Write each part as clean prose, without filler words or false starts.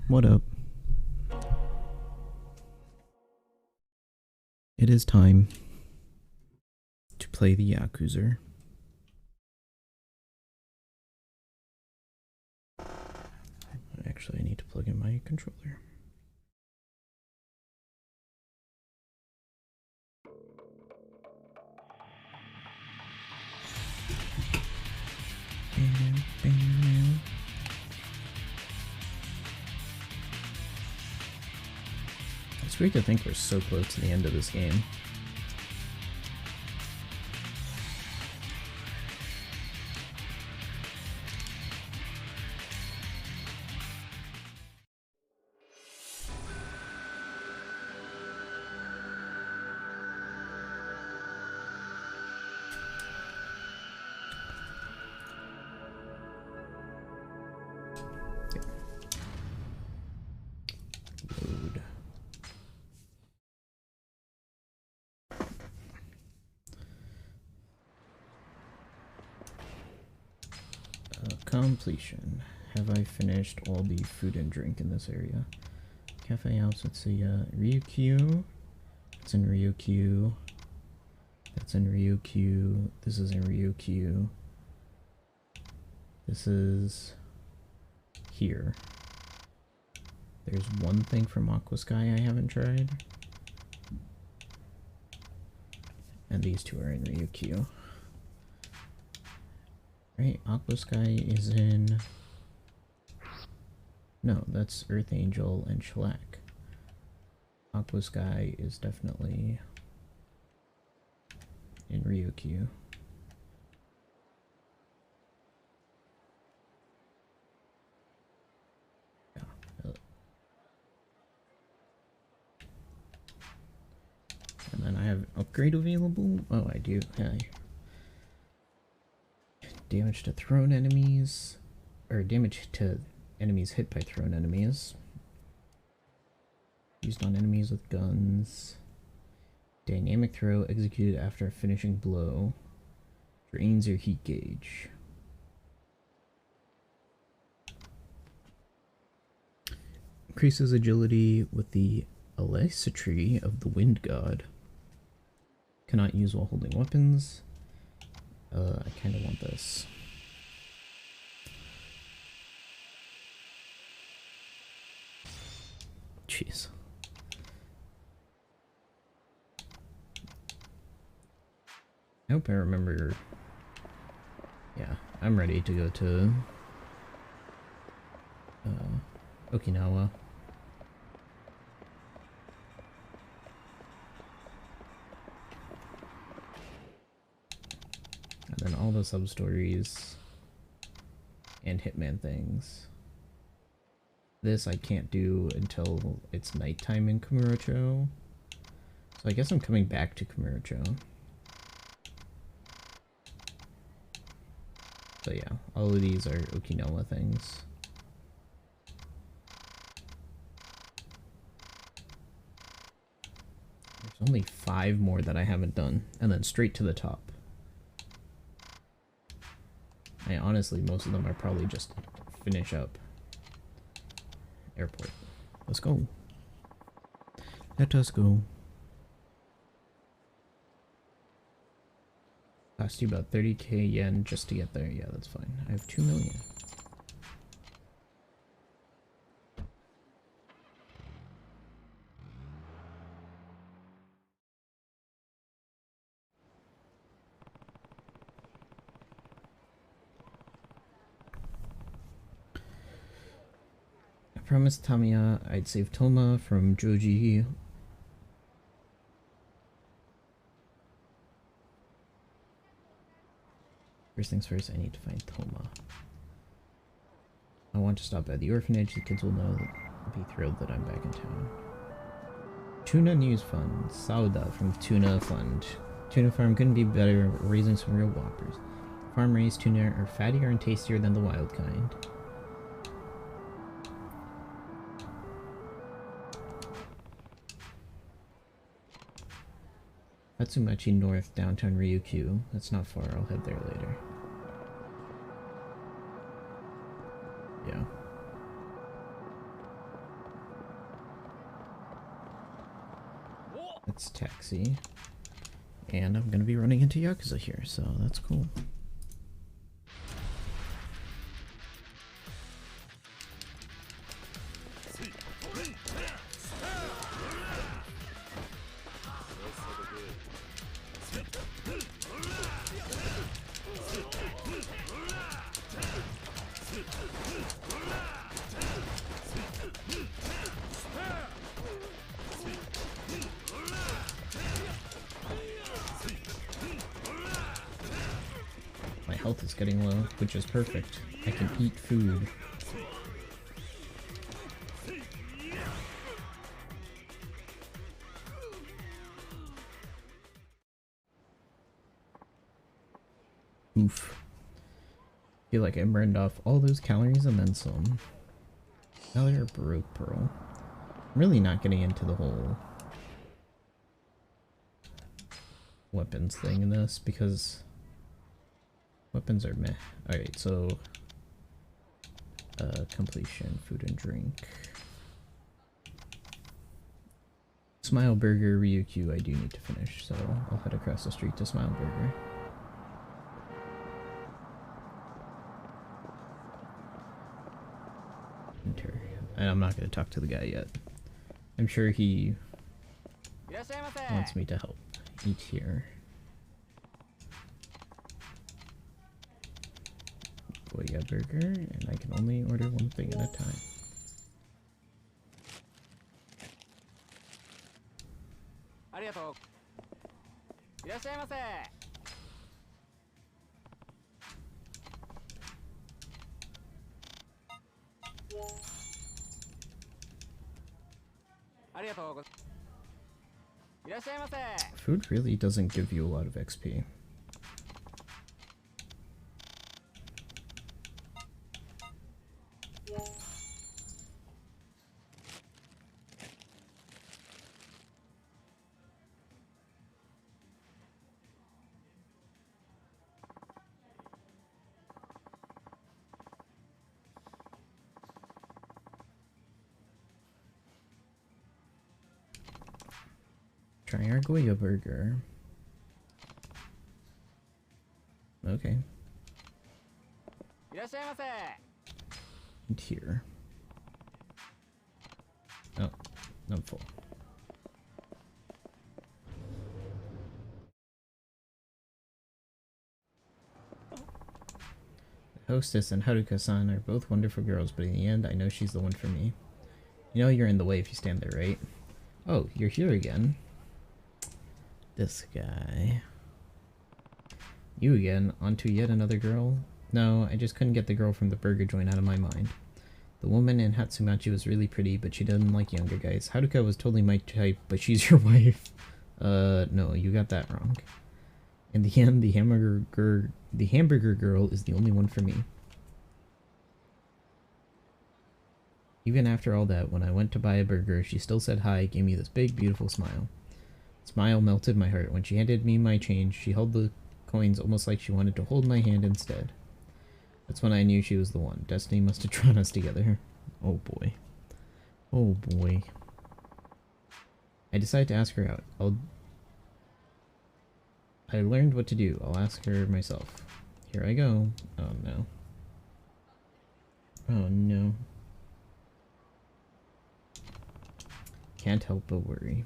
What up? It is time to play the Yakuza. Actually, I need to plug in my controller. It's weird to think we're so close to the end of this game. Load. Completion. Have I finished all the food and drink in this area? Cafe house, let's see, Ryukyu. It's in Ryukyu. That's in Ryukyu. This is in Ryukyu. This is here. There's one thing from Aqua Sky I haven't tried. And these two are in Ryukyu. Right, Aqua Sky is in... No, that's Earth Angel and Shellac. Aqua Sky is definitely in Ryukyu. Yeah. And then I have upgrade available. Oh, I do. Yeah. Damage to thrown enemies, or damage to enemies hit by thrown enemies. Used on enemies with guns. Dynamic throw executed after a finishing blow. Drains your heat gauge. Increases agility with the Electricity of the Wind God. Cannot use while holding weapons. I kind of want this. Jeez. I hope I remember. Yeah, I'm ready to go to Okinawa. And then all the sub-stories and Hitman things. This I can't do until it's nighttime in Kamurocho. So I guess I'm coming back to Kamurocho. So yeah, all of these are Okinawa things. There's only 5 more that I haven't done, and then straight to the top. Honestly, most of them are probably just finish up. Airport. Let's go. Let us go. Cost you about 30k yen just to get there. Yeah, that's fine. I have 2 million. I promised Tamiya I'd save Toma from Joji. First things first, I need to find Toma. I want to stop by the orphanage. The kids will know, be thrilled that I'm back in town. Tuna News Fund. Sauda from Tuna Fund. Tuna farm couldn't be better, raising some real whoppers. Farm raised tuna are fattier and tastier than the wild kind. Atsumachi North, downtown Ryukyu. That's not far, I'll head there later. Yeah. It's taxi. And I'm gonna be running into Yakuza here, so that's cool. My health is getting low, which is perfect. I can eat food. Oof. Feel like I burned off all those calories and then some. Now they're broke pearl. I'm really not getting into the whole weapons thing in this because weapons are meh. Alright, so completion, food and drink. Smile Burger, Ryukyu I do need to finish, so I'll head across the street to Smile Burger. Enter. And I'm not going to talk to the guy yet. I'm sure he wants me to help eat here. Goya burger, and I can only order one thing at a time. Food really doesn't give you a lot of XP. Try our Goya burger. Okay. And here. Oh, I'm full. The hostess and Haruka-san are both wonderful girls, but in the end, I know she's the one for me. You know you're in the way if you stand there, right? Oh, you're here again. This guy. You again, onto yet another girl? No, I just couldn't get the girl from the burger joint out of my mind. The woman in Hatsumachi was really pretty, but she doesn't like younger guys. Haruka was totally my type, but she's your wife. No, you got that wrong. In the end, the hamburger girl is the only one for me. Even after all that, when I went to buy a burger, she still said hi, gave me this big, beautiful smile. Smile melted my heart. When she handed me my change, she held the coins almost like she wanted to hold my hand instead. That's when I knew she was the one. Destiny must have drawn us together. Oh boy. Oh boy. I decided to ask her out. I learned what to do. I'll ask her myself. Here I go. Oh no. Oh no. Can't help but worry.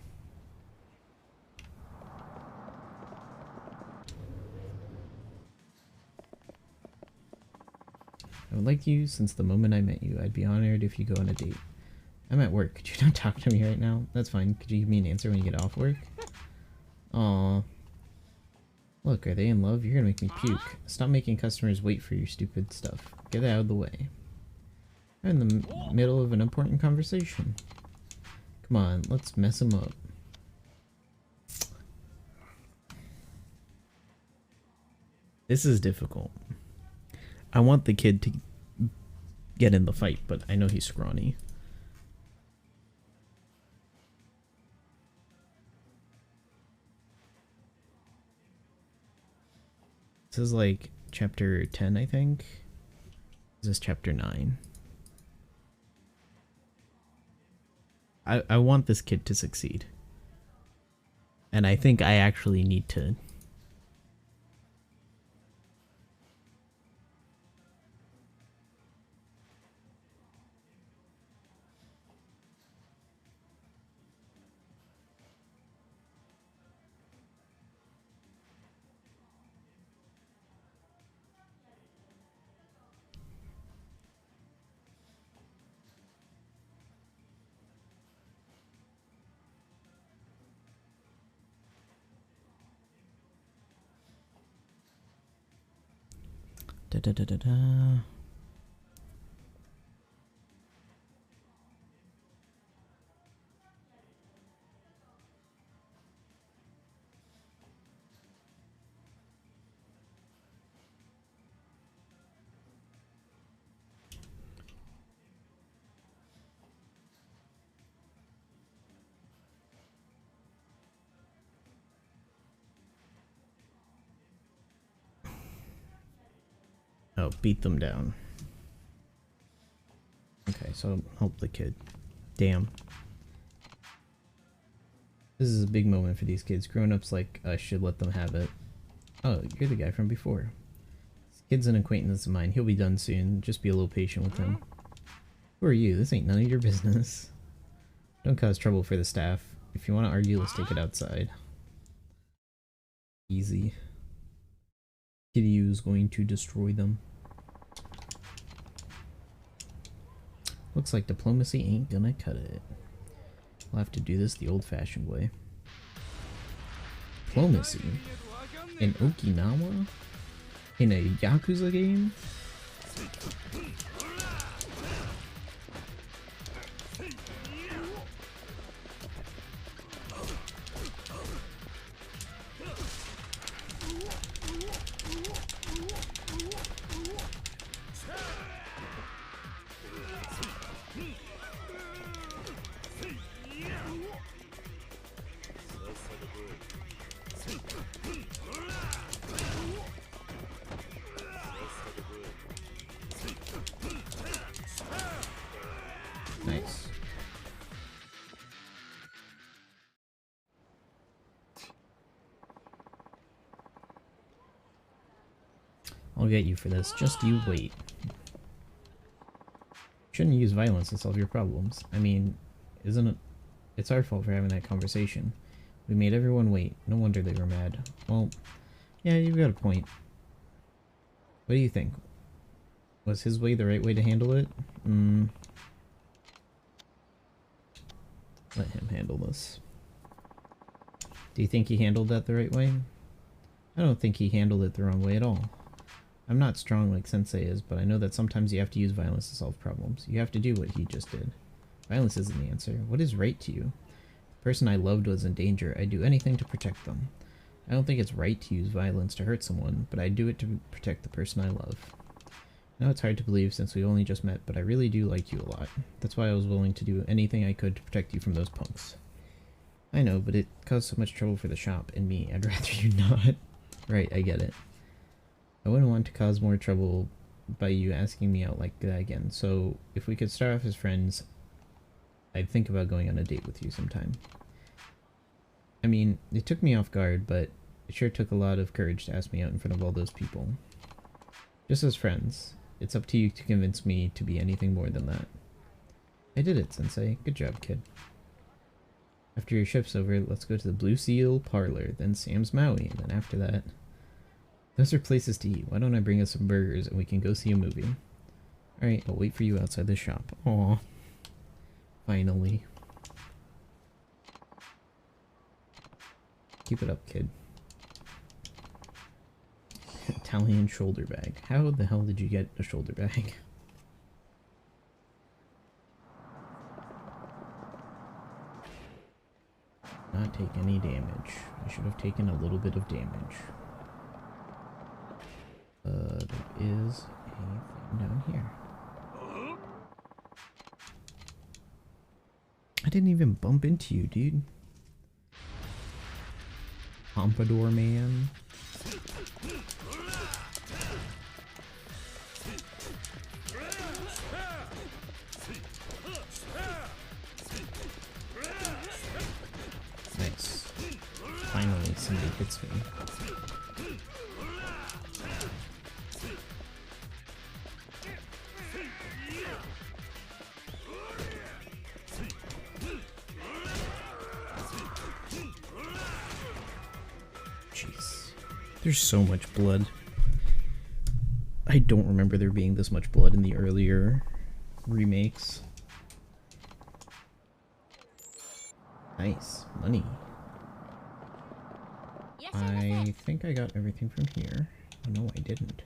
I would like you since the moment I met you. I'd be honored if you go on a date. I'm at work. Could you not talk to me right now? That's fine. Could you give me an answer when you get off work? Aww. Look, are they in love? You're gonna make me puke. Stop making customers wait for your stupid stuff. Get out of the way. We're in the middle of an important conversation. Come on, let's mess him up. This is difficult. I want the kid to get in the fight, but I know he's scrawny. This is like chapter 10, I think. This is chapter 9. I want this kid to succeed. And I think I actually need to... Da da da da da. Oh, beat them down. Okay, so help the kid. Damn. This is a big moment for these kids. Grown-ups like us should let them have it. Oh, you're the guy from before. This kid's an acquaintance of mine. He'll be done soon. Just be a little patient with him. Who are you? This ain't none of your business. Don't cause trouble for the staff. If you want to argue, let's take it outside. Easy. Kiryu's going to destroy them. Looks like diplomacy ain't gonna cut it. We'll have to do this the old-fashioned way. Diplomacy? In Okinawa? In a Yakuza game? Nice. I'll get you for this. Just you wait. Shouldn't use violence to solve your problems. I mean, isn't it? It's our fault for having that conversation. We made everyone wait. No wonder they were mad. Well, yeah, you've got a point. What do you think? Was his way the right way to handle it? Let him handle this. Do you think he handled that the right way? I don't think he handled it the wrong way at all. I'm not strong like Sensei is, but I know that sometimes you have to use violence to solve problems. You have to do what he just did. Violence isn't the answer. What is right to you? The person I loved was in danger. I'd do anything to protect them. I don't think it's right to use violence to hurt someone, but I'd do it to protect the person I love. I know it's hard to believe since we only just met, but I really do like you a lot. That's why I was willing to do anything I could to protect you from those punks. I know, but it caused so much trouble for the shop and me. I'd rather you not. Right, I get it. I wouldn't want to cause more trouble by you asking me out like that again, so if we could start off as friends, I'd think about going on a date with you sometime. I mean, it took me off guard, but it sure took a lot of courage to ask me out in front of all those people. Just as friends, it's up to you to convince me to be anything more than that. I did it, Sensei. Good job, kid. After your shift's over, let's go to the Blue Seal Parlor, then Sam's Maui, and then after that... Those are places to eat. Why don't I bring us some burgers and we can go see a movie? Alright, I'll wait for you outside the shop. Aw. Finally. Keep it up, kid. Italian shoulder bag. How the hell did you get a shoulder bag? Not take any damage. I should have taken a little bit of damage. There is a thing down here. I didn't even bump into you, dude. Pompadour man. Nice. somebody hits me. Jeez. There's so much blood. I don't remember there being this much blood in the earlier remakes. Nice. Money. I think I got everything from here. Oh no, I didn't.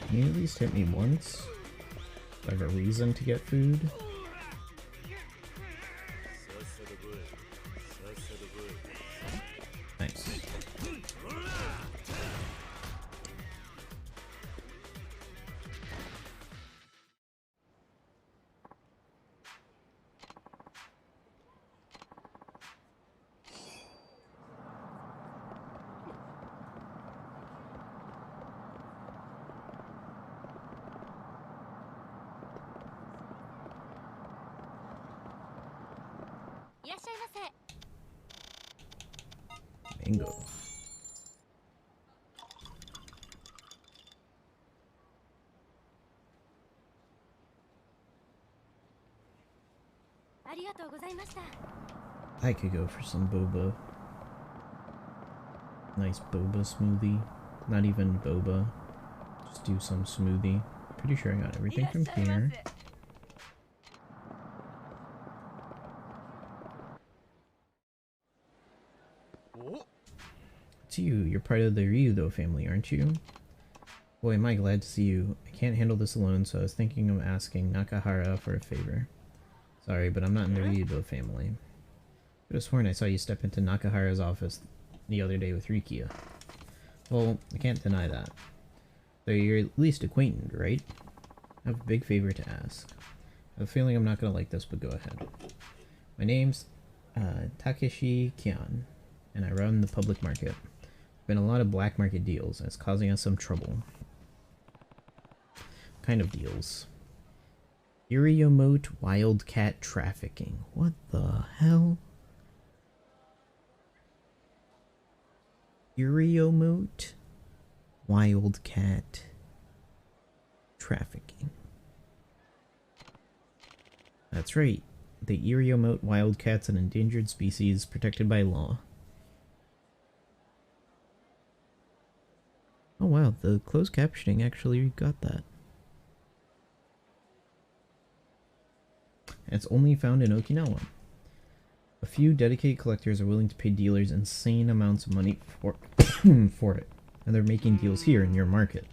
Can you at least hit me once? Do I have a reason to get food? Nice. Bingo. I could go for some boba. Nice boba smoothie. Not even boba. Just do some smoothie. Pretty sure I got everything from here. It's you. You're part of the Ryudo family, aren't you? Boy, am I glad to see you. I can't handle this alone, so I was thinking of asking Nakahara for a favor. Sorry, but I'm not in the Ryudo family. I could have sworn I saw you step into Nakahara's office the other day with Rikia. Well, I can't deny that. Though you're at least acquainted, right? I have a big favor to ask. I have a feeling I'm not gonna like this, but go ahead. My name's Takeshi Kian, and I run the public market. Been a lot of black market deals, and it's causing us some trouble. What kind of deals? Iriomote wildcat trafficking. What the hell? Iriomote wildcat trafficking. That's right. The Iriomote wildcat's an endangered species protected by law. Oh wow, the closed captioning actually got that. And it's only found in Okinawa. A few dedicated collectors are willing to pay dealers insane amounts of money for, for it. And they're making deals here in your market.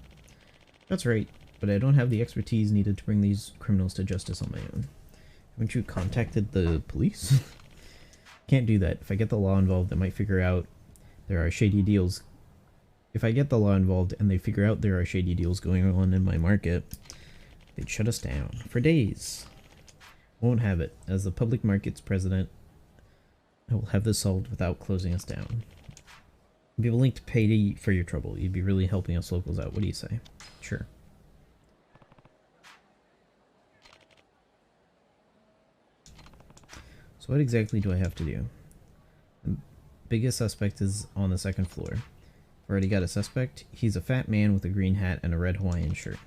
That's right, but I don't have the expertise needed to bring these criminals to justice on my own. Haven't you contacted the police? Can't do that. If I get the law involved, they might figure out there are shady deals. If I get the law involved and they figure out there are shady deals going on in my market, they'd shut us down for days. Won't have it. As the public market's president, I will have this solved without closing us down. I'd be willing to pay for your trouble. You'd be really helping us locals out. What do you say? Sure. So what exactly do I have to do? The biggest suspect is on the second floor. I've already got a suspect. He's a fat man with a green hat and a red Hawaiian shirt.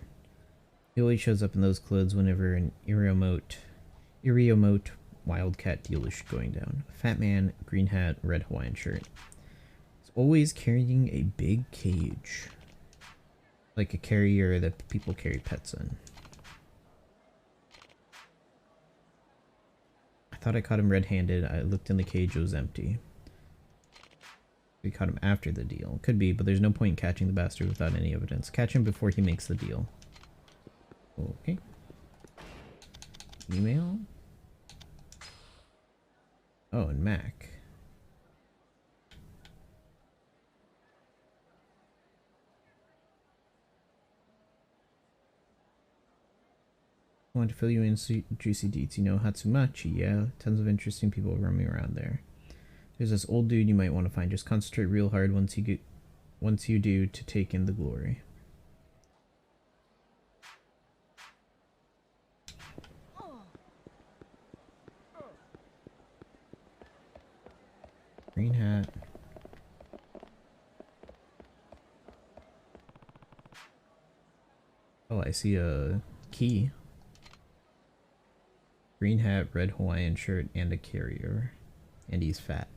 He always shows up in those clothes whenever an Iriomote wildcat deal is going down. A fat man, green hat, red Hawaiian shirt. He's always carrying a big cage. Like a carrier that people carry pets in. I thought I caught him red-handed. I looked in the cage, it was empty. We caught him after the deal. Could be, but there's no point in catching the bastard without any evidence. Catch him before he makes the deal. Okay. Email? Oh, and Mac. I want to fill you in juicy deets. You know Hatsumachi, yeah? Tons of interesting people roaming around there. There's this old dude you might want to find. Just concentrate real hard once you do to take in the glory. Green hat. Oh, I see a key. Green hat, red Hawaiian shirt, and a carrier. And he's fat.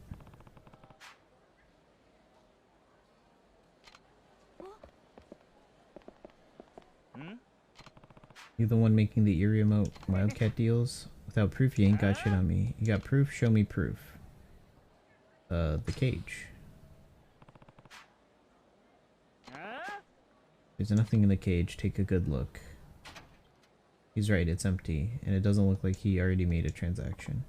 You the one making the eerie remote wildcat deals? Without proof, you ain't got shit on me. You got proof? Show me proof. The cage. There's nothing in the cage. Take a good look. He's right, it's empty, and it doesn't look like he already made a transaction.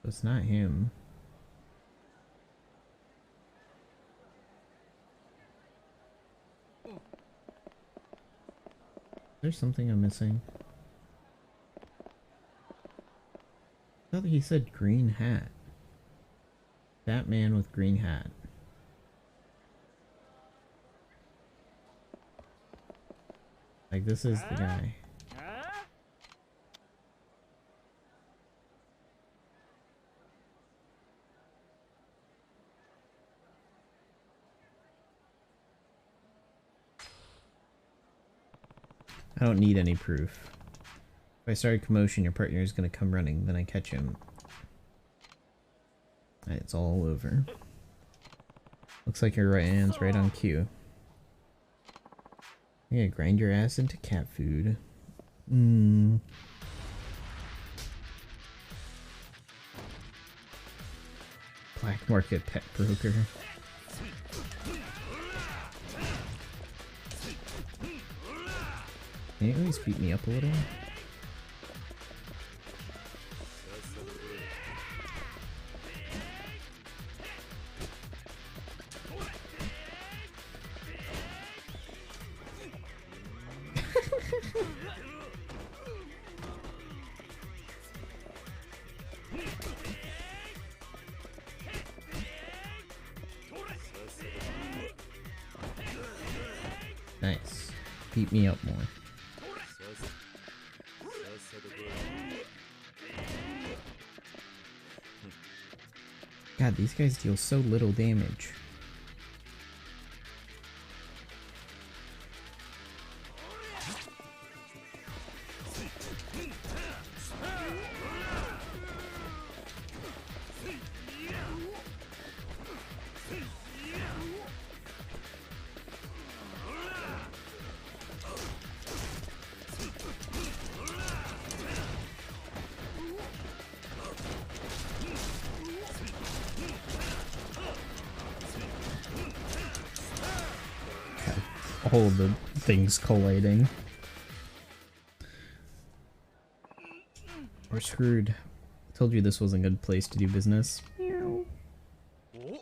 It's not him. There's something I'm missing. I thought he said green hat. Batman with green hat. Like, this is the guy. I don't need any proof. If I start a commotion, your partner is going to come running, then I catch him. It's all over. Looks like your right hand's right on cue. Yeah, grind your ass into cat food. Black market pet broker. Can you at least beat me up a little? Nice. Beat me up more. God, these guys deal so little damage. All the things colliding. We're screwed. I told you this wasn't a good place to do business. Meow. Did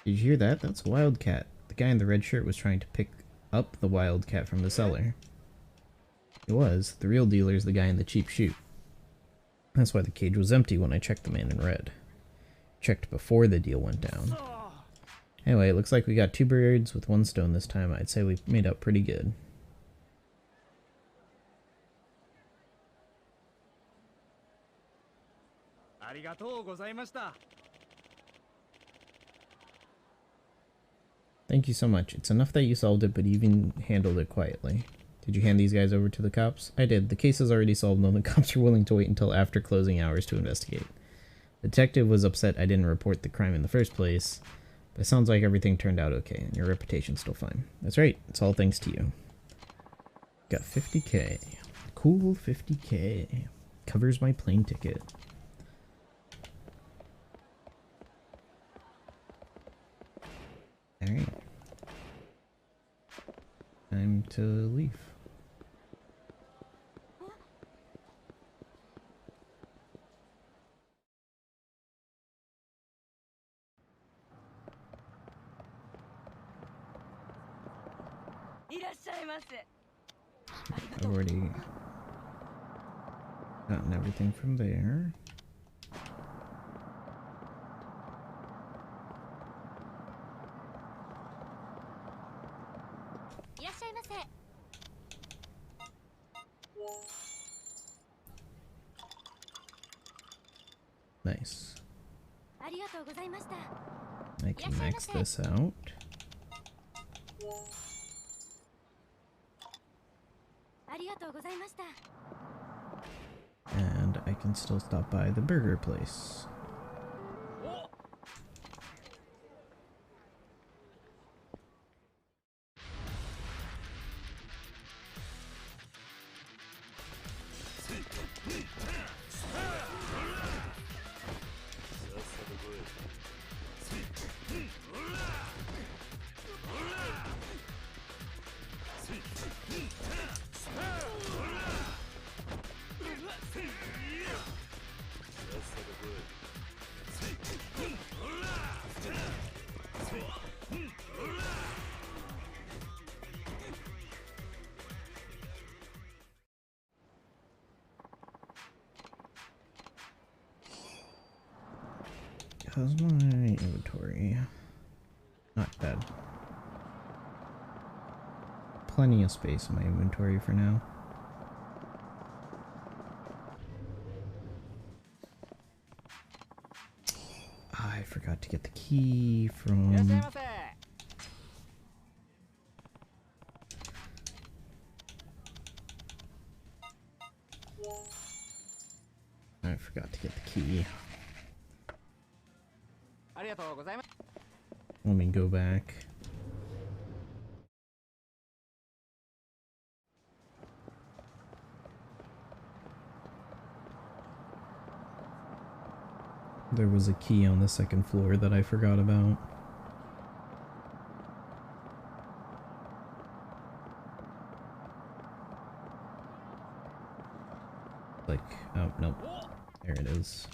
you hear that? That's a wildcat. The guy in the red shirt was trying to pick up the wildcat from the cellar. He was. The real dealer's the guy in the cheap chute. That's why the cage was empty when I checked the man in red. Checked before the deal went down. Anyway, it looks like we got 2 birds with 1 stone this time. I'd say we made up pretty good. Thank you so much. It's enough that you solved it, but even handled it quietly. Did you hand these guys over to the cops? I did. The case is already solved, though the cops are willing to wait until after closing hours to investigate. The detective was upset I didn't report the crime in the first place. But it sounds like everything turned out okay, and your reputation's still fine. That's right. It's all thanks to you. Got 50k. Cool 50k. Covers my plane ticket. Alright. Time to leave. I've already gotten everything from there. Nice. I can max this out. And I can still stop by the burger place. How's my inventory? Not bad. Plenty of space in my inventory for now. I forgot to get the key from... I forgot to get the key. Let me go back. There was a key on the second floor that I forgot about. Like, oh, nope. There it is.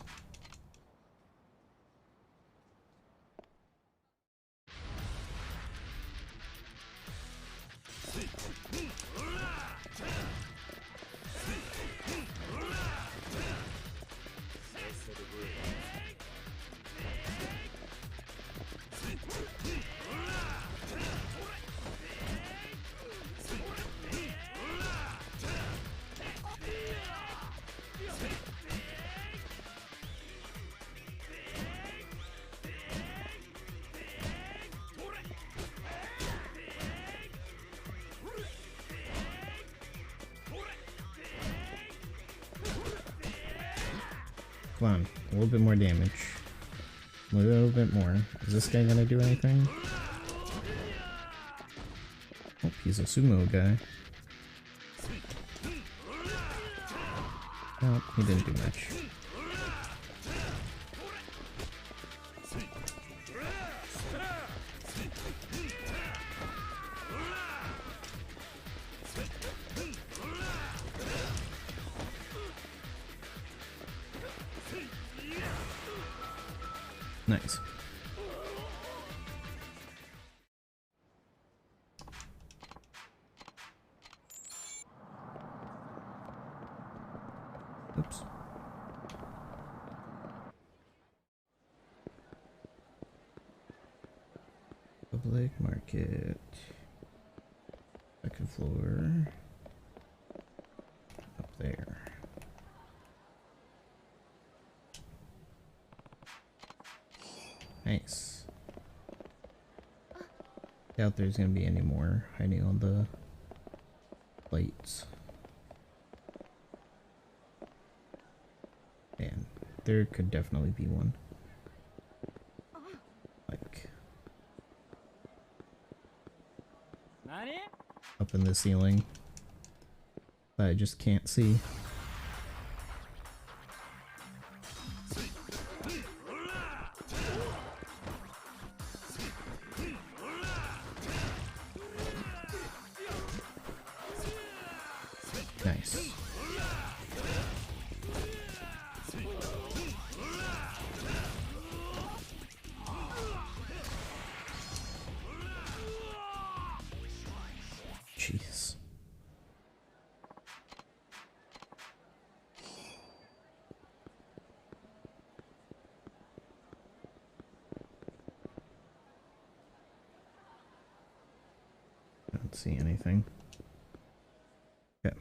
Come on, a little bit more damage. A little bit more. Is this guy gonna do anything? Oh, he's a sumo guy. Oh, he didn't do much. Nice. Oops. Public market. Second floor. Up there. Nice. Doubt there's gonna be any more hiding on the plates. Man, there could definitely be one. Like up in the ceiling that I just can't see. Nice. Jeez. I don't see anything. Okay.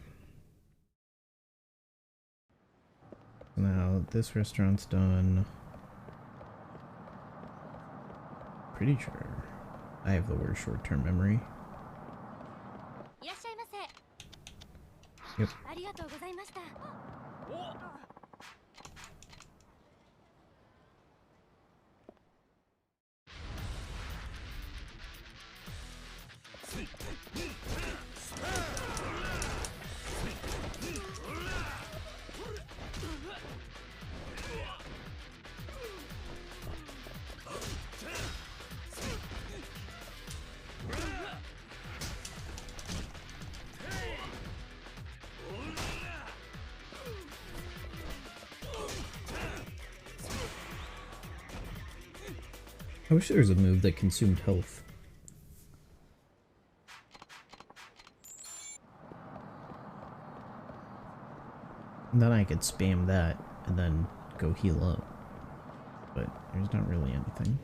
Now this restaurant's done. Pretty sure I have the worst short-term memory. Yep. I wish there was a move that consumed health. And then I could spam that and then go heal up. But there's not really anything.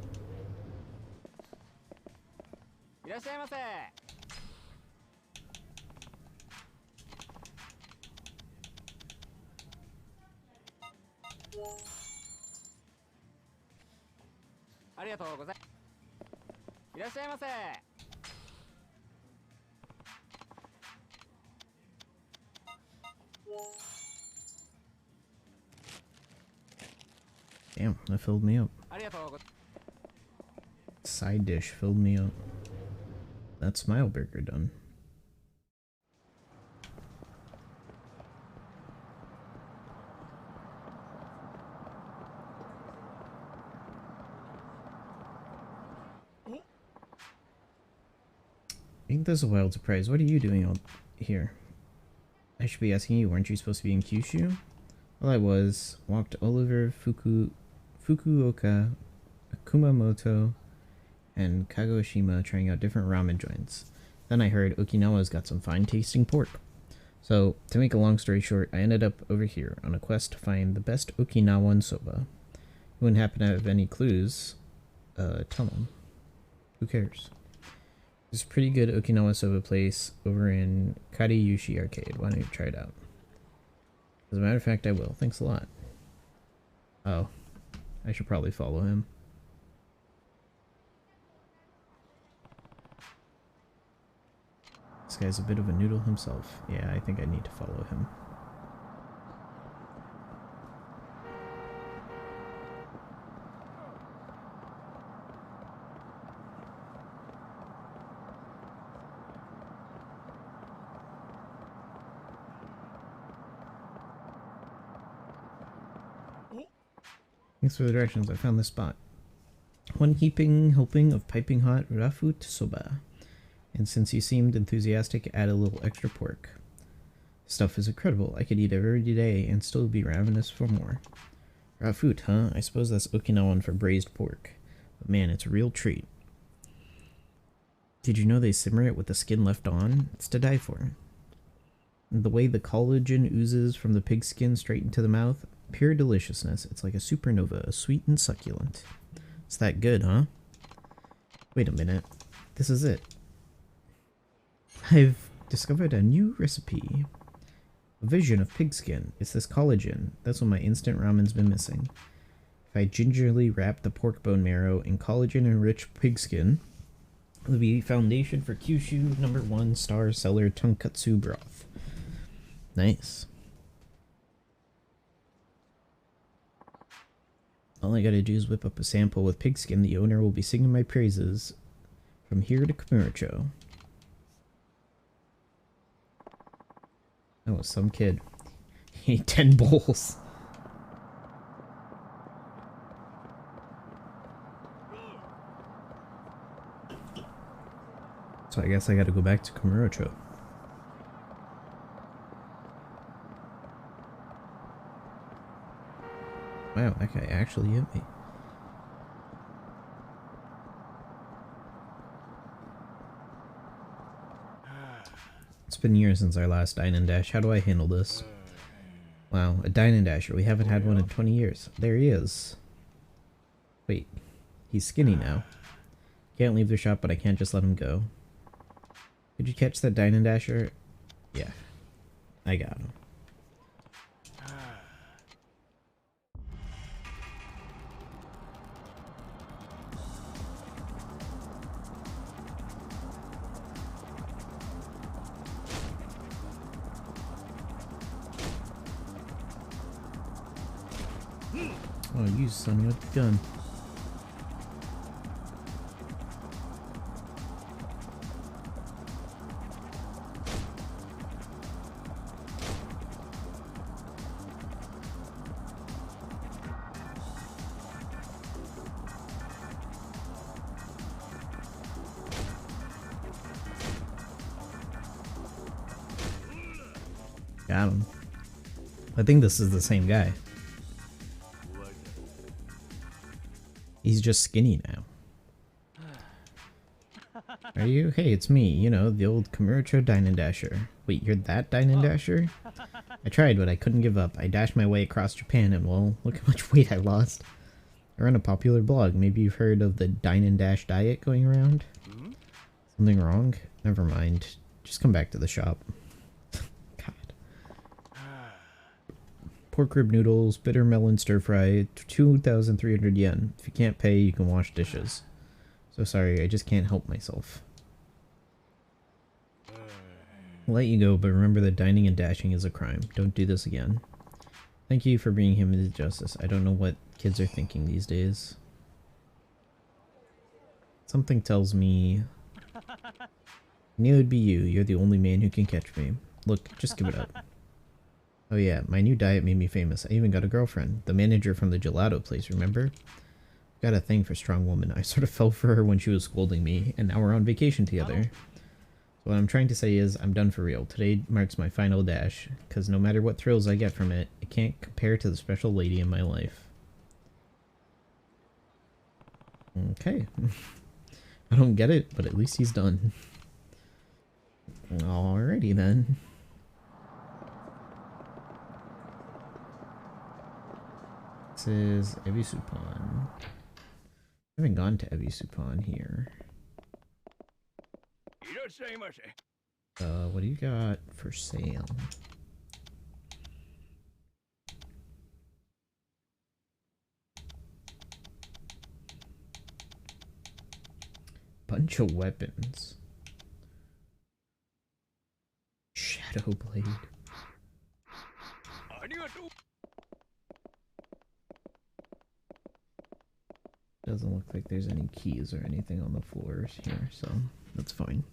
Damn, that filled me up. Side dish filled me up. That smile burger done. Ain't this a wild surprise? What are you doing out here? I should be asking you, weren't you supposed to be in Kyushu? Well, I was. Walked all over Fukuoka, Kumamoto, and Kagoshima trying out different ramen joints. Then I heard Okinawa's got some fine tasting pork. So, to make a long story short, I ended up over here on a quest to find the best Okinawan soba. You wouldn't happen to have any clues? Tell them. Who cares? There's a pretty good Okinawa soba place over in Kariyushi Arcade. Why don't you try it out? As a matter of fact, I will. Thanks a lot. Oh. I should probably follow him. This guy's a bit of a noodle himself. Yeah, I think I need to follow him. Thanks for the directions. I found this spot. One heaping helping of piping hot rafut soba. And since you seemed enthusiastic, add a little extra pork. Stuff is incredible. I could eat every day and still be ravenous for more. Rafut, huh? I suppose that's Okinawan for braised pork. But man, it's a real treat. Did you know they simmer it with the skin left on? It's to die for. And the way the collagen oozes from the pig skin straight into the mouth, pure deliciousness. It's like a supernova, sweet and succulent. It's that good, huh? Wait a minute. This is it. I've discovered a new recipe. A vision of pigskin. It's this collagen. That's what my instant ramen's been missing. If I gingerly wrap the pork bone marrow in collagen-enriched pigskin, it'll be foundation for Kyushu #1 star seller tonkatsu broth. Nice. All I gotta do is whip up a sample with pigskin. The owner will be singing my praises from here to Kamurocho. Oh, some kid. He ate 10 bowls. So I guess I gotta go back to Kamurocho. Wow, that guy actually hit me. It's been years since our last Dine and Dash. How do I handle this? Wow, a Dine and Dasher. We haven't had one in 20 years. There he is. Wait, he's skinny now. Can't leave the shop, but I can't just let him go. Could you catch that Dine and Dasher? Yeah, I got him. Oh, you son of a gun. Got him. I think this is the same guy. He's just skinny now. Are you? Hey, it's me. You know, the old Kamurocho Dine and Dasher. Wait, you're that Dine and Dasher? I tried, but I couldn't give up. I dashed my way across Japan and, well, look how much weight I lost. I run a popular blog. Maybe you've heard of the Dine and Dash diet going around? Something wrong? Never mind. Just come back to the shop. Pork rib noodles, bitter melon stir fry, 2,300 yen. If you can't pay, you can wash dishes. So sorry, I just can't help myself. I'll let you go, but remember that dining and dashing is a crime. Don't do this again. Thank you for bringing him into justice. I don't know what kids are thinking these days. Something tells me... I knew it'd be you. You're the only man who can catch me. Look, just give it up. Oh yeah, my new diet made me famous. I even got a girlfriend. The manager from the gelato place, remember? Got a thing for strong women. I sort of fell for her when she was scolding me, and now we're on vacation together. So what I'm trying to say is, I'm done for real. Today marks my final dash, because no matter what thrills I get from it, it can't compare to the special lady in my life. Okay. I don't get it, but at least he's done. Alrighty then. This is Ebisupan. I haven't gone to Ebisupan here. What do you got for sale? Bunch of weapons. Shadow blade. Doesn't look like there's any keys or anything on the floors here, so that's fine.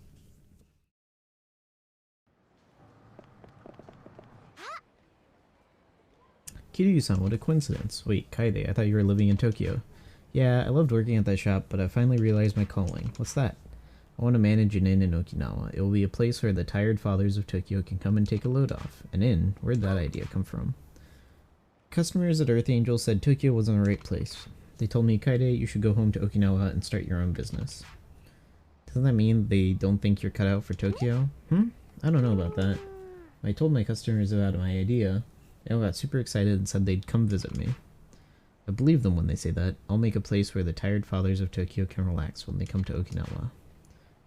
Kiryu-san, what a coincidence. Wait, Kaide, I thought you were living in Tokyo. Yeah, I loved working at that shop, but I finally realized my calling. What's that? I want to manage an inn in Okinawa. It will be a place where the tired fathers of Tokyo can come and take a load off. An inn? Where'd that idea come from? Customers at Earth Angel said Tokyo wasn't the right place. They told me, Kaide, you should go home to Okinawa and start your own business. Doesn't that mean they don't think you're cut out for Tokyo? I don't know about that. When I told my customers about my idea, they all got super excited and said they'd come visit me. I believe them when they say that. I'll make a place where the tired fathers of Tokyo can relax when they come to Okinawa.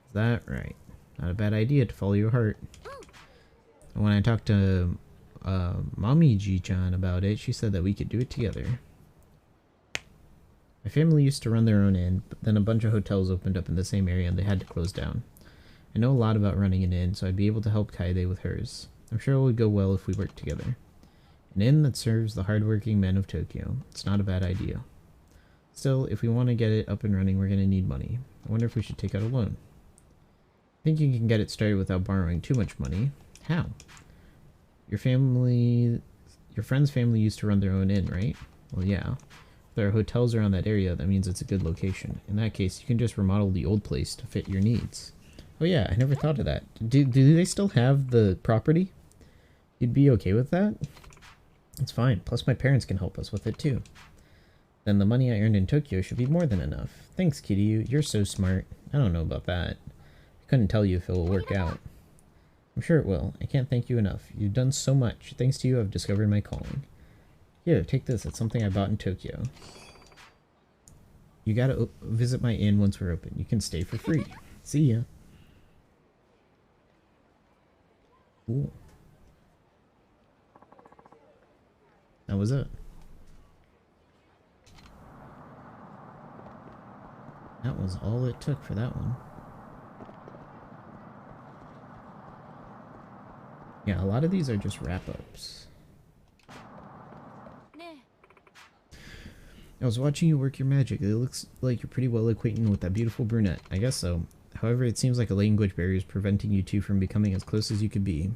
Is that right? Not a bad idea to follow your heart. And when I talked to Mommy Ji-chan about it, she said that we could do it together. My family used to run their own inn, but then a bunch of hotels opened up in the same area and they had to close down. I know a lot about running an inn, so I'd be able to help Kaide with hers. I'm sure it would go well if we worked together. An inn that serves the hardworking men of Tokyo. It's not a bad idea. Still, if we want to get it up and running, we're going to need money. I wonder if we should take out a loan. I think you can get it started without borrowing too much money. How? Your family, your friend's family used to run their own inn, right? Well, yeah. If there are hotels around that area, that means it's a good location. In that case, you can just remodel the old place to fit your needs. Oh yeah, I never thought of that. Do they still have the property? You'd be okay with that? It's fine. Plus my parents can help us with it too. Then the money I earned in Tokyo should be more than enough. Thanks, Kiryu. You're so smart. I don't know about that. I couldn't tell you if it will work out. I'm sure it will. I can't thank you enough. You've done so much. Thanks to you, I've discovered my calling. Here, take this. It's something I bought in Tokyo. You gotta visit my inn once we're open. You can stay for free. See ya. Cool. That was it. That was all it took for that one. Yeah, a lot of these are just wrap-ups. I was watching you work your magic. It looks like you're pretty well acquainted with that beautiful brunette. I guess so. However, it seems like a language barrier is preventing you two from becoming as close as you could be.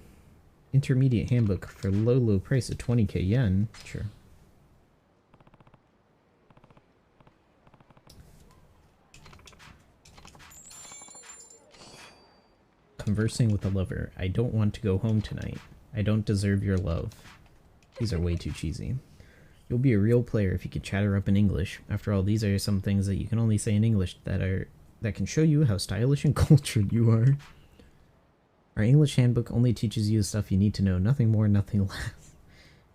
Intermediate handbook for low price of 20k yen. Sure. Conversing with a lover. I don't want to go home tonight. I don't deserve your love. These are way too cheesy. You'll be a real player if you could chatter up in English. After all, these are some things that you can only say in English that can show you how stylish and cultured you are. Our English handbook only teaches you the stuff you need to know, nothing more, nothing less.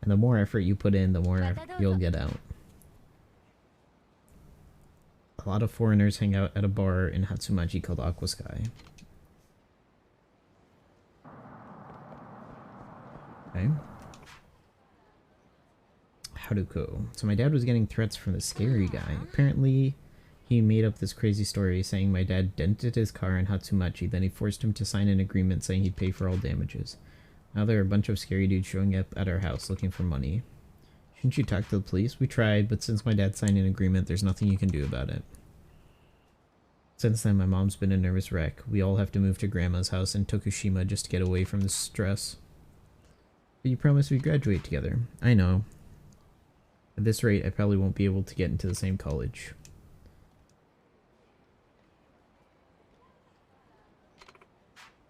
And the more effort you put in, the more you'll get out. A lot of foreigners hang out at a bar in Hatsumachi called Aqua Sky. Okay. Haruko. So my dad was getting threats from the scary guy. Apparently, he made up this crazy story saying my dad dented his car in Hatsumachi, then he forced him to sign an agreement saying he'd pay for all damages. Now there are a bunch of scary dudes showing up at our house looking for money. Shouldn't you talk to the police? We tried, but since my dad signed an agreement, there's nothing you can do about it. Since then, my mom's been a nervous wreck. We all have to move to Grandma's house in Tokushima just to get away from the stress. But you promised we'd graduate together. I know. At this rate, I probably won't be able to get into the same college.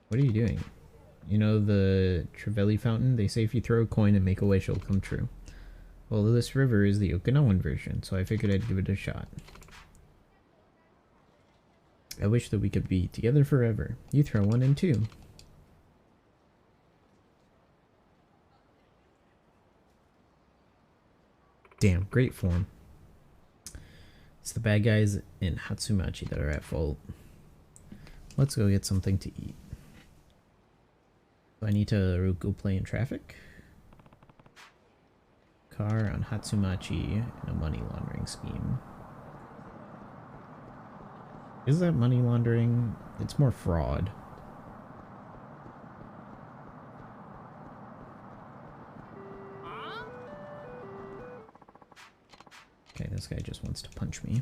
What are you doing? You know the Trevally fountain? They say if you throw a coin and make a wish, it'll come true. Well, this river is the Okinawan version, so I figured I'd give it a shot. I wish that we could be together forever. You throw one in too. Damn, great form. It's the bad guys in Hatsumachi that are at fault. Let's go get something to eat. Do I need to go play in traffic? Car on Hatsumachi in a money laundering scheme. Is that money laundering? It's more fraud. Okay, this guy just wants to punch me.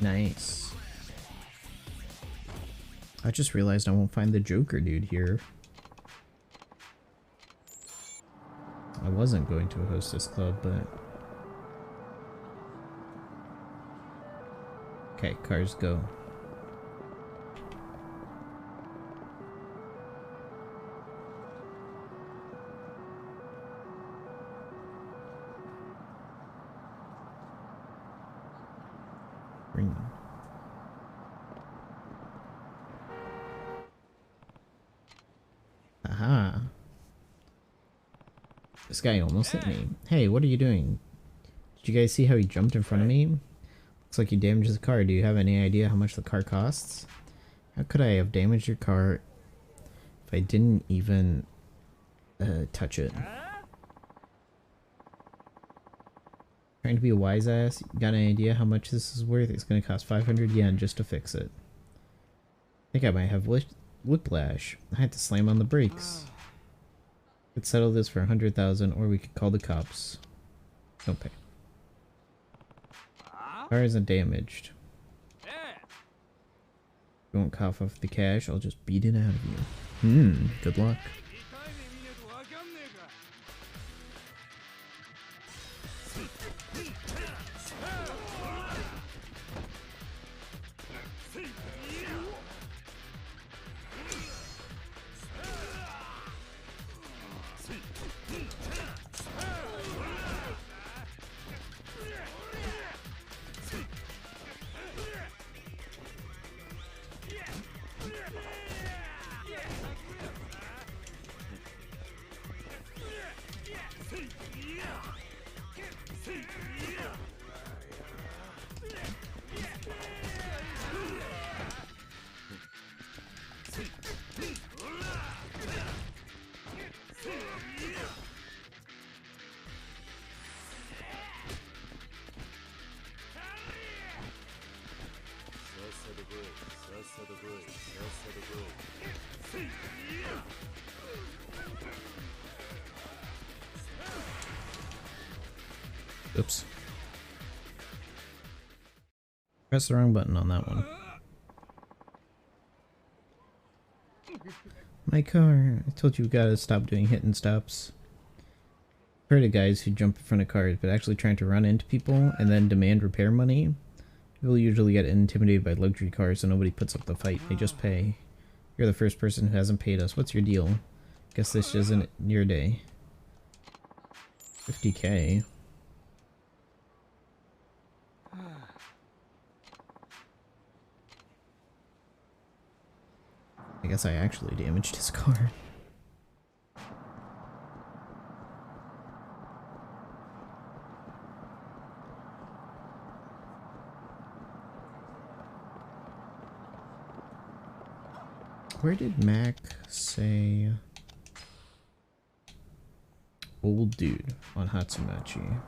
Nice. I just realized I won't find the Joker dude here. I wasn't going to a hostess club, but... Okay, cars go. Green. Aha. This guy almost hit me. Hey, what are you doing? Did you guys see how he jumped in front of me? Looks like you damaged the car. Do you have any idea how much the car costs? How could I have damaged your car if I didn't even touch it? Trying to be a wise ass. You got an idea how much this is worth? It's gonna cost 500 yen just to fix it. I think I might have whiplash. I had to slam on the brakes. Could settle this for 100,000, or we could call the cops. Don't pay. Car isn't damaged. You won't cough off the cash, I'll just beat it out of you. Good luck. Oops. Press the wrong button on that one. My car. I told you we gotta stop doing hit and stops. I've heard of guys who jump in front of cars, but actually trying to run into people and then demand repair money. People usually get intimidated by luxury cars, so nobody puts up the fight. They just pay. You're the first person who hasn't paid us. What's your deal? Guess this isn't your day. 50K. I guess I actually damaged his car. Where did Mac say old dude on Hatsumachi?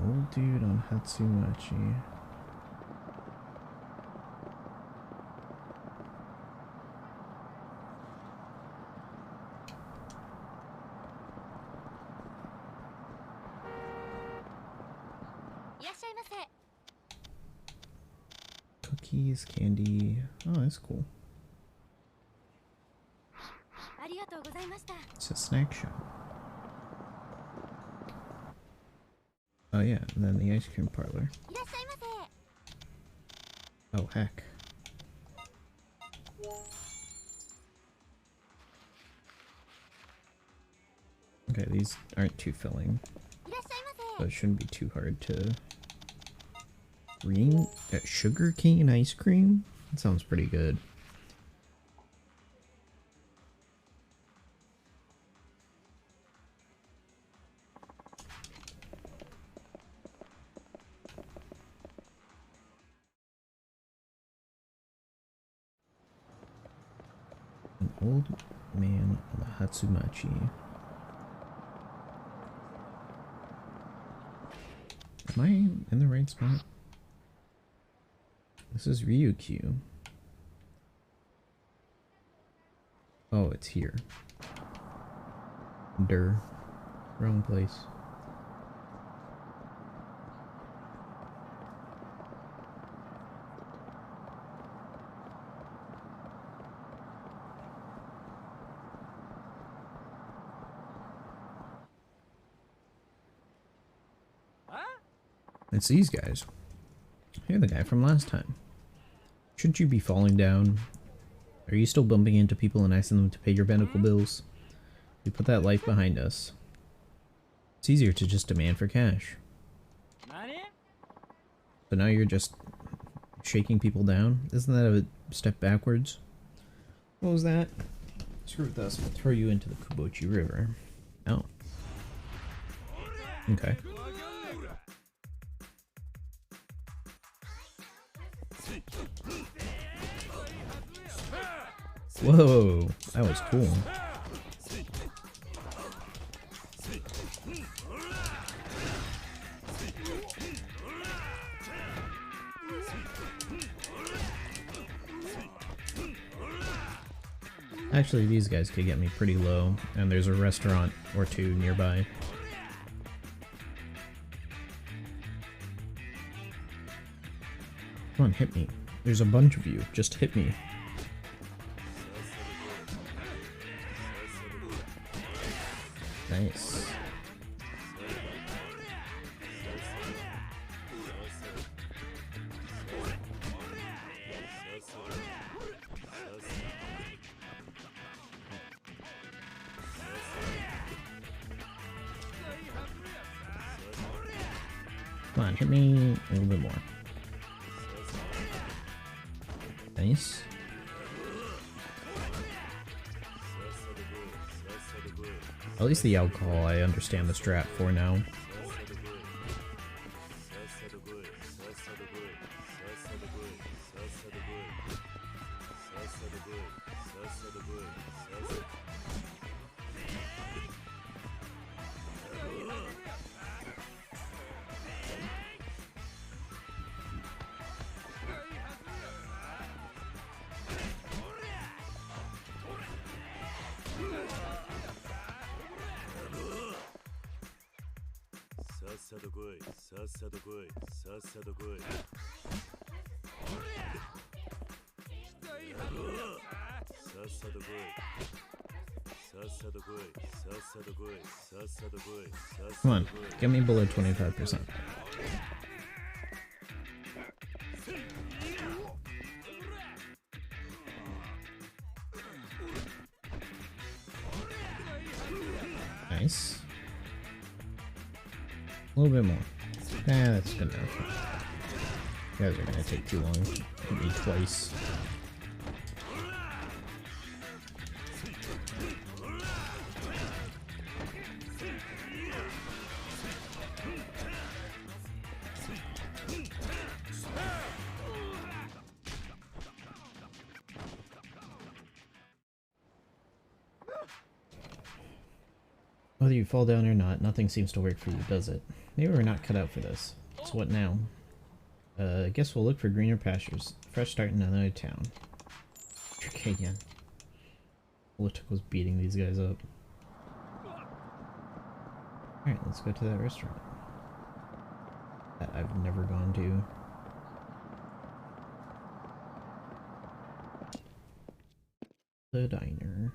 Old dude on Hatsumachi. Cookies, candy. Oh, that's cool. It's a snack shop. Oh yeah, and then the ice cream parlor. Oh heck. Okay, these aren't too filling. So it shouldn't be too hard to... sugar cane ice cream? That sounds pretty good. An old man on the Hatsumachi. Am I in the right spot? This is Ryukyu. Oh, it's here. Wrong place. It's these guys. You're the guy from last time. Shouldn't you be falling down? Are you still bumping into people and asking them to pay your medical bills? We put that life behind us. It's easier to just demand for cash. So now you're just shaking people down? Isn't that a step backwards? What was that? Screw with us, we'll throw you into the Kubochi River. Oh. Okay. Whoa, that was cool. Actually, these guys could get me pretty low, and there's a restaurant or two nearby. Come on, hit me. There's a bunch of you. Just hit me. Nice. Come on, hit me a little bit more. Nice. At least the alcohol I understand the strat for now. Come on, get me below 25%. Nice. A little bit more. Nah, that's good enough. You guys are gonna take too long. Hit me twice. Whether you fall down or not, nothing seems to work for you, does it? Maybe we're not cut out for this. So what now? I guess we'll look for greener pastures. Fresh start in another town. Okay, again. All it took was beating these guys up. Alright, let's go to that restaurant. That I've never gone to. The diner.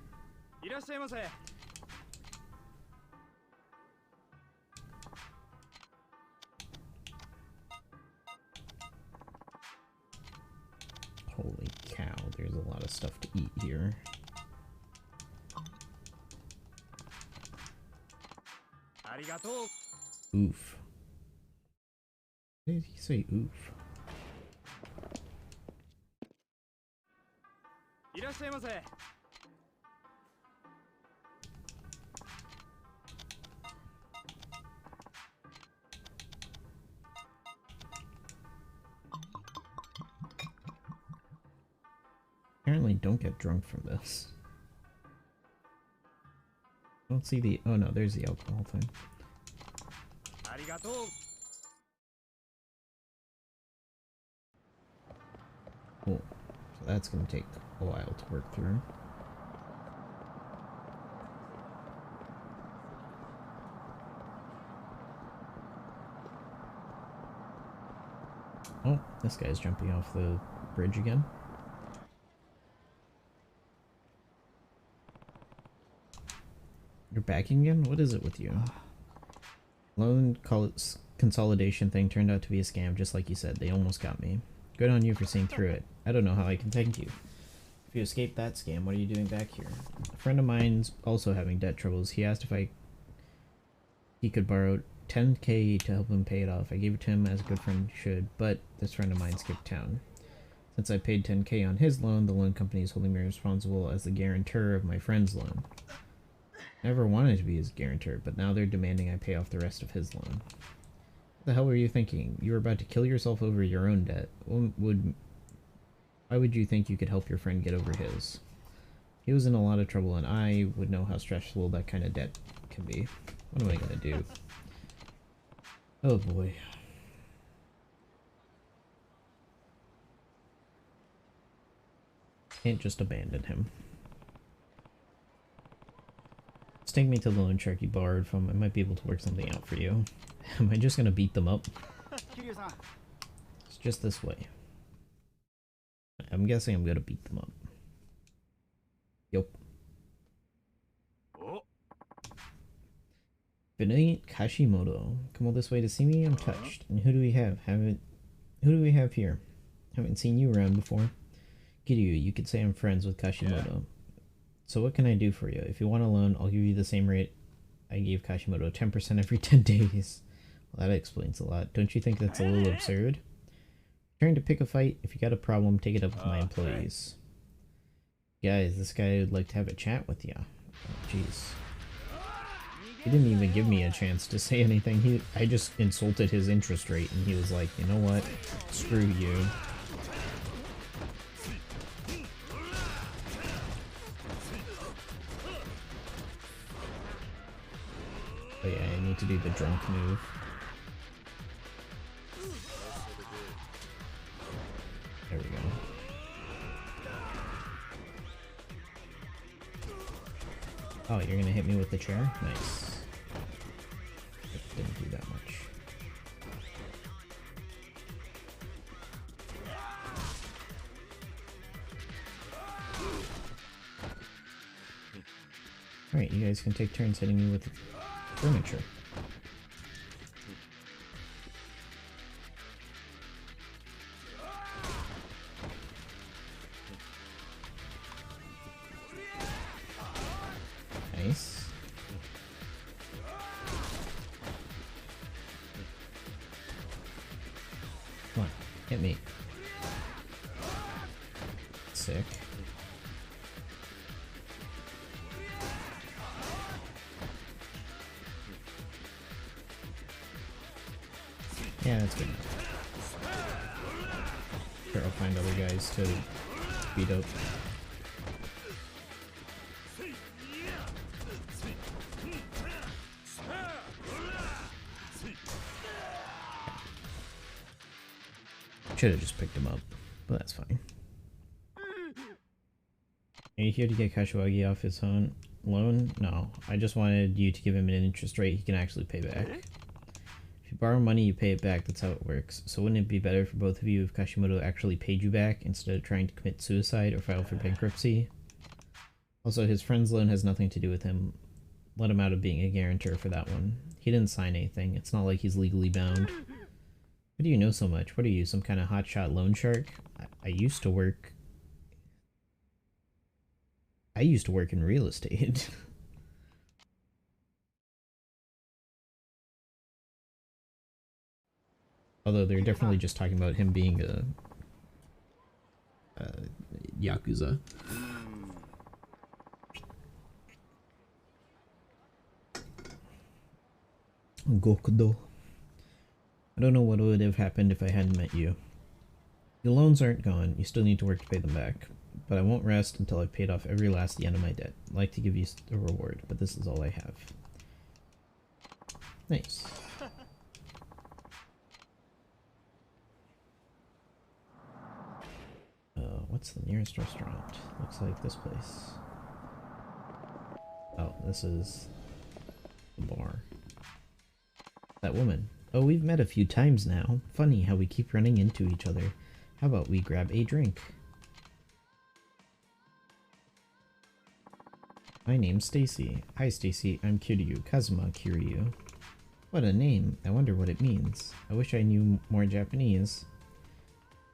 Holy cow, there's a lot of stuff to eat here. Oof. Why did he say oof? Apparently don't get drunk from this. I don't see the... oh no, there's the alcohol thing. Cool. So that's gonna take a while to work through. Oh, this guy's jumping off the bridge again. You're backing again? What is it with you? Loan consolidation thing turned out to be a scam, just like you said. They almost got me. Good on you for seeing through it. I don't know how I can thank you. If you escaped that scam, what are you doing back here? A friend of mine's also having debt troubles. He asked if he could borrow 10k to help him pay it off. I gave it to him as a good friend should, but this friend of mine skipped town. Since I paid 10k on his loan, the loan company is holding me responsible as the guarantor of my friend's loan. I never wanted to be his guarantor, but now they're demanding I pay off the rest of his loan. What the hell were you thinking? You were about to kill yourself over your own debt. Why would you think you could help your friend get over his? He was in a lot of trouble, and I would know how stressful that kind of debt can be. What am I gonna do? Oh boy. Can't just abandon him. Just take me to the loan shark you borrowed from. I might be able to work something out for you. Am I just gonna beat them up? It's just this way. I'm guessing I'm gonna beat them up. Yup. Benite Kashimoto. Come all this way to see me? I'm touched. And who do we have? Who do we have here? Haven't seen you around before. Kiryu, you could say I'm friends with Kashimoto. Yeah. So what can I do for you? If you want a loan, I'll give you the same rate I gave Kashimoto, 10% every 10 days. Well, that explains a lot. Don't you think that's a little absurd? Trying to pick a fight? If you got a problem, take it up with my employees. Guys, this guy would like to have a chat with you. Oh, jeez. He didn't even give me a chance to say anything. I just insulted his interest rate, and he was like, you know what? Screw you. Oh yeah, I need to do the drunk move. There we go. Oh, you're gonna hit me with the chair? Nice. It didn't do that much. Alright, you guys can take turns hitting me with furniture. Nice. Come on, hit me. Sick. Yeah, that's good enough. Sure, I'll find other guys to beat up. Should have just picked him up, but that's fine. Are you here to get Kashiwagi off his own loan? No, I just wanted you to give him an interest rate he can actually pay back. If you borrow money, you pay it back. That's how it works. So wouldn't it be better for both of you if Kashimoto actually paid you back instead of trying to commit suicide or file for bankruptcy? Also, his friend's loan has nothing to do with him. Let him out of being a guarantor for that one. He didn't sign anything. It's not like he's legally bound. How do you know so much? What are you, some kind of hotshot loan shark? I used to work in real estate. Although they're definitely just talking about him being a Yakuza. Gokudo. I don't know what would have happened if I hadn't met you. Your loans aren't gone, you still need to work to pay them back. But I won't rest until I've paid off every last yen of my debt. I'd like to give you a reward, but this is all I have. Nice. What's the nearest restaurant? Looks like this place. Oh, this is the bar. That woman. Oh, we've met a few times now. Funny how we keep running into each other. How about we grab a drink? My name's Stacy. Hi Stacy, I'm Kiryu. Kazuma Kiryu. What a name. I wonder what it means. I wish I knew more Japanese.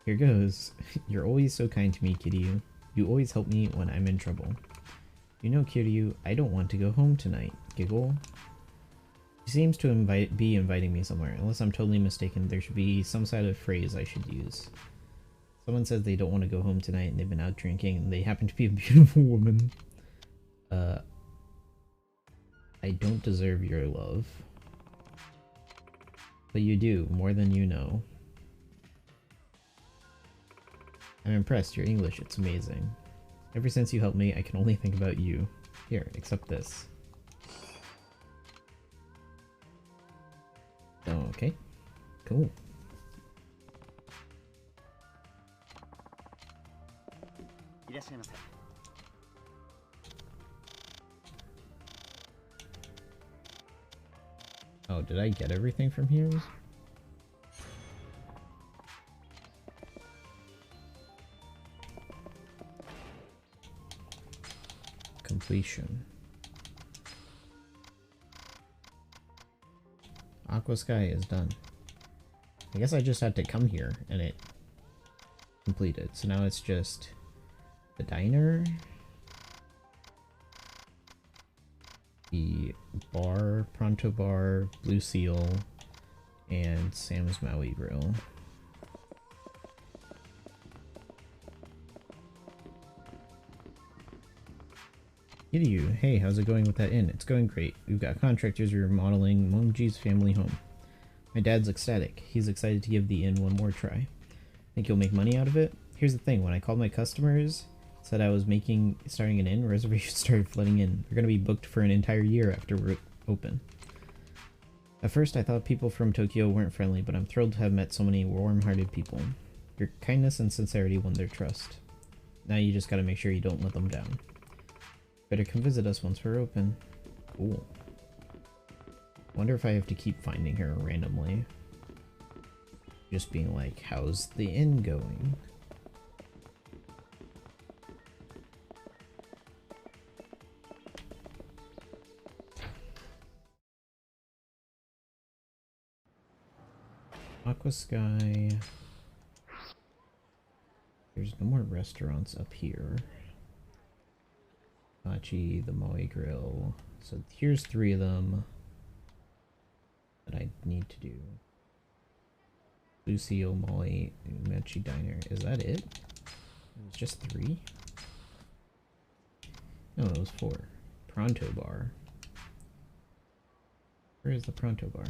Here goes. You're always so kind to me, Kiryu. You always help me when I'm in trouble. You know, Kiryu, I don't want to go home tonight. Giggle. She seems to be inviting me somewhere. Unless I'm totally mistaken, there should be some sort of phrase I should use. Someone says they don't want to go home tonight and they've been out drinking and they happen to be a beautiful woman. I don't deserve your love. But you do, more than you know. I'm impressed, your English, it's amazing. Ever since you helped me, I can only think about you. Here, accept this. Oh, okay. Cool. Oh, did I get everything from here? Completion. Aqua Sky is done. I guess I just had to come here and it completed. So now it's just the diner, the bar, Pronto Bar, Blue Seal, and Sam's Maui Grill. Hiryu, hey, how's it going with that inn? It's going great. We've got contractors remodeling Momji's family home. My dad's ecstatic. He's excited to give the inn one more try. Think you'll make money out of it? Here's the thing, when I called my customers, said I was starting an inn, reservations started flooding in. They're gonna be booked for an entire year after we're open. At first I thought people from Tokyo weren't friendly, but I'm thrilled to have met so many warm-hearted people. Your kindness and sincerity won their trust. Now you just gotta make sure you don't let them down. Better come visit us once we're open. Cool. Wonder if I have to keep finding her randomly. Just being like, how's the inn going? Aqua Sky. There's no more restaurants up here. Machi, the Maui Grill. So here's 3 of them that I need to do. Lucio, Maui, Machi Diner. Is that it? It was just 3? No, it was 4. Pronto Bar. Where is the Pronto Bar?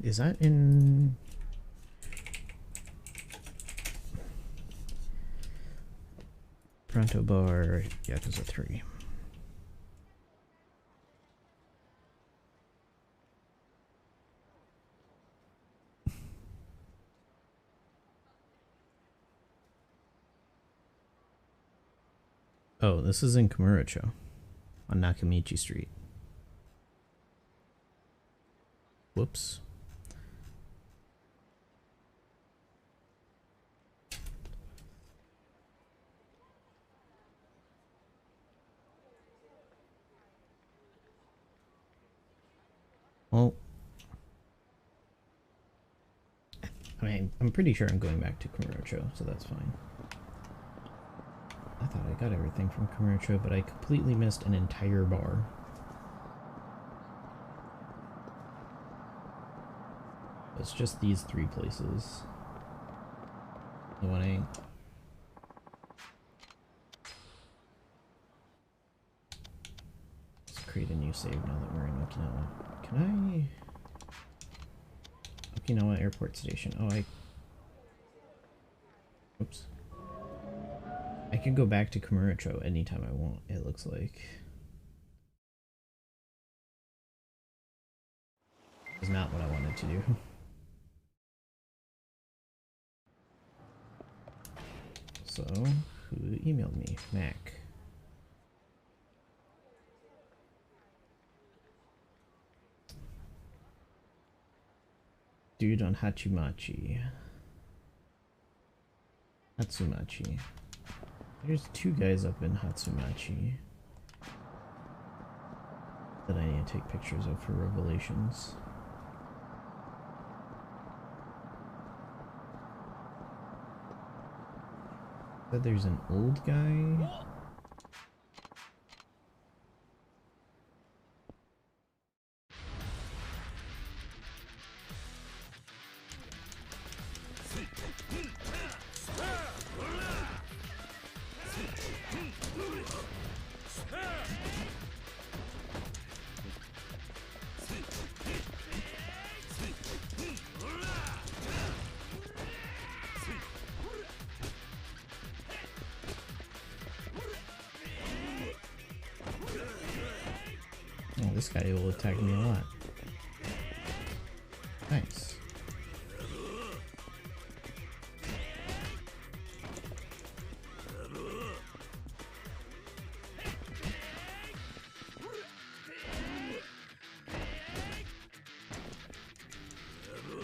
Is that in... Pronto Bar, Yakuza 3. Oh, this is in Kamurocho on Nakamichi Street. Whoops. Well, I mean, I'm pretty sure I'm going back to Kamurocho, so that's fine. I thought I got everything from Kamurocho, but I completely missed an entire bar. It's just these 3 places. The one I... Let's create a new save now that we're in Okinawa. Can I... Okinawa Airport Station. Oh, Oops. I can go back to Kamurocho anytime I want, it looks like. It's not what I wanted to do. So, who emailed me? Mac. Dude on Hachimachi. Hatsumachi. There's 2 guys up in Hatsumachi. that I need to take pictures of for Revelations. But there's an old guy. Oh, this guy will attack me a lot. Nice.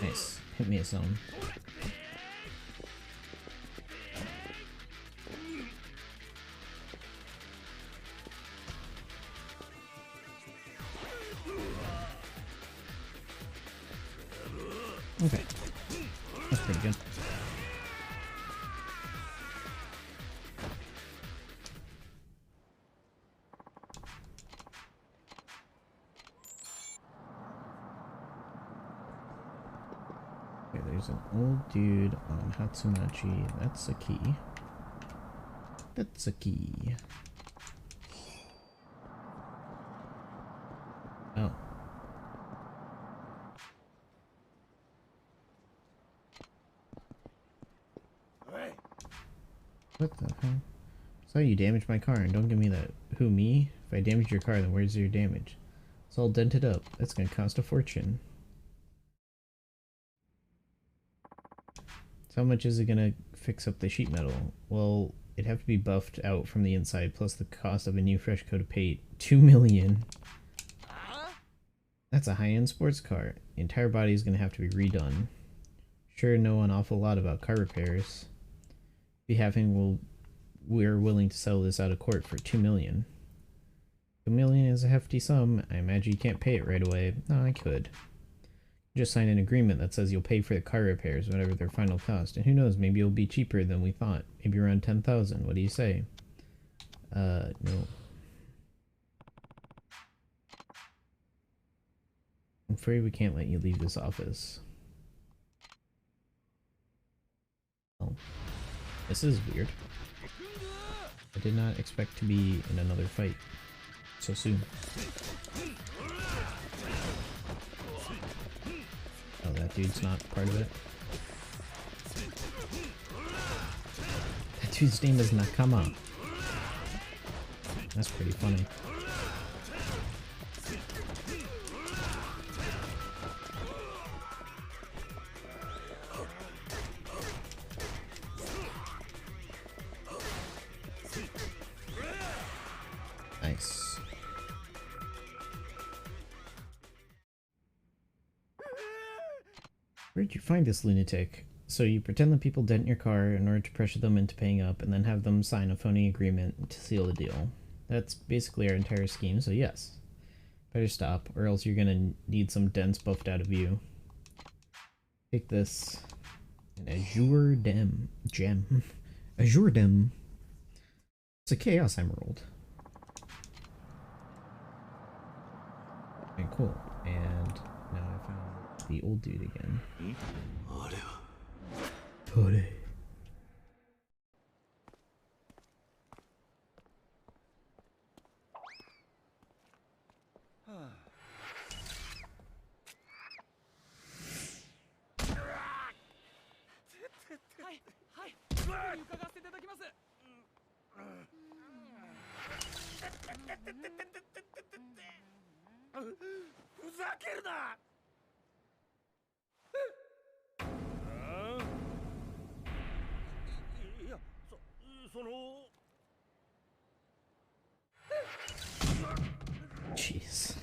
Nice. Hit me a zone. Okay. That's pretty good. Okay, there's an old dude on Hatsumachi. That's a key. That's a key. Oh. What the hell? So you damaged my car and don't give me that. Who, me? If I damage your car, then where's your damage? It's all dented up. That's gonna cost a fortune. So how much is it gonna fix up the sheet metal? Well, it'd have to be buffed out from the inside, plus the cost of a new fresh coat of paint. 2 million. That's a high-end sports car. The entire body is gonna have to be redone. Sure, know an awful lot about car repairs. We're willing to settle this out of court for 2 million. 2 million is a hefty sum. I imagine you can't pay it right away. No, I could. Just sign an agreement that says you'll pay for the car repairs, whatever their final cost. And who knows, maybe it'll be cheaper than we thought. Maybe around 10,000. What do you say? No. I'm afraid we can't let you leave this office. Oh. This is weird. I did not expect to be in another fight so soon. Oh, that dude's not part of it. That dude's name is Nakama. That's pretty funny. Nice. Where'd you find this lunatic? So you pretend that people dent your car in order to pressure them into paying up and then have them sign a phony agreement to seal the deal. That's basically our entire scheme, so yes. Better stop, or else you're gonna need some dents buffed out of you. Take this. An Azure Gem. Azure Gem. It's a Chaos Emerald. Okay, cool. And now I found the old dude again. Hore. Jeez.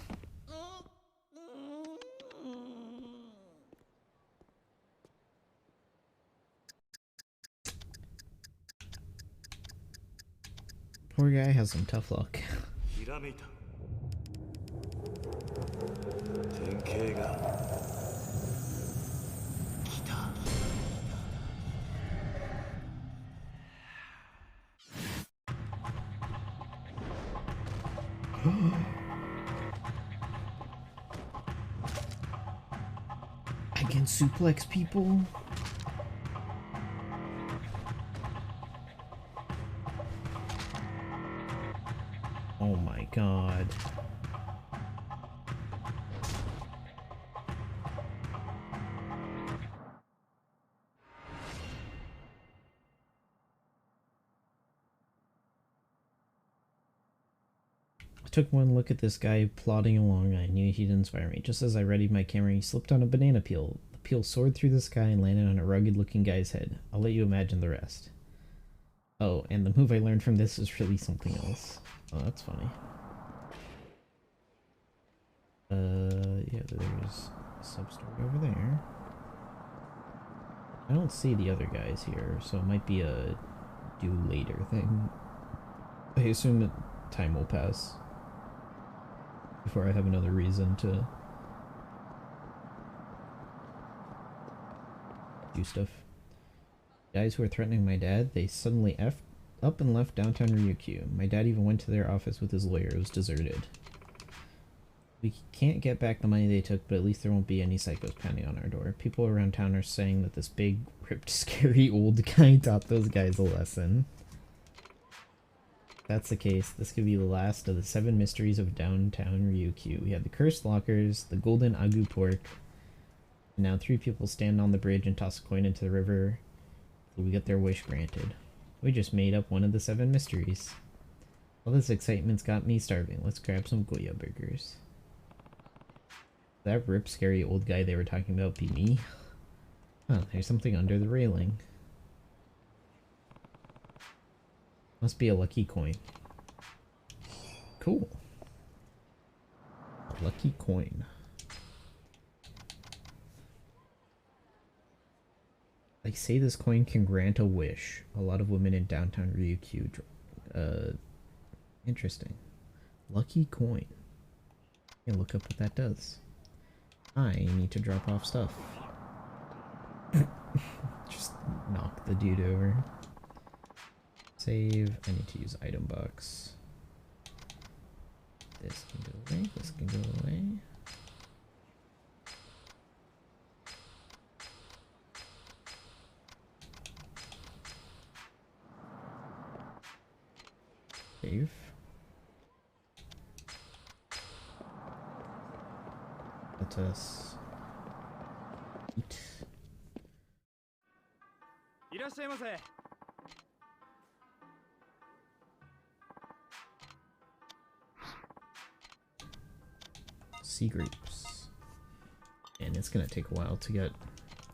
Poor guy has some tough luck. I can suplex people? Oh my god. I took one look at this guy plodding along. I knew he'd inspire me. Just as I readied my camera, he slipped on a banana peel. The peel soared through the sky and landed on a rugged-looking guy's head. I'll let you imagine the rest. Oh, and the move I learned from this is really something else. Oh, that's funny. Yeah, there's a sub-story over there. I don't see the other guys here, so it might be a do later thing. I assume that time will pass before I have another reason to do stuff. Guys who are threatening my dad, they suddenly effed up and left downtown Ryukyu. My dad even went to their office with his lawyer. It was deserted. We can't get back the money they took, but at least there won't be any psychos pounding on our door. People around town are saying that this big, ripped, scary old guy taught those guys a lesson. If that's the case, this could be the last of the 7 mysteries of downtown Ryukyu. We have the cursed lockers, the golden agu pork, and now 3 people stand on the bridge and toss a coin into the river. We get their wish granted. We just made up one of the 7 mysteries. All this excitement's got me starving. Let's grab some Goya burgers. That rip scary old guy they were talking about be me? Oh, there's something under the railing. Must be a lucky coin. Cool. A lucky coin. They say this coin can grant a wish. A lot of women in downtown Ryukyu. Interesting. Lucky coin. Yeah, look up what that does. I need to drop off stuff. Just knock the dude over. Save. I need to use item box. This can go away. This can go away. Save. Let us eat. C groups. And it's gonna take a while to get,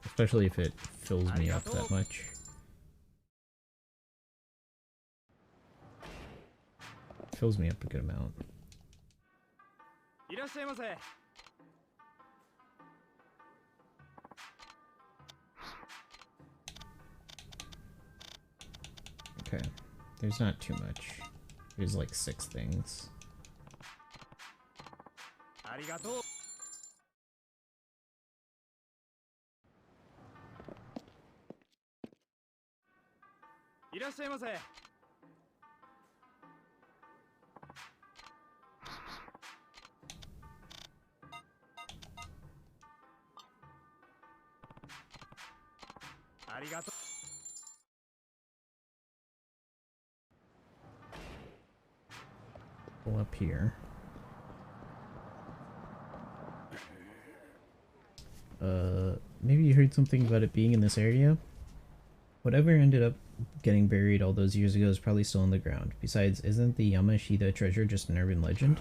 especially if it fills me up that much. It fills me up a good amount. Okay, there's not too much. There's like 6 things. Pull up here. Maybe you heard something about it being in this area? Whatever ended up getting buried all those years ago is probably still on the ground. Besides, isn't the Yamashita treasure just an urban legend?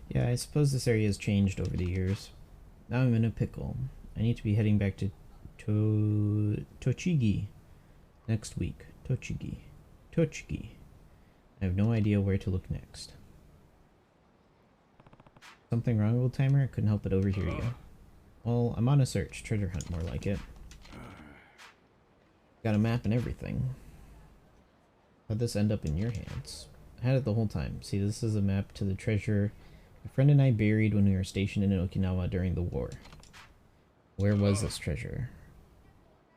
Yeah, I suppose this area has changed over the years. Now I'm in a pickle. I need to be heading back to Tochigi next week. Tochigi. I have no idea where to look next. Something wrong, old timer? I couldn't help but overhear you. Well, I'm on a search. Treasure hunt, more like it. Got a map and everything. How'd this end up in your hands? I had it the whole time. See, this is a map to the treasure my friend and I buried when we were stationed in Okinawa during the war. Where was this treasure?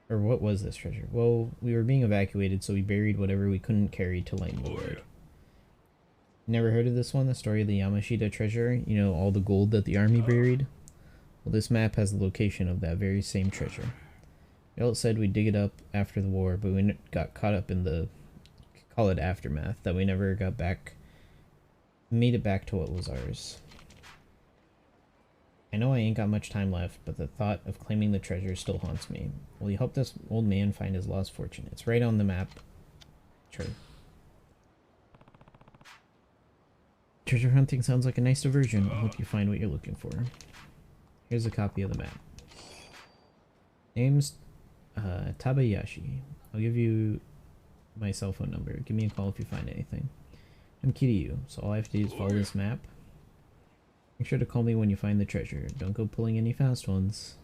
Or what was this treasure? Well, we were being evacuated, so we buried whatever we couldn't carry to lighten the road. Never heard of this one? The story of the Yamashita treasure? You know, all the gold that the army buried? Well, this map has the location of that very same treasure. It said we'd dig it up after the war, but we got caught up in the, call it aftermath, that we never got back, made it back to what was ours. I know I ain't got much time left, but the thought of claiming the treasure still haunts me. Will you help this old man find his lost fortune? It's right on the map. Sure. Treasure hunting sounds like a nice diversion. I hope you find what you're looking for. Here's a copy of the map. Name's Tabayashi. I'll give you my cell phone number. Give me a call if you find anything. I'm Kiryu, so all I have to do is follow this map. Make sure to call me when you find the treasure. Don't go pulling any fast ones.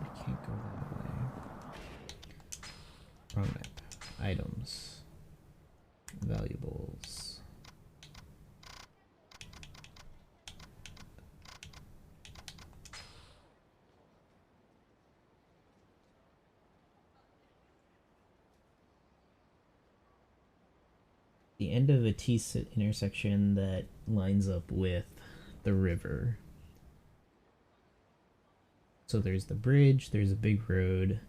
I can't go that way. Wrong map. Items. Valuables. The end of a T intersection that lines up with the river. So there's the bridge, there's a big road.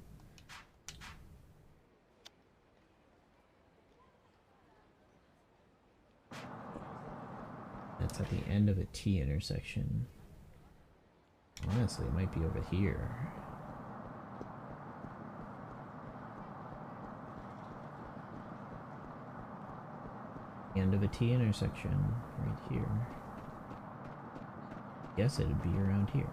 That's at the end of a T intersection. Honestly, it might be over here. End of a T intersection right here. Guess it'd be around here.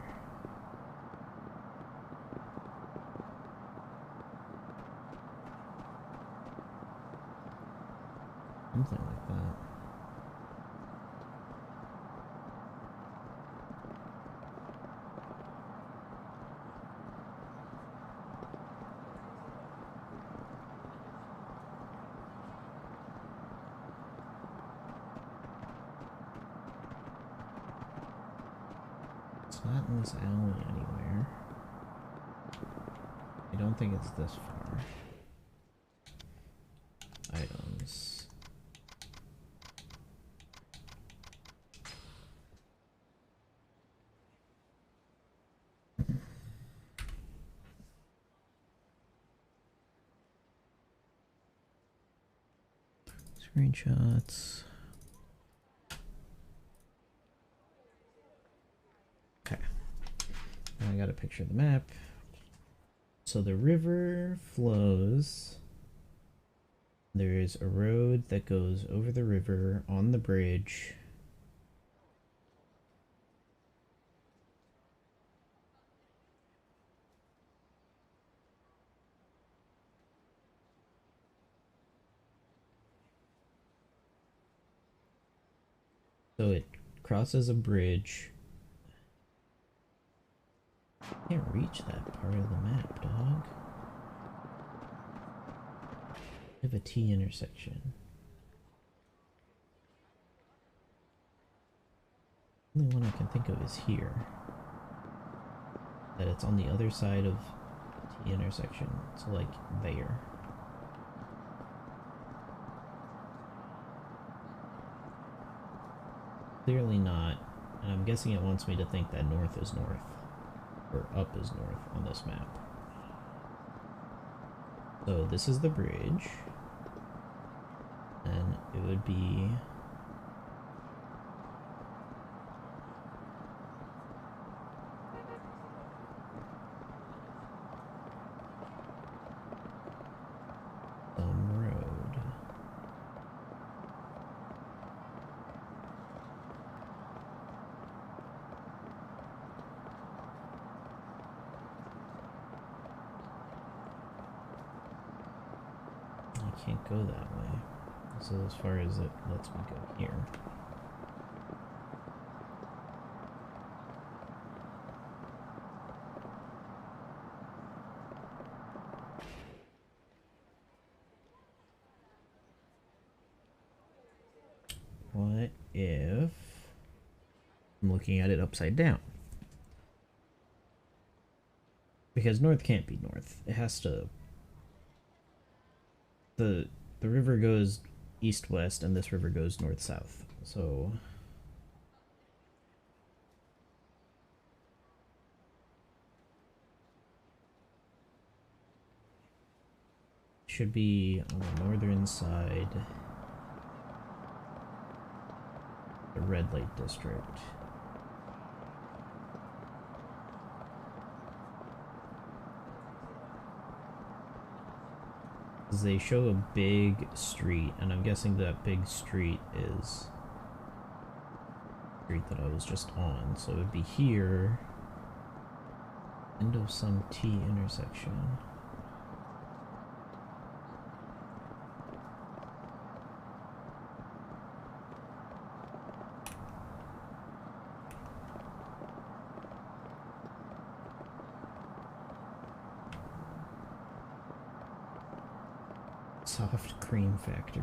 Something like that. It's not in this alley anywhere. I don't think it's this far. Items. Screenshots. Okay. Now I got a picture of the map. So the river flows. There is a road that goes over the river on the bridge. So it crosses a bridge. I can't reach that part of the map, dog. We have a T intersection. The only one I can think of is here. That it's on the other side of the T intersection. So like there. Clearly not. And I'm guessing it wants me to think that north is north. Or up is north on this map. So this is the bridge. And it would be some road. I can't go that way. So as far as it lets me go here. What if I'm looking at it upside down? Because north can't be north. It has to... The river goes east-west, and this river goes north-south. So... should be on the northern side. The red light district. They show a big street, and I'm guessing that big street is the street that I was just on, so it would be here. End of some T intersection. Soft cream factory.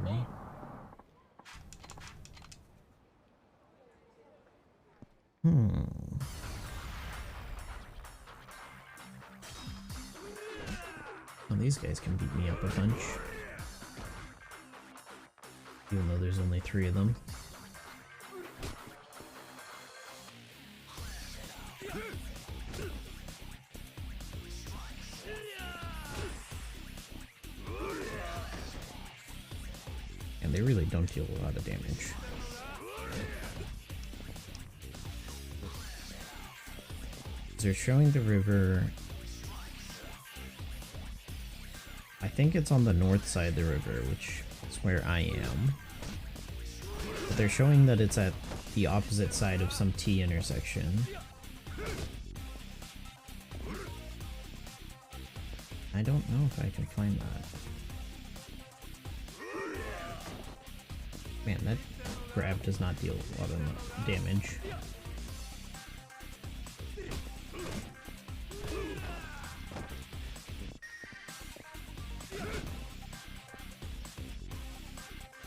Well, these guys can beat me up a bunch. Even though there's only 3 of them. And they really don't deal a lot of damage. They're showing the river. I think it's on the north side of the river, which is where I am. But they're showing that it's at the opposite side of some T intersection. I don't know if I can find that. Man, that grab does not deal a lot of damage.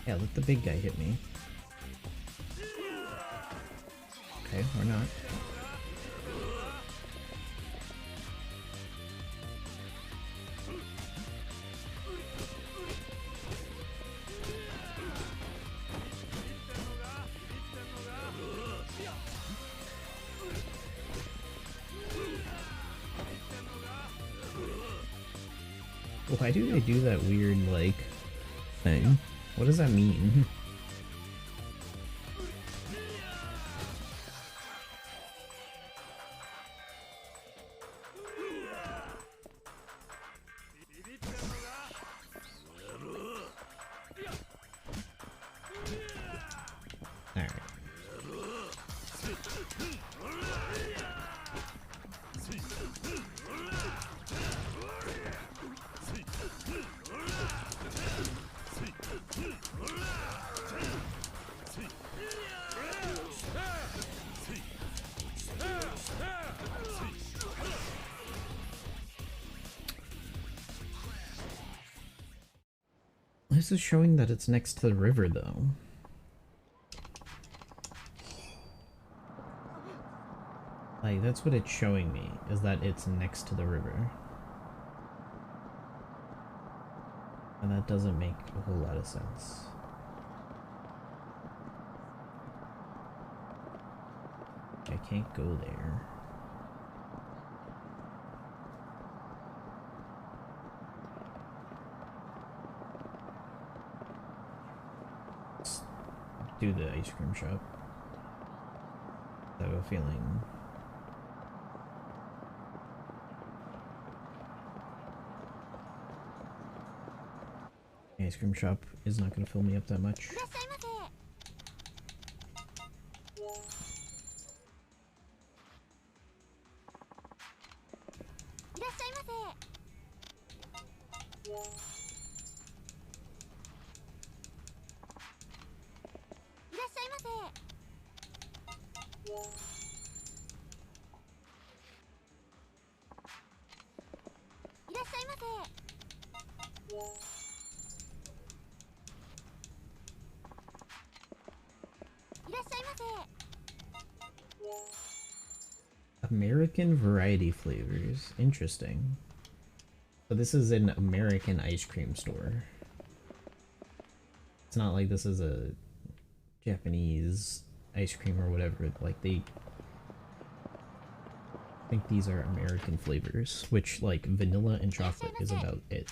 Yeah, let the big guy hit me. Okay, or not. Why do they do that weird, like, thing? What does that mean? Alright. This is showing that it's next to the river, though. Like, that's what it's showing me, is that it's next to the river. And that doesn't make a whole lot of sense. I can't go there. Let's do the ice cream shop. I have a feeling. The ice cream shop is not going to fill me up that much. A American variety flavors. Interesting. So this is an American ice cream store. It's not like this is a Japanese ice cream or whatever. Like I think these are American flavors, which like vanilla and chocolate is about it.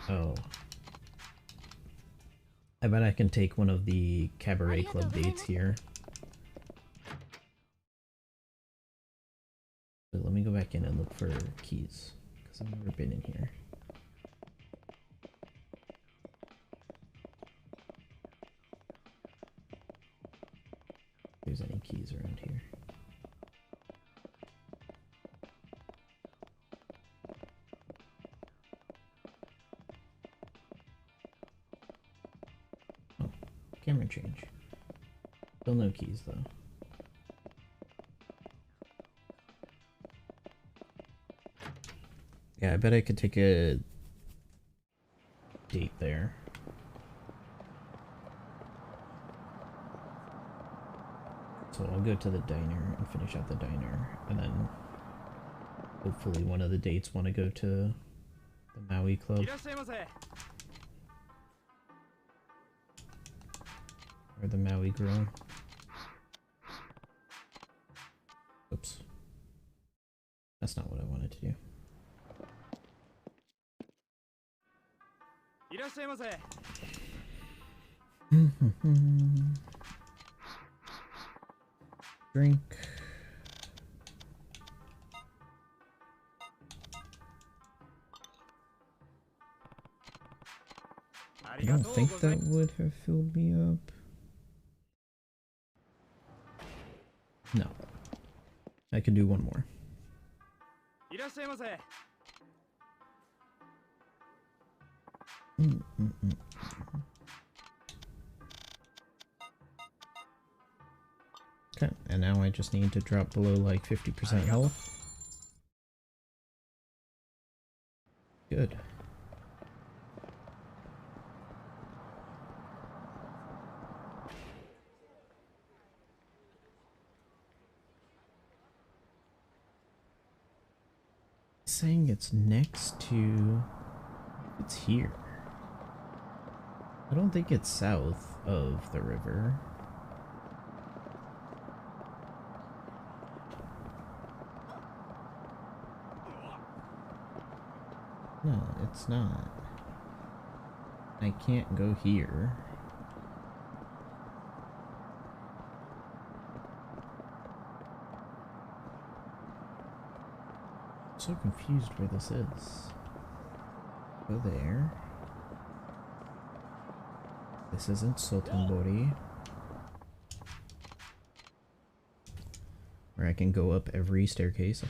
Oh. I bet I can take one of the Cabaret Club dates here. But let me go back in and look for keys, because I've never been in here. If there's any keys around here. Camera change. Still no keys though. Yeah, I bet I could take a date there. So I'll go to the diner and finish out the diner, and then hopefully one of the dates want to go to the Maui Club. Or the Maui Grill. Oops. That's not what I wanted to do. Drink. I don't think that would have filled me up. No. I can do one more. Okay, and now I just need to drop below like 50% health. Good. Saying it's next to... It's here. I don't think it's south of the river. No, it's not. I can't go here. I'm so confused where this is. Go there. This isn't Sotenbori. Where I can go up every staircase.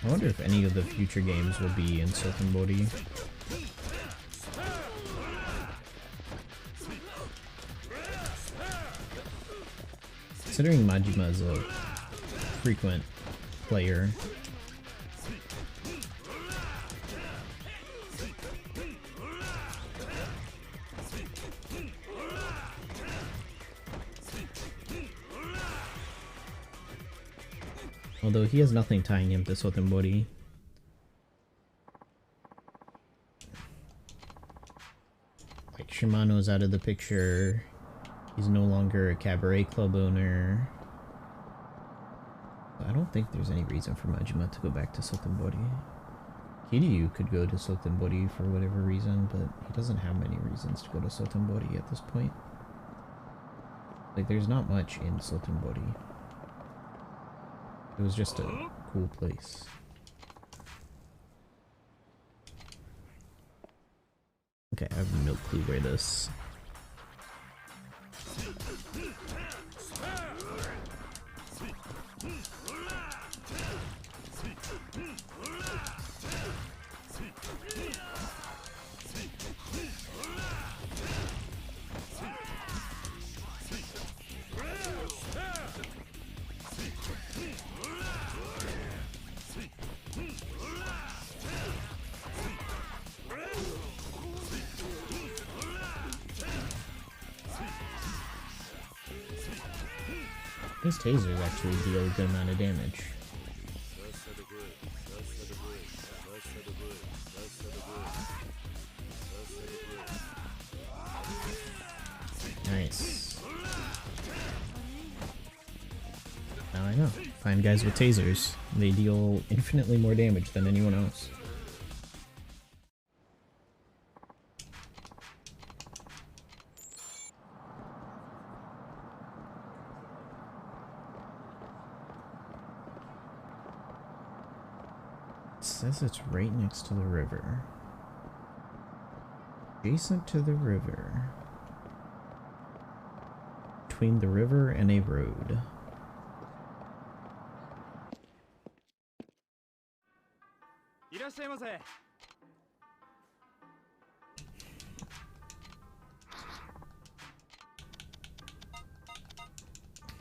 I wonder if any of the future games will be in Sotenbori. Considering Majima is a frequent player, although he has nothing tying him to Sotenbori. Like Shimano's out of the picture. He's no longer a Cabaret Club owner. I don't think there's any reason for Majima to go back to Sotenbori. Kiryu could go to Sotenbori for whatever reason, but he doesn't have many reasons to go to Sotenbori at this point. Like, there's not much in Sotenbori. It was just a cool place. Okay, I have no clue where this... These tasers actually deal a good amount of damage. Nice. Now I know. Find guys with tasers. They deal infinitely more damage than anyone else. It says it's right next to the river. Adjacent to the river. Between the river and a road.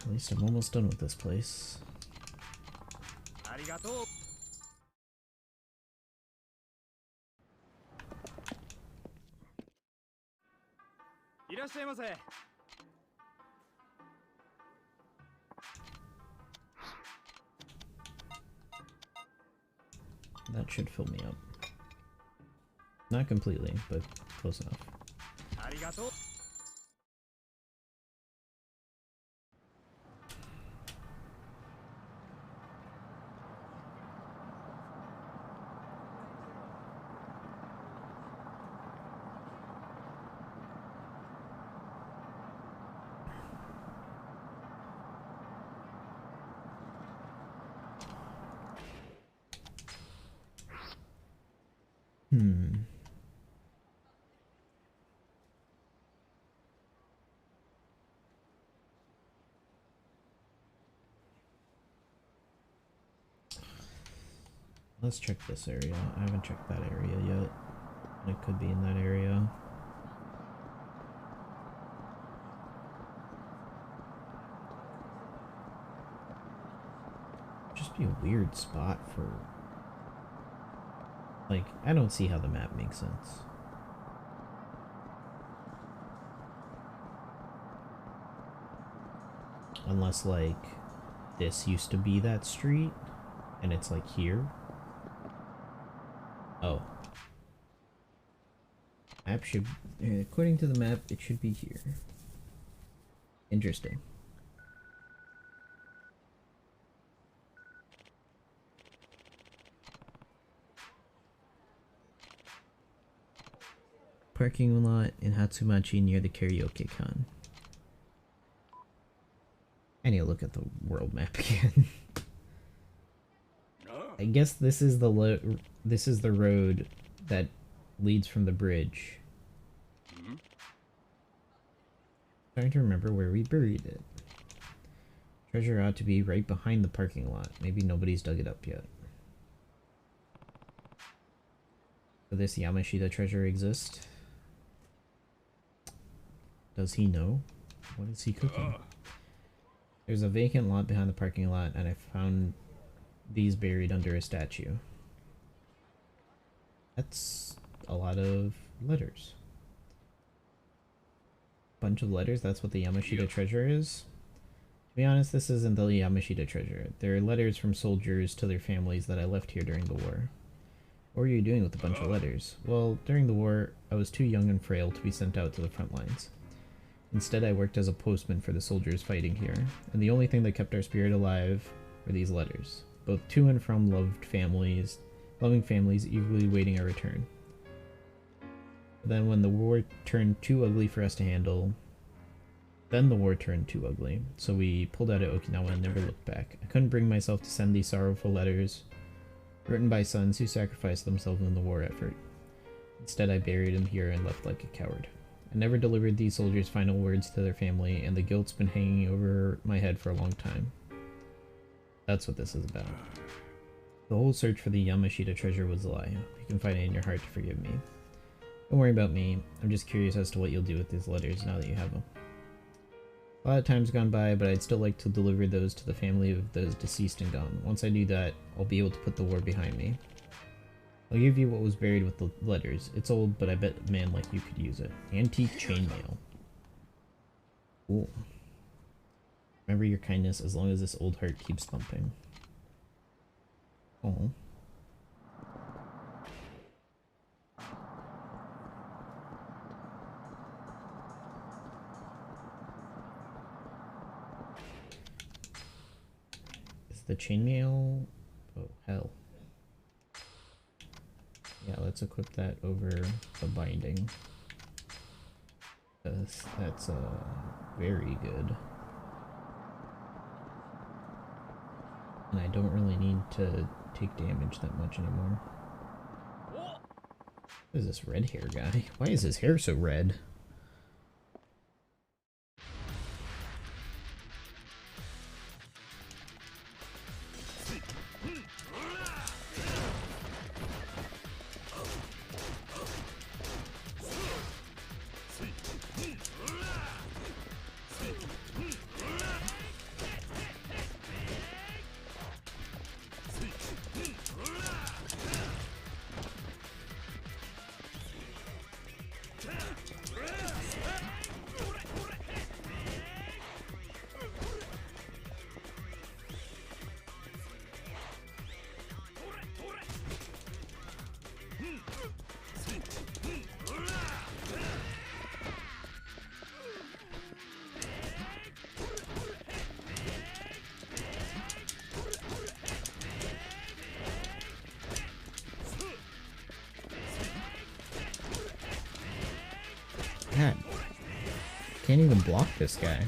At least I'm almost done with this place. That should fill me up. Not completely, but close enough. Let's check this area. I haven't checked that area yet. It could be in that area. Just be a weird spot for... Like, I don't see how the map makes sense. Unless, like, this used to be that street, and it's, like, here. Oh. Map should... According to the map, it should be here. Interesting. Parking lot in Hatsumachi near the karaoke con. I need to look at the world map again. I guess this is the road that leads from the bridge. Trying to remember where we buried it. Treasure ought to be right behind the parking lot. Maybe nobody's dug it up yet. Does this Yamashita treasure exist? Does he know? What is he cooking? There's a vacant lot behind the parking lot, and I found these buried under a statue. That's a lot of letters. Bunch of letters, that's what the Yamashita treasure is? To be honest, this isn't the Yamashita treasure. They're letters from soldiers to their families that I left here during the war. What were you doing with a bunch of letters? Well, during the war, I was too young and frail to be sent out to the front lines. Instead, I worked as a postman for the soldiers fighting here, and the only thing that kept our spirit alive were these letters, both to and from loving families eagerly awaiting our return. But then when the war turned too ugly for us to handle, so we pulled out of Okinawa and never looked back. I couldn't bring myself to send these sorrowful letters, written by sons who sacrificed themselves in the war effort. Instead, I buried them here and left like a coward. I never delivered these soldiers' final words to their family, and the guilt's been hanging over my head for a long time. That's what this is about. The whole search for the Yamashita treasure was a lie. You can find it in your heart to forgive me. Don't worry about me. I'm just curious as to what you'll do with these letters now that you have them. A lot of time's gone by, but I'd still like to deliver those to the family of those deceased and gone. Once I do that, I'll be able to put the war behind me. I'll give you what was buried with the letters. It's old, but I bet a man like you could use it. Antique chainmail. Cool. Remember your kindness as long as this old heart keeps thumping. Oh. Is the chainmail? Oh, hell. Yeah, let's equip that over the binding. That's very good. And I don't really need to take damage that much anymore. What is this red hair guy? Why is his hair so red? God, can't even block this guy.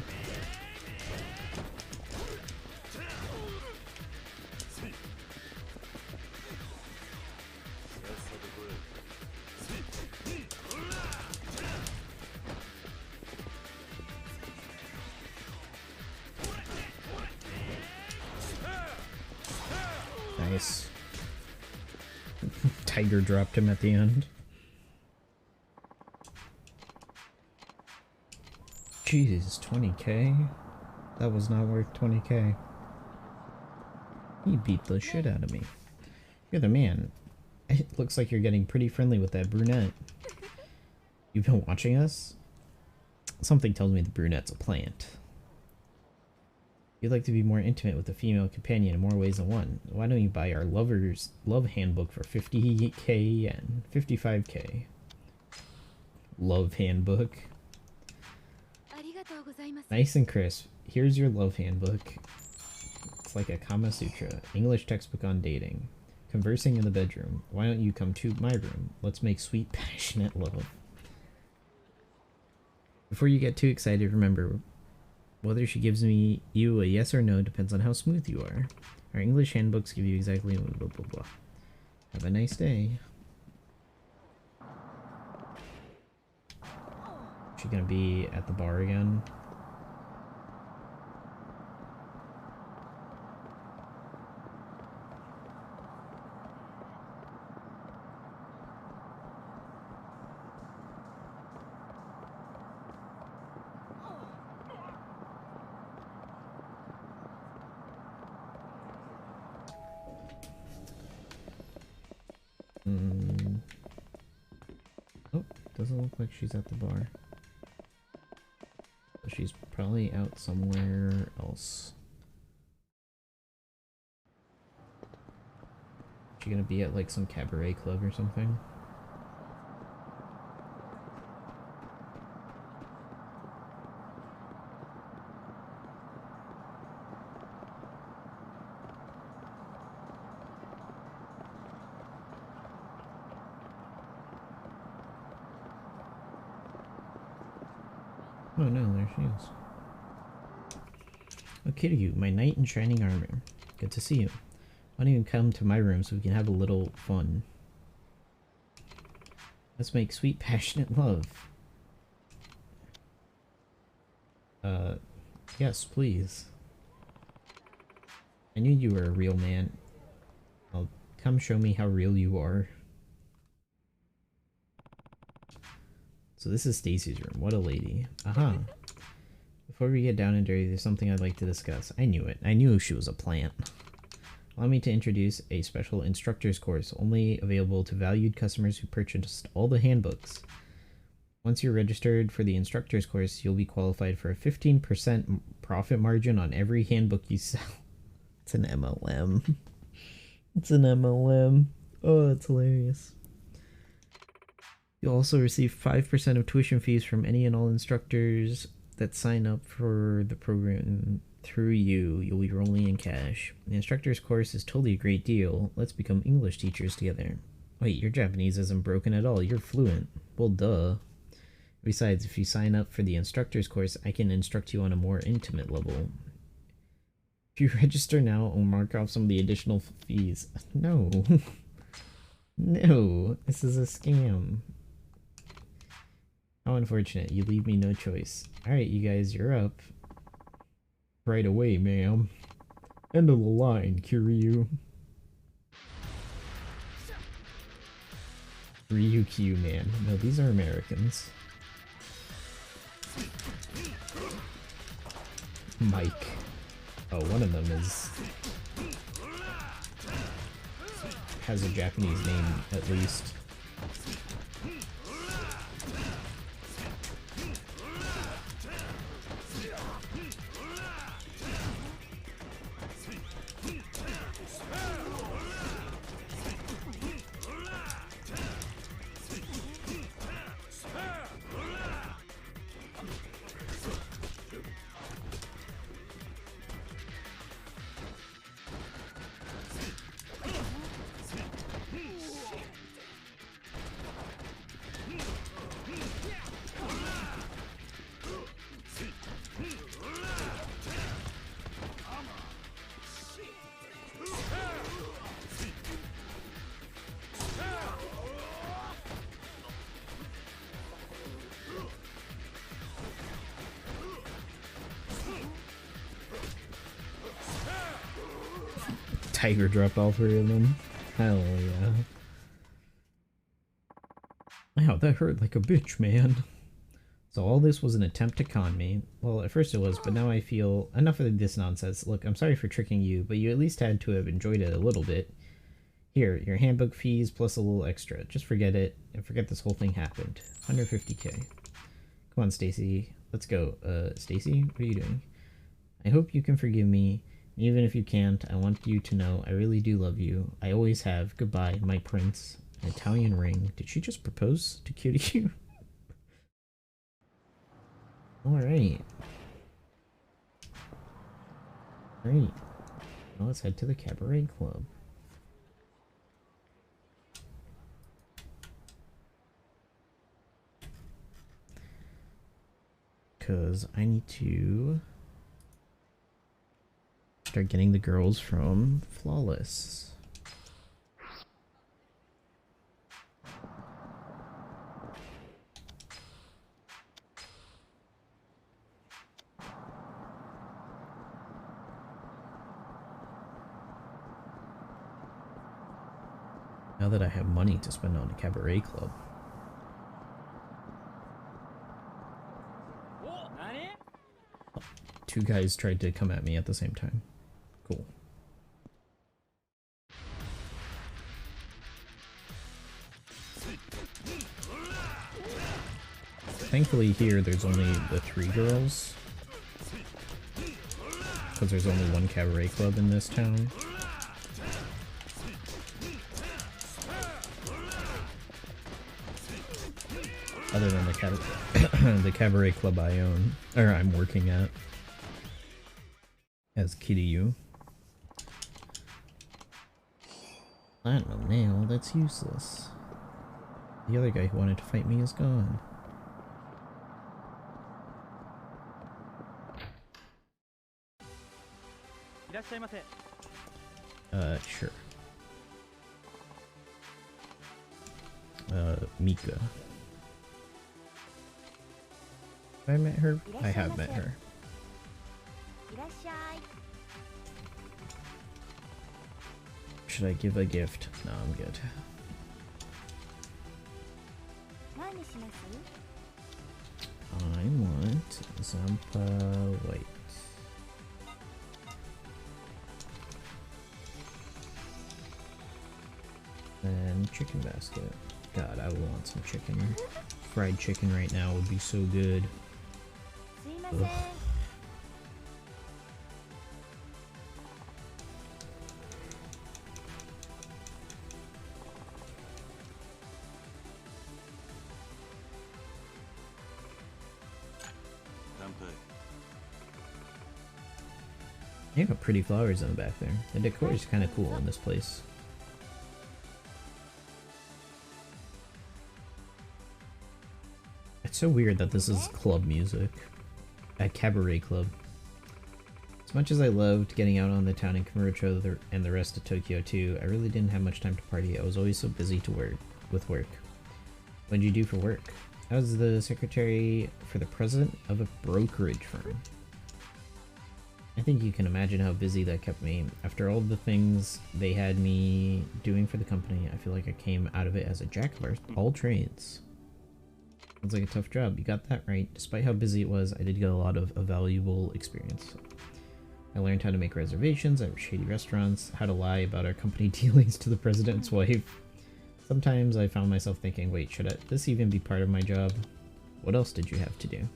Nice. Tiger dropped him at the end. Jeez, 20k? That was not worth 20k. He beat the shit out of me. You're the man. It looks like you're getting pretty friendly with that brunette. You've been watching us? Something tells me the brunette's a plant. You'd like to be more intimate with a female companion in more ways than one. Why don't you buy our lover's love handbook for 50k yen? 55k. Love handbook. Nice and crisp. Here's your love handbook. It's like a Kama Sutra. English textbook on dating. Conversing in the bedroom. Why don't you come to my room? Let's make sweet, passionate love. Before you get too excited, remember, whether she gives you a yes or no depends on how smooth you are. Our English handbooks give you exactly blah blah blah. Have a nice day. She gonna be at the bar again? Oh, doesn't look like she's at the bar. So she's probably out somewhere else. She gonna be at like some cabaret club or something? Oh no, there she is. Oh, Kiryu, my knight in shining armor. Good to see you. Why don't you come to my room so we can have a little fun? Let's make sweet, passionate love. Yes, please. I knew you were a real man. Well, come show me how real you are. So this is Stacy's room. What a lady. Aha. Before we get down and dirty, there's something I'd like to discuss. I knew it. I knew she was a plant. Allow me to introduce a special instructor's course, only available to valued customers who purchased all the handbooks. Once you're registered for the instructor's course, you'll be qualified for a 15% profit margin on every handbook you sell. It's an MLM. It's an MLM. Oh, that's hilarious. You'll also receive 5% of tuition fees from any and all instructors that sign up for the program through you. You'll be rolling in cash. The instructor's course is totally a great deal. Let's become English teachers together. Wait, your Japanese isn't broken at all. You're fluent. Well, duh. Besides, if you sign up for the instructor's course, I can instruct you on a more intimate level. If you register now, I'll mark off some of the additional fees. No. No, this is a scam. How unfortunate. You leave me no choice. Alright, you guys, you're up. Right away, ma'am. End of the line, Kiryu. Ryukyu, man. No, these are Americans. Mike. Oh, one of them has a Japanese name, at least. Tiger dropped all three of them. Hell yeah. Wow, that hurt like a bitch, man. So all this was an attempt to con me. Well, at first it was, but now I feel enough of this nonsense. Look, I'm sorry for tricking you, but you at least had to have enjoyed it a little bit. Here, your handbook fees plus a little extra. Just forget it, and forget this whole thing happened. 150k. Come on, Stacy. Let's go. Stacy, what are you doing? I hope you can forgive me. Even if you can't, I want you to know I really do love you. I always have. Goodbye, my prince. An Italian ring. Did she just propose to Kiryu? Alright. Alright. Now let's head to the cabaret club. Because I need to start getting the girls from Flawless. Now that I have money to spend on a cabaret club. Oh, two guys tried to come at me at the same time. Cool. Thankfully here there's only the 3 girls. Because there's only one cabaret club in this town. Other than the the cabaret club I own, or I'm working at, as Kiryu. Platinum nail, that's useless. The other guy who wanted to fight me is gone. Sure. Mika. Have I met her? I have met her. Should I give a gift? No, I'm good. I want Zampa White. And chicken basket. God, I would want some chicken. Fried chicken right now would be so good. Ugh. You got pretty flowers in the back there. The decor is kind of cool in this place. It's so weird that this is club music. A cabaret club. As much as I loved getting out on the town in Kamurocho and the rest of Tokyo too, I really didn't have much time to party. I was always so busy with work. What did you do for work? I was the secretary for the president of a brokerage firm. I think you can imagine how busy that kept me. After all the things they had me doing for the company, I feel like I came out of it as a jack of all trades. Sounds like a tough job. You got that right. Despite how busy it was, I did get a lot of valuable experience. I learned how to make reservations at shady restaurants, how to lie about our company dealings to the president's wife. Sometimes I found myself thinking, wait, should this even be part of my job? What else did you have to do?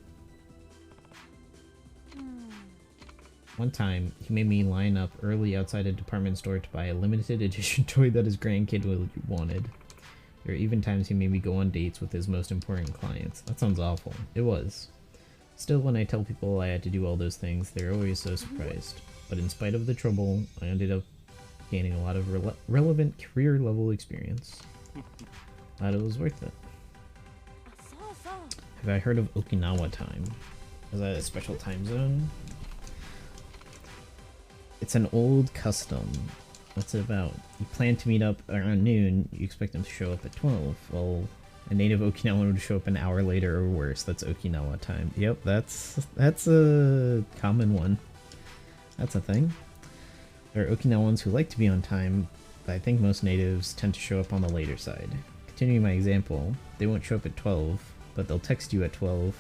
One time, he made me line up early outside a department store to buy a limited edition toy that his grandkid wanted. There were even times he made me go on dates with his most important clients. That sounds awful. It was. Still, when I tell people I had to do all those things, they're always so surprised. But in spite of the trouble, I ended up gaining a lot of relevant career-level experience. Thought it was worth it. Have I heard of Okinawa time? Is that a special time zone? It's an old custom. What's it about? You plan to meet up around noon, you expect them to show up at 12. Well, a native Okinawan would show up an hour later or worse. That's Okinawa time. Yep, that's a common one. That's a thing. There are Okinawans who like to be on time, but I think most natives tend to show up on the later side. Continuing my example, they won't show up at 12, but they'll text you at 12,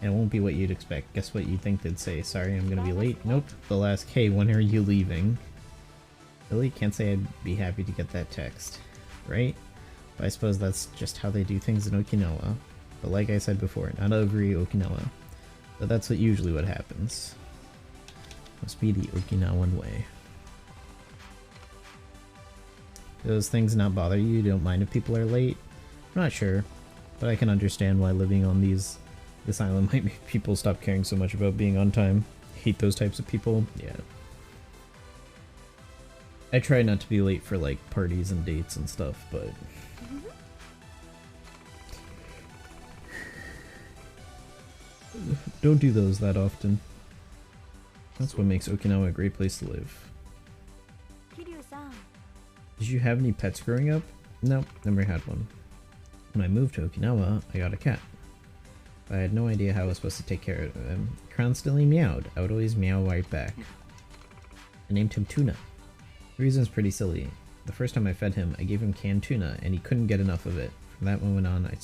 and it won't be what you'd expect. Guess what you think they'd say? Sorry, I'm gonna be late? Nope. They'll ask, hey, when are you leaving? Really? Can't say I'd be happy to get that text. Right? But I suppose that's just how they do things in Okinawa. But like I said before, not every Okinawa. But that's usually what happens. Must be the Okinawan way. Do those things not bother you? You don't mind if people are late? I'm not sure, but I can understand why living on this island might make people stop caring so much about being on time. Hate those types of people? Yeah. I try not to be late for like parties and dates and stuff, but don't do those that often. That's what makes Okinawa a great place to live. Did you have any pets growing up? Nope, never had one. When I moved to Okinawa, I got a cat. But I had no idea how I was supposed to take care of him. He constantly meowed. I would always meow right back. I named him Tuna. The reason's pretty silly. The first time I fed him, I gave him canned tuna, and he couldn't get enough of it. From that moment on, I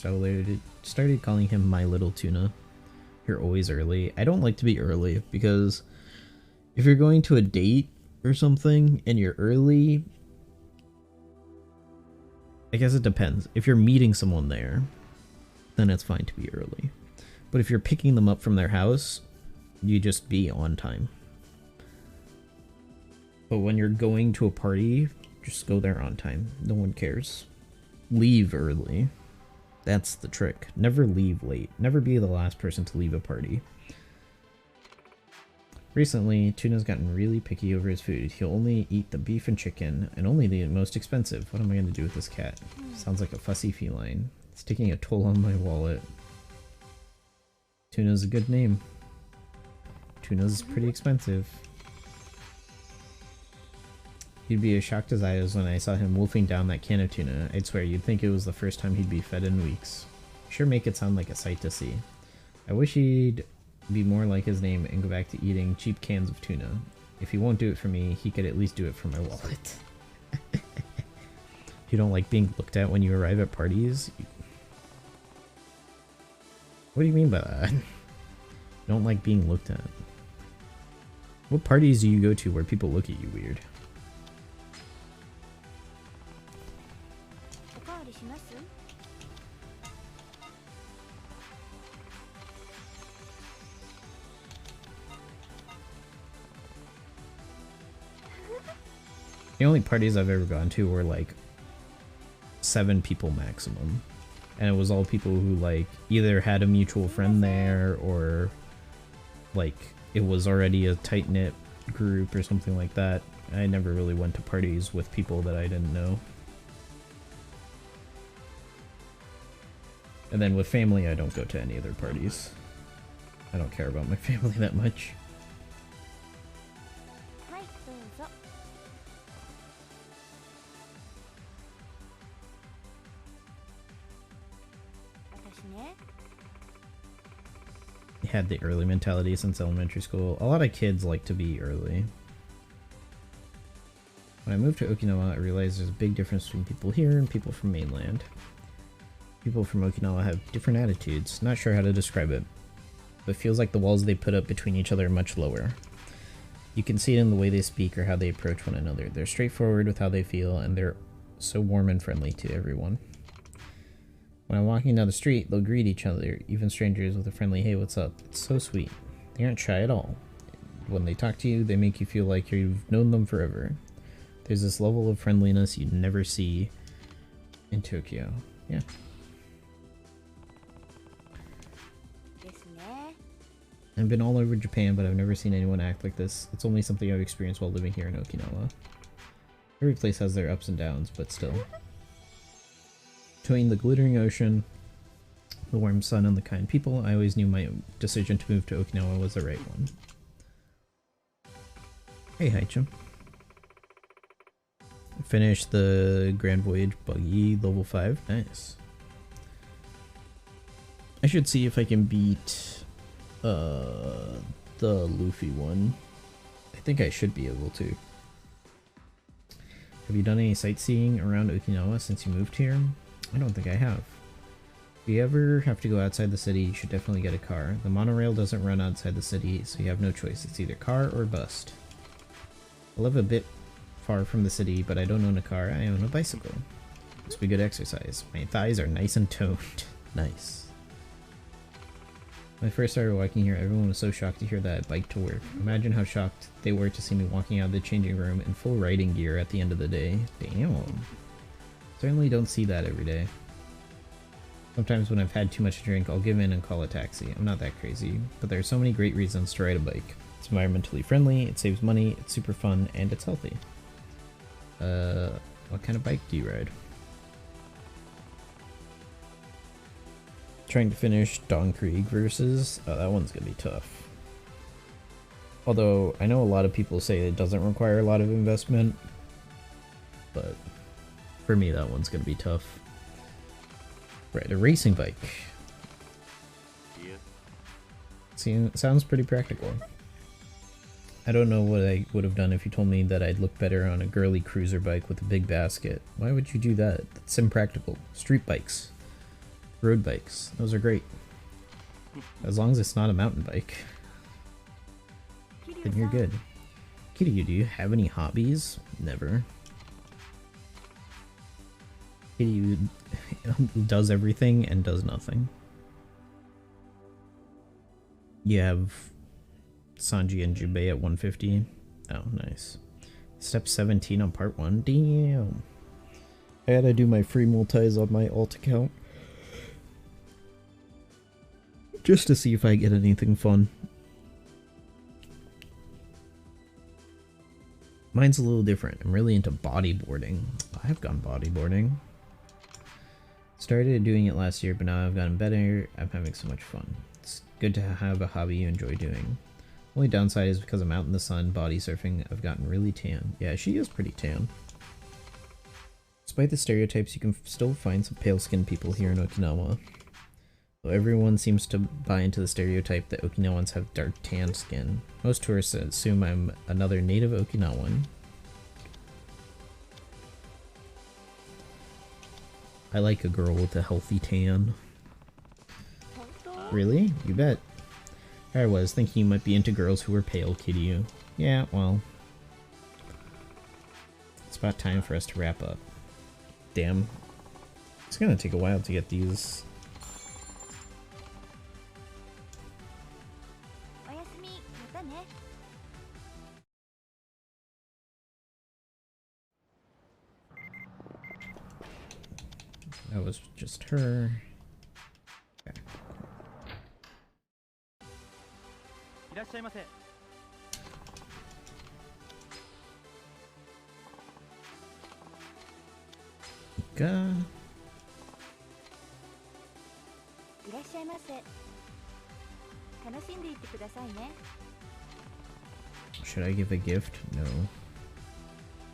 started calling him My Little Tuna. You're always early. I don't like to be early, because if you're going to a date or something, and you're early, I guess it depends. If you're meeting someone there, then it's fine to be early. But if you're picking them up from their house, you just be on time. But when you're going to a party, just go there on time. No one cares. Leave early. That's the trick. Never leave late. Never be the last person to leave a party. Recently, Tuna's gotten really picky over his food. He'll only eat the beef and chicken, and only the most expensive. What am I going to do with this cat? Sounds like a fussy feline. It's taking a toll on my wallet. Tuna's a good name. Tuna's pretty expensive. He'd be as shocked as I was when I saw him wolfing down that can of tuna. I'd swear you'd think it was the first time he'd be fed in weeks. Sure make it sound like a sight to see. I wish he'd be more like his name and go back to eating cheap cans of tuna. If he won't do it for me, he could at least do it for my wallet. You don't like being looked at when you arrive at parties? What do you mean by that? Don't like being looked at. What parties do you go to where people look at you weird? The only parties I've ever gone to were like 7 people maximum. And it was all people who like either had a mutual friend there or like it was already a tight-knit group or something like that. I never really went to parties with people that I didn't know. And then with family, I don't go to any other parties. I don't care about my family that much. Had the early mentality since elementary school. A lot of kids like to be early. When I moved to Okinawa, I realized there's a big difference between people here and people from mainland. People from Okinawa have different attitudes. Not sure how to describe it, but it feels like the walls they put up between each other are much lower. You can see it in the way they speak or how they approach one another. They're straightforward with how they feel, and they're so warm and friendly to everyone. When I'm walking down the street, they'll greet each other, even strangers, with a friendly, "Hey, what's up?" It's so sweet. They aren't shy at all. When they talk to you, they make you feel like you've known them forever. There's this level of friendliness you'd never see in Tokyo. Yeah. I've been all over Japan, but I've never seen anyone act like this. It's only something I've experienced while living here in Okinawa. Every place has their ups and downs, but still. Between the glittering ocean, the warm sun, and the kind people, I always knew my decision to move to Okinawa was the right one. Hey, Haichum. Finished the Grand Voyage Buggy level 5. Nice. I should see if I can beat the Luffy one. I think I should be able to. Have you done any sightseeing around Okinawa since you moved here? I don't think I have. If you ever have to go outside the city, you should definitely get a car. The monorail doesn't run outside the city, so you have no choice. It's either car or bust. I live a bit far from the city, but I don't own a car. I own a bicycle. Must be good exercise. My thighs are nice and toned. Nice. When I first started walking here, everyone was so shocked to hear that I biked to work. Imagine how shocked they were to see me walking out of the changing room in full riding gear at the end of the day. Damn. Certainly don't see that every day. Sometimes when I've had too much to drink, I'll give in and call a taxi. I'm not that crazy, but there are so many great reasons to ride a bike. It's environmentally friendly, it saves money, it's super fun, and it's healthy. What kind of bike do you ride? Trying to finish Don Krieg versus... Oh, that one's gonna be tough. Although, I know a lot of people say it doesn't require a lot of investment, but for me that one's gonna be tough. Right, a racing bike. Yeah. Sounds pretty practical. I don't know what I would have done if you told me that I'd look better on a girly cruiser bike with a big basket. Why would you do that? That's impractical. Street bikes. Road bikes. Those are great. As long as it's not a mountain bike. Then you're good. Kiryu, do you have any hobbies? Never. Kiryu does everything and does nothing. You have Sanji and Jubei at 150. Oh, nice. Step 17 on part 1. Damn. I had to do my free multis on my alt account. Just to see if I get anything fun. Mine's a little different. I'm really into bodyboarding. I've gone bodyboarding. Started doing it last year, but now I've gotten better. I'm having so much fun. It's good to have a hobby you enjoy doing. Only downside is because I'm out in the sun body surfing, I've gotten really tan. Yeah, she is pretty tan. Despite the stereotypes, you can still find some pale-skinned people here in Okinawa. Though everyone seems to buy into the stereotype that Okinawans have dark tan skin. Most tourists assume I'm another native Okinawan. I like a girl with a healthy tan. Really? You bet. I was thinking you might be into girls who were pale, Kiryu. Yeah, well. It's about time for us to wrap up. Damn. It's gonna take a while to get these. That was just her. Okay. God. Should I give a gift? No.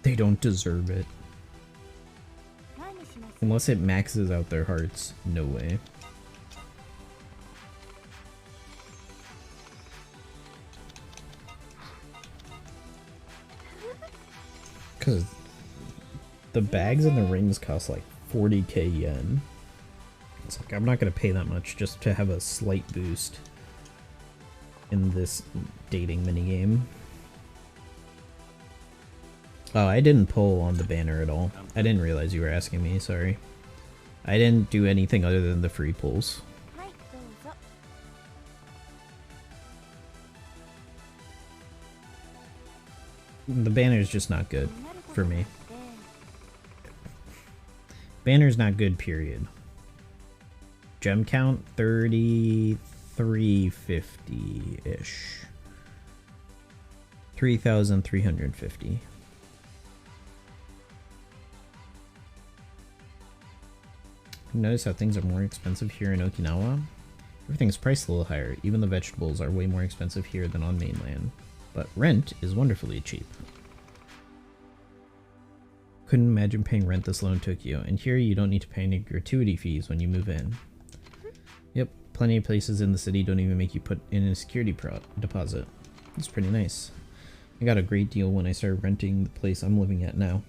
They don't deserve it. Unless it maxes out their hearts. No way. Because the bags and the rings cost like 40k yen. It's like, I'm not going to pay that much just to have a slight boost in this dating minigame. Oh, I didn't pull on the banner at all. I didn't realize you were asking me, sorry. I didn't do anything other than the free pulls. The banner's just not good for me. Banner's not good, period. Gem count 3350-ish. 3,350. Notice how things are more expensive here in Okinawa? Everything's priced a little higher. Even the vegetables are way more expensive here than on mainland. But rent is wonderfully cheap. Couldn't imagine paying rent this low in Tokyo, and here you don't need to pay any gratuity fees when you move in. Yep, plenty of places in the city don't even make you put in a security deposit. It's pretty nice. I got a great deal when I started renting the place I'm living at now.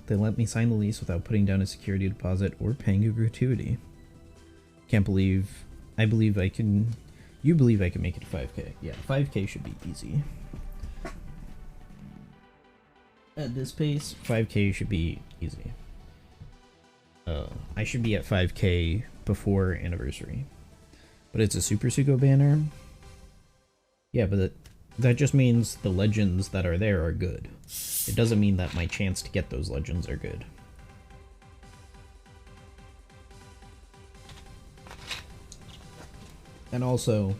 They let me sign the lease without putting down a security deposit or paying a gratuity. You believe I can make it to 5k. Yeah, 5k should be easy. At this pace, 5k should be easy. I should be at 5k before anniversary. But it's a Super Sugo banner. Yeah, but that just means the legends that are there are good. It doesn't mean that my chance to get those legends are good. And also,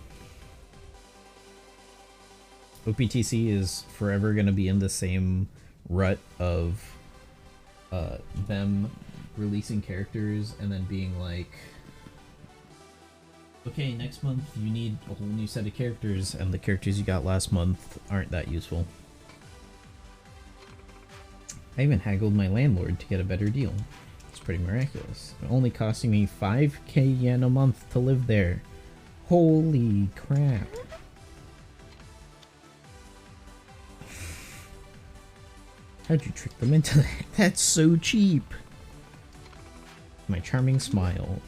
OPTC is forever going to be in the same rut of them releasing characters and then being like, okay, next month you need a whole new set of characters, and the characters you got last month aren't that useful. I even haggled my landlord to get a better deal. It's pretty miraculous. Only costing me 5k yen a month to live there. Holy crap. How'd you trick them into that? That's so cheap. My charming smile.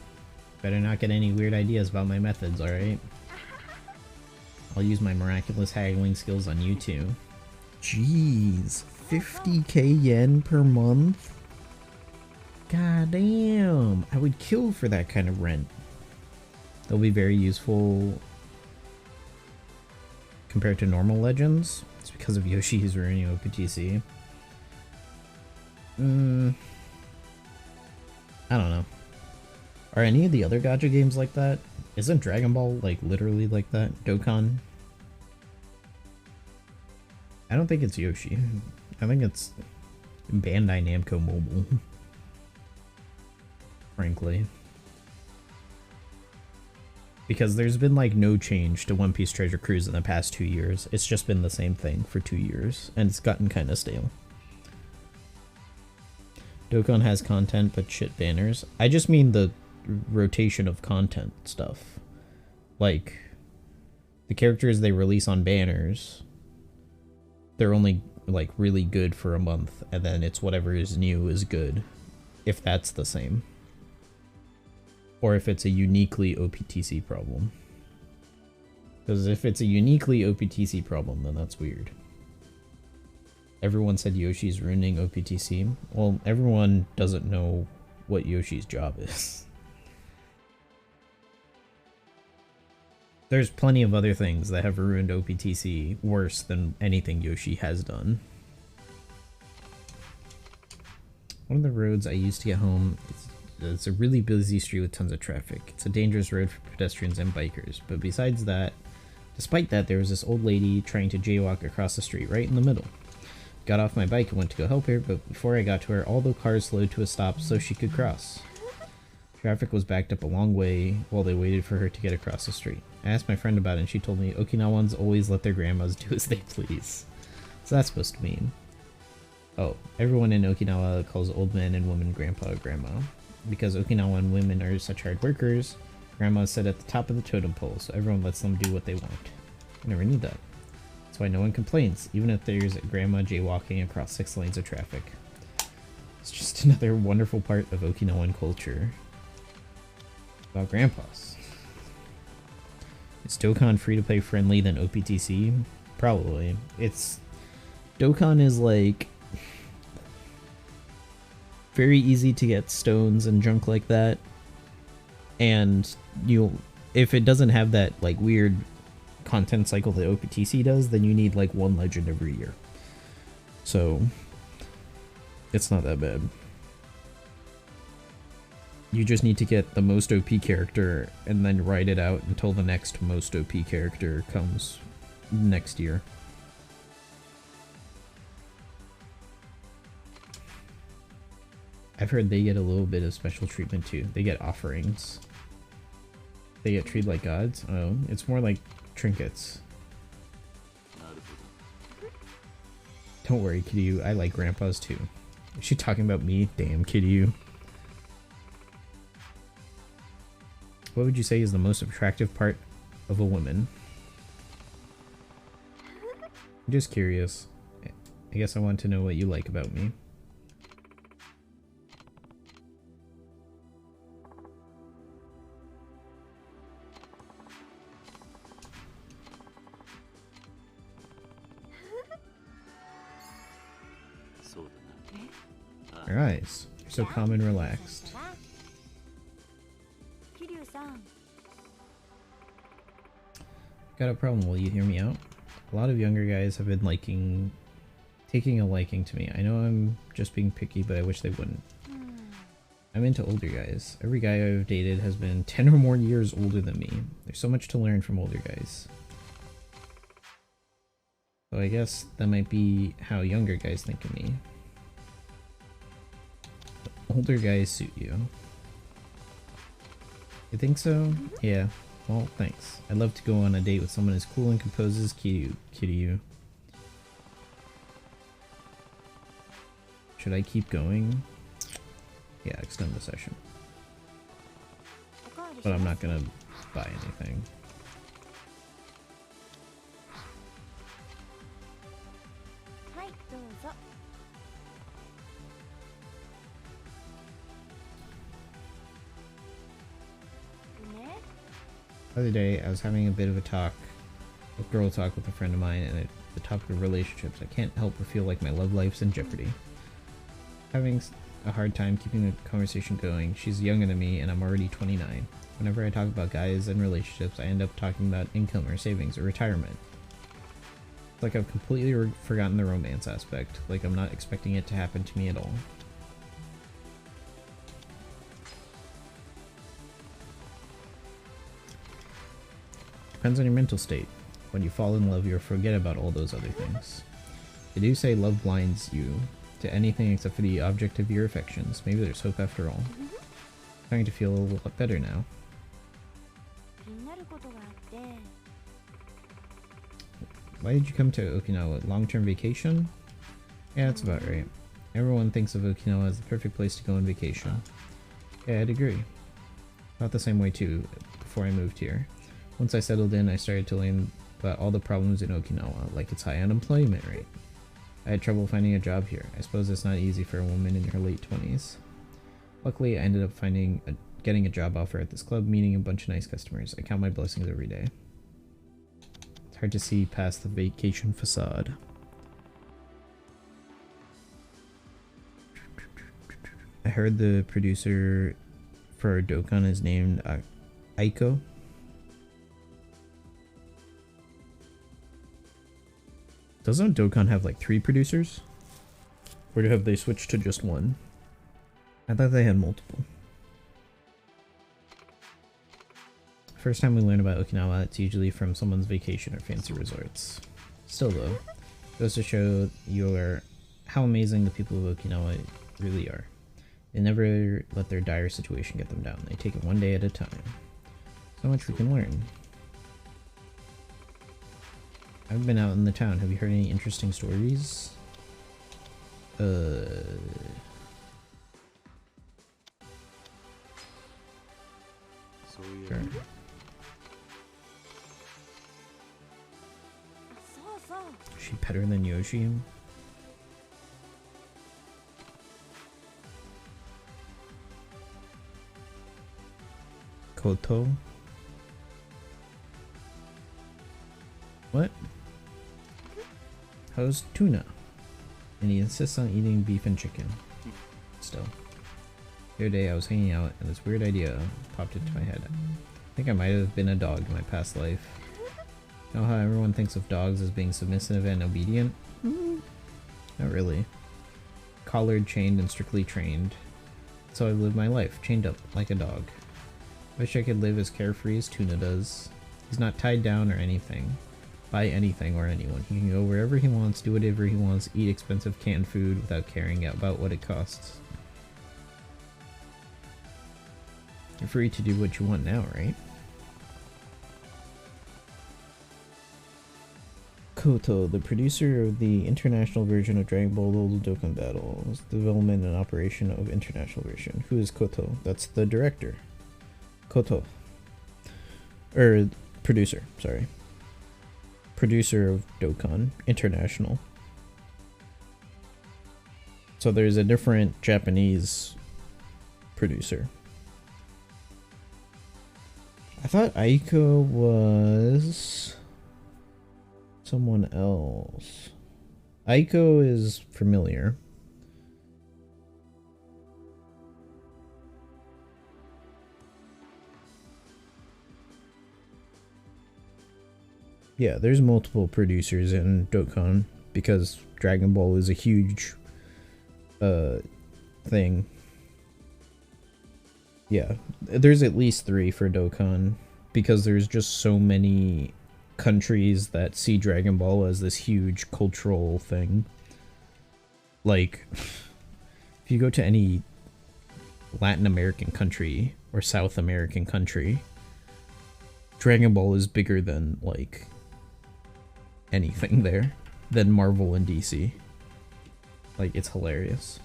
Better not get any weird ideas about my methods, alright? I'll use my miraculous haggling skills on you too. Jeez, 50k yen per month? God damn, I would kill for that kind of rent. They'll be very useful compared to normal legends. It's because of Yoshi's ruining OPTC. I don't know. Are any of the other gacha games like that? Isn't Dragon Ball like literally like that? Dokkan? I don't think it's Yoshi. I think it's Bandai Namco Mobile. Frankly. Because there's been like no change to One Piece Treasure Cruise in the past 2 years. It's just been the same thing for 2 years, and it's gotten kind of stale. Dokkan has content, but shit banners. I just mean the rotation of content stuff. Like, the characters they release on banners, they're only like really good for a month, and then it's whatever is new is good, if that's the same. Or if it's a uniquely OPTC problem. Because if it's a uniquely OPTC problem, then that's weird. Everyone said Yoshi's ruining OPTC. Well, everyone doesn't know what Yoshi's job is. There's plenty of other things that have ruined OPTC worse than anything Yoshi has done. One of the roads I used to get home, it's a really busy street with tons of traffic. It's a dangerous road for pedestrians and bikers, but besides that, Despite that, there was this old lady trying to jaywalk across the street right in the middle. Got off my bike and went to go help her, but before I got to her, all the cars slowed to a stop so she could cross. Traffic was backed up a long way while they waited for her to get across the street. I asked my friend about it and she told me Okinawans always let their grandmas do as they please. So that's supposed to mean. Oh, everyone in Okinawa calls old men and women grandpa or grandma. Because Okinawan women are such hard workers, grandmas sit at the top of the totem pole, so everyone lets them do what they want. I never knew that. That's why no one complains, even if there's a grandma jaywalking across 6 lanes of traffic. It's just another wonderful part of Okinawan culture. About grandpas. Is Dokkan free-to-play friendly than OPTC? Probably. Dokkan is like very easy to get stones and junk like that, and if it doesn't have that like weird content cycle that OPTC does, then you need like 1 legend every year. So it's not that bad. You just need to get the most OP character and then ride it out until the next most OP character comes next year. I've heard they get a little bit of special treatment too. They get offerings. They get treated like gods? Oh, it's more like trinkets. Don't worry, Kiryu. I like grandpas too. Is she talking about me? Damn, Kiryu. What would you say is the most attractive part of a woman? I'm just curious. I guess I want to know what you like about me. Your eyes. You're so calm and relaxed. Got a problem, will you hear me out? A lot of younger guys have been taking a liking to me. I know I'm just being picky, but I wish they wouldn't. I'm into older guys. Every guy I've dated has been 10 or more years older than me. There's so much to learn from older guys. So I guess that might be how younger guys think of me. Older guys suit you. You think so? Yeah. Well, thanks. I'd love to go on a date with someone as cool and composed as Kiryu. Should I keep going? Yeah, extend the session. But I'm not gonna buy anything. The other day, I was having a bit of a girl talk with a friend of mine, and the topic of relationships. I can't help but feel like my love life's in jeopardy. Having a hard time keeping the conversation going. She's younger than me, and I'm already 29. Whenever I talk about guys and relationships, I end up talking about income or savings or retirement. It's like I've completely forgotten the romance aspect, like I'm not expecting it to happen to me at all. Depends on your mental state. When you fall in love, you'll forget about all those other things. They do say love blinds you to anything except for the object of your affections. Maybe there's hope after all. I'm starting to feel a lot better now. Why did you come to Okinawa? Long-term vacation? Yeah, that's about right. Everyone thinks of Okinawa as the perfect place to go on vacation. Yeah, I'd agree. Thought the same way too, before I moved here. Once I settled in, I started to learn about all the problems in Okinawa, like its high unemployment rate. I had trouble finding a job here. I suppose it's not easy for a woman in her late 20s. Luckily, I ended up getting a job offer at this club, meeting a bunch of nice customers. I count my blessings every day. It's hard to see past the vacation facade. I heard the producer for Dokkan is named Aiko. Doesn't Dokkan have like 3 producers? Or have they switched to just one? I thought they had multiple. First time we learn about Okinawa, it's usually from someone's vacation or fancy resorts. Still though, goes to show how amazing the people of Okinawa really are. They never let their dire situation get them down. They take it one day at a time. So much we can learn. I've been out in the town. Have you heard any interesting stories? Sure. Is she better than Yoshi? Koto? What? How's tuna? And he insists on eating beef and chicken. Still. The other day I was hanging out and this weird idea popped into my head. I think I might have been a dog in my past life. You know how everyone thinks of dogs as being submissive and obedient? Not really. Collared, chained, and strictly trained. So I live my life, chained up like a dog. Wish I could live as carefree as Tuna does. He's not tied down or anything. By anything or anyone. He can go wherever he wants, do whatever he wants, eat expensive canned food without caring about what it costs. You're free to do what you want now, right? Koto, the producer of the international version of Dragon Ball Dokkan Battles, development and operation of international version. Who is Koto? That's the director. Koto. Producer, sorry. Producer of Dokkan International. So there's a different Japanese producer. I thought Aiko was someone else. Aiko is familiar. Yeah, there's multiple producers in Dokkan because Dragon Ball is a huge thing. Yeah, there's at least 3 for Dokkan because there's just so many countries that see Dragon Ball as this huge cultural thing. Like, if you go to any Latin American country or South American country, Dragon Ball is bigger than, like, anything there, than Marvel and DC. Like, it's hilarious.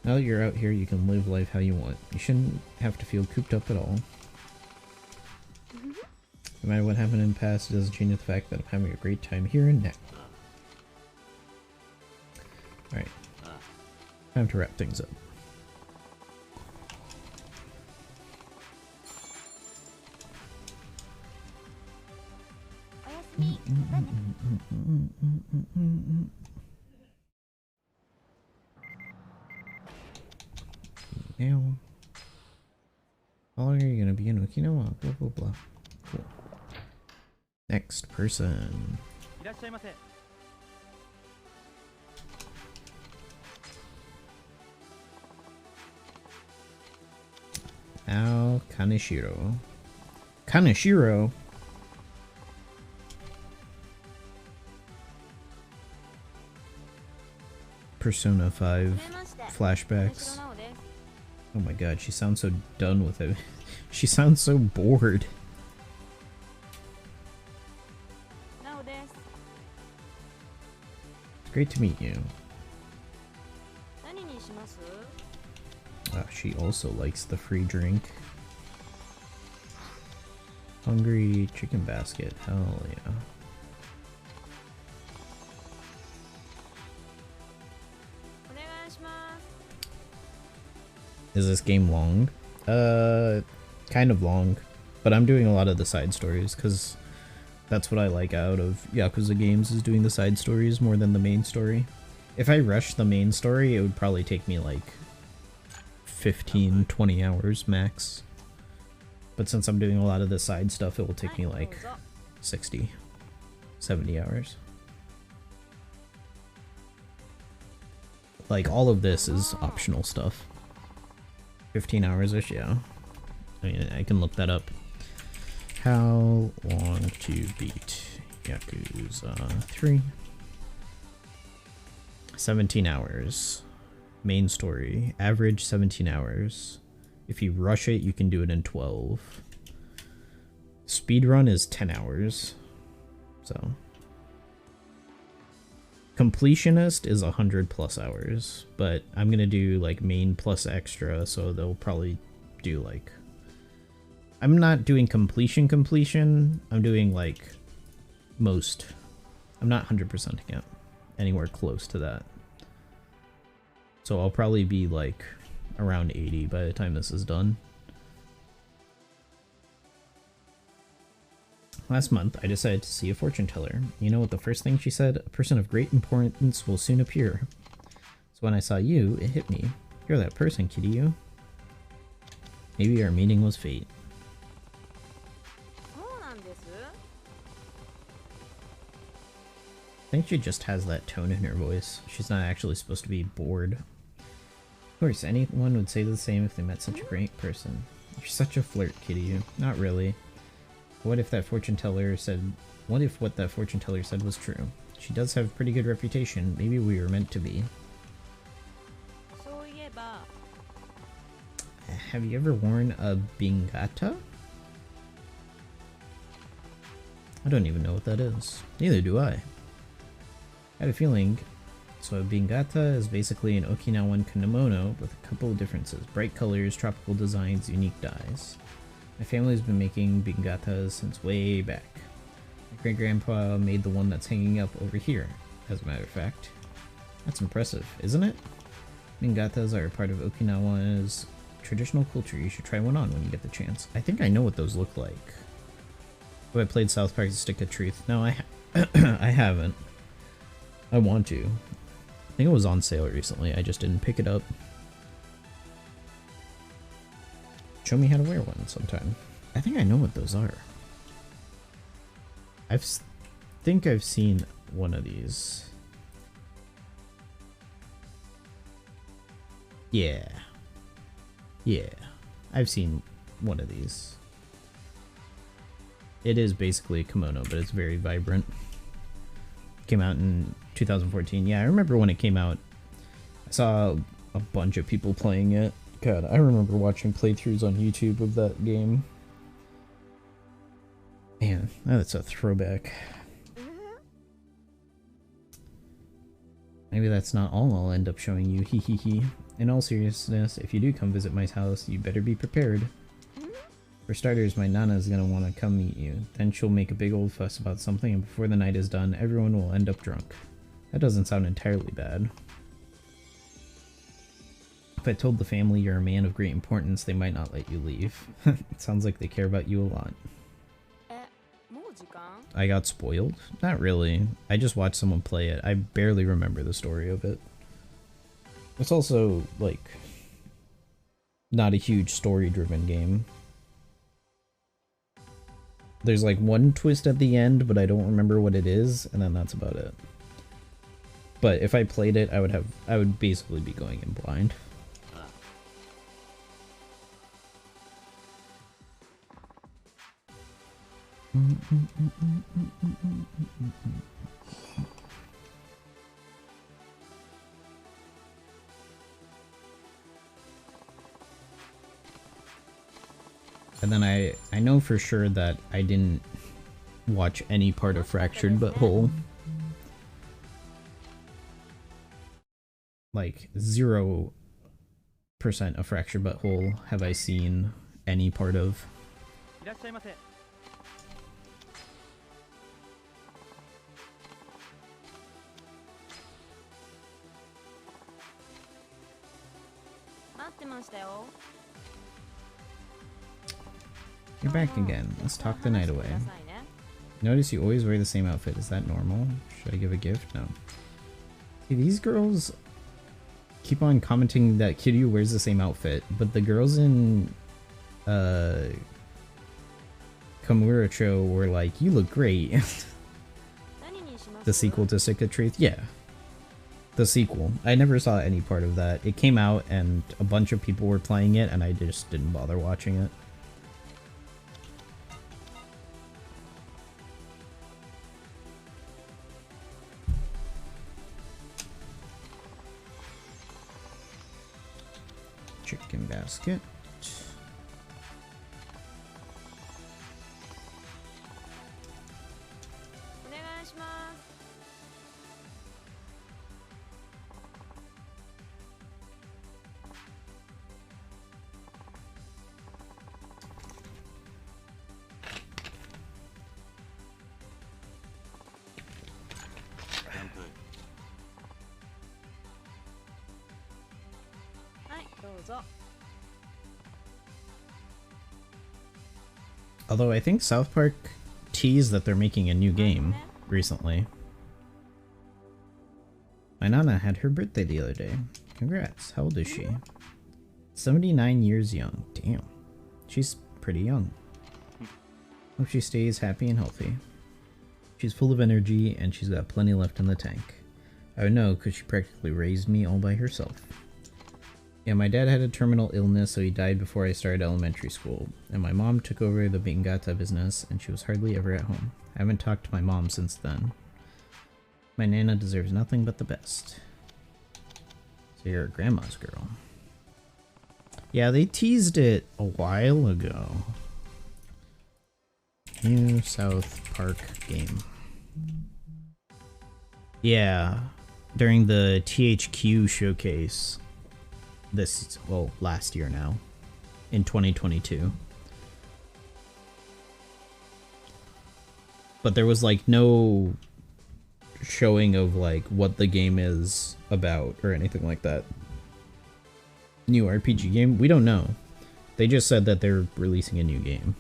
Now that you're out here, you can live life how you want. You shouldn't have to feel cooped up at all. No matter what happened in the past, it doesn't change the fact that I'm having a great time here and now. Alright. Time to wrap things up. Now, how long are you gonna be in Okinawa? Blah blah blah. Cool. Next person. Al Kaneshiro. Kaneshiro? Persona 5 flashbacks. Oh my god, she sounds so done with it. She sounds so bored. It's great to meet you. She also likes the free drink. Hungry chicken basket, hell yeah. Is this game long? Kind of long, but I'm doing a lot of the side stories because that's what I like out of Yakuza games, is doing the side stories more than the main story. If I rush the main story, it would probably take me like 15-20 hours max. But since I'm doing a lot of the side stuff, it will take me like 60-70 hours. Like all of this is optional stuff. 15 hours-ish, yeah. I mean, I can look that up. How long to beat Yakuza 3? 17 hours. Main story. Average 17 hours. If you rush it, you can do it in 12. Speedrun is 10 hours. So. Completionist is 100 plus hours. But I'm gonna do like main plus extra, so they'll probably do like... I'm not doing completion. I'm doing like most. I'm not 100%ing it anywhere close to that. So I'll probably be like around 80 by the time this is done. Last month, I decided to see a fortune teller. You know what the first thing she said? A person of great importance will soon appear. So when I saw you, it hit me. You're that person, Kiryu. Maybe our meeting was fate. I think she just has that tone in her voice. She's not actually supposed to be bored. Of course, anyone would say the same if they met such a great person. You're such a flirt, Kiryu. Not really. What if that fortune teller said... What if what that fortune teller said was true? She does have a pretty good reputation. Maybe we were meant to be. Have you ever worn a bingata? I don't even know what that is. Neither do I. I had a feeling. So a bingata is basically an Okinawan kimono with a couple of differences. Bright colors, tropical designs, unique dyes. My family's been making bingatas since way back. My great-grandpa made the one that's hanging up over here, as a matter of fact. That's impressive, isn't it? Bingatas are a part of Okinawa's traditional culture. You should try one on when you get the chance. I think I know what those look like. Have I played South Park's Stick of Truth? No, I haven't. I want to. I think it was on sale recently. I just didn't pick it up. Show me how to wear one sometime. I think I know what those are. Think I've seen one of these. Yeah. Yeah. I've seen one of these. It is basically a kimono, but it's very vibrant. Came out in 2014. Yeah, I remember when it came out. I saw a bunch of people playing it. God, I remember watching playthroughs on YouTube of that game. Man, that's a throwback. Maybe that's not all I'll end up showing you, hee hee hee. In all seriousness, if you do come visit my house, you better be prepared. For starters, my Nana's gonna want to come meet you. Then she'll make a big old fuss about something, and before the night is done, everyone will end up drunk. That doesn't sound entirely bad. If I told the family you're a man of great importance, they might not let you leave. It sounds like they care about you a lot. I got spoiled? Not really. I just watched someone play it. I barely remember the story of it. It's also, like, not a huge story-driven game. There's like one twist at the end, but I don't remember what it is, and then that's about it. But if I played it, I would basically be going in blind. And then I know for sure that I didn't watch any part of Fractured But Whole. Like 0% of Fractured But Whole have I seen any part of. You're back again. Let's talk the night away. Notice you always wear the same outfit. Is that normal? Should I give a gift? No. See, these girls keep on commenting that Kiryu wears the same outfit, but the girls in Kamurocho were like, you look great. The sequel to Stick of Truth? Yeah. The sequel. I never saw any part of that. It came out and a bunch of people were playing it and I just didn't bother watching it. Chicken basket. Although I think South Park teased that they're making a new game recently. My Nana had her birthday the other day. Congrats. How old is she? 79 years young. Damn. She's pretty young. Hope she stays happy and healthy. She's full of energy and she's got plenty left in the tank. I would know because she practically raised me all by herself. Yeah, my dad had a terminal illness, so he died before I started elementary school. And my mom took over the Bingata business, and she was hardly ever at home. I haven't talked to my mom since then. My Nana deserves nothing but the best. So you're a grandma's girl. Yeah, they teased it a while ago. New South Park game. Yeah, during the THQ showcase. This, well, last year now, in 2022. But there was like no showing of like what the game is about or anything like that. New RPG game? We don't know. They just said that they're releasing a new game.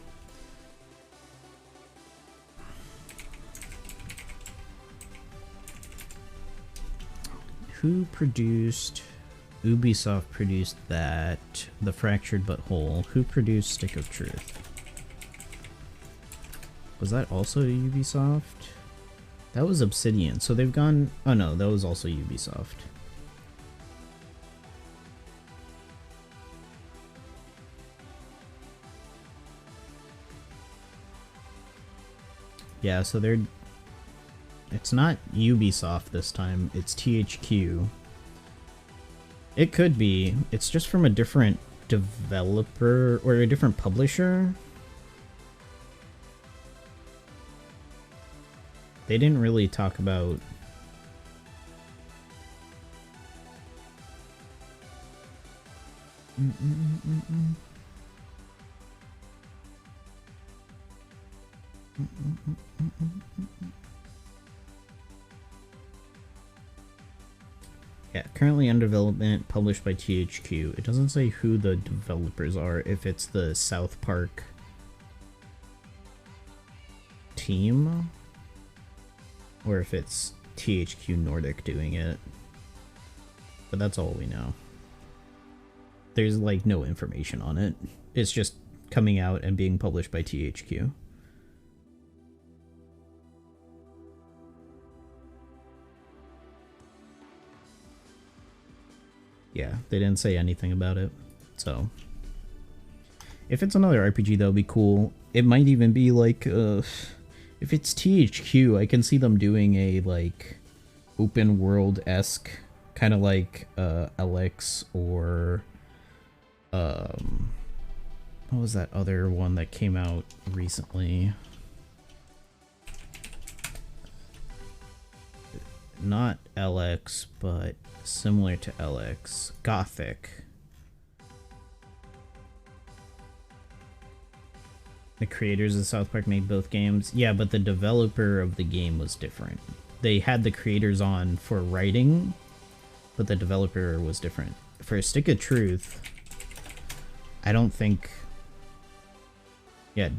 Who produced... Ubisoft produced that. The Fractured But Whole. Who produced Stick of Truth? Was that also Ubisoft? That was Obsidian. So they've gone... Oh no, that was also Ubisoft. Yeah, so they're... It's not Ubisoft this time. It's THQ. It could be. It's just from a different developer or a different publisher. They didn't really talk about... Yeah, currently under development, published by THQ. It doesn't say who the developers are, if it's the South Park team, or if it's THQ Nordic doing it. But that's all we know. There's like no information on it. It's just coming out and being published by THQ. Yeah, they didn't say anything about it, so... If it's another RPG, that would be cool. It might even be like, if it's THQ, I can see them doing a, like, open world-esque, kind of like, LX or, what was that other one that came out recently? Not LX, but similar to LX. Gothic. The creators of South Park made both games. Yeah, but the developer of the game was different. They had the creators on for writing, but the developer was different. For Stick of Truth, I don't think... Yeah.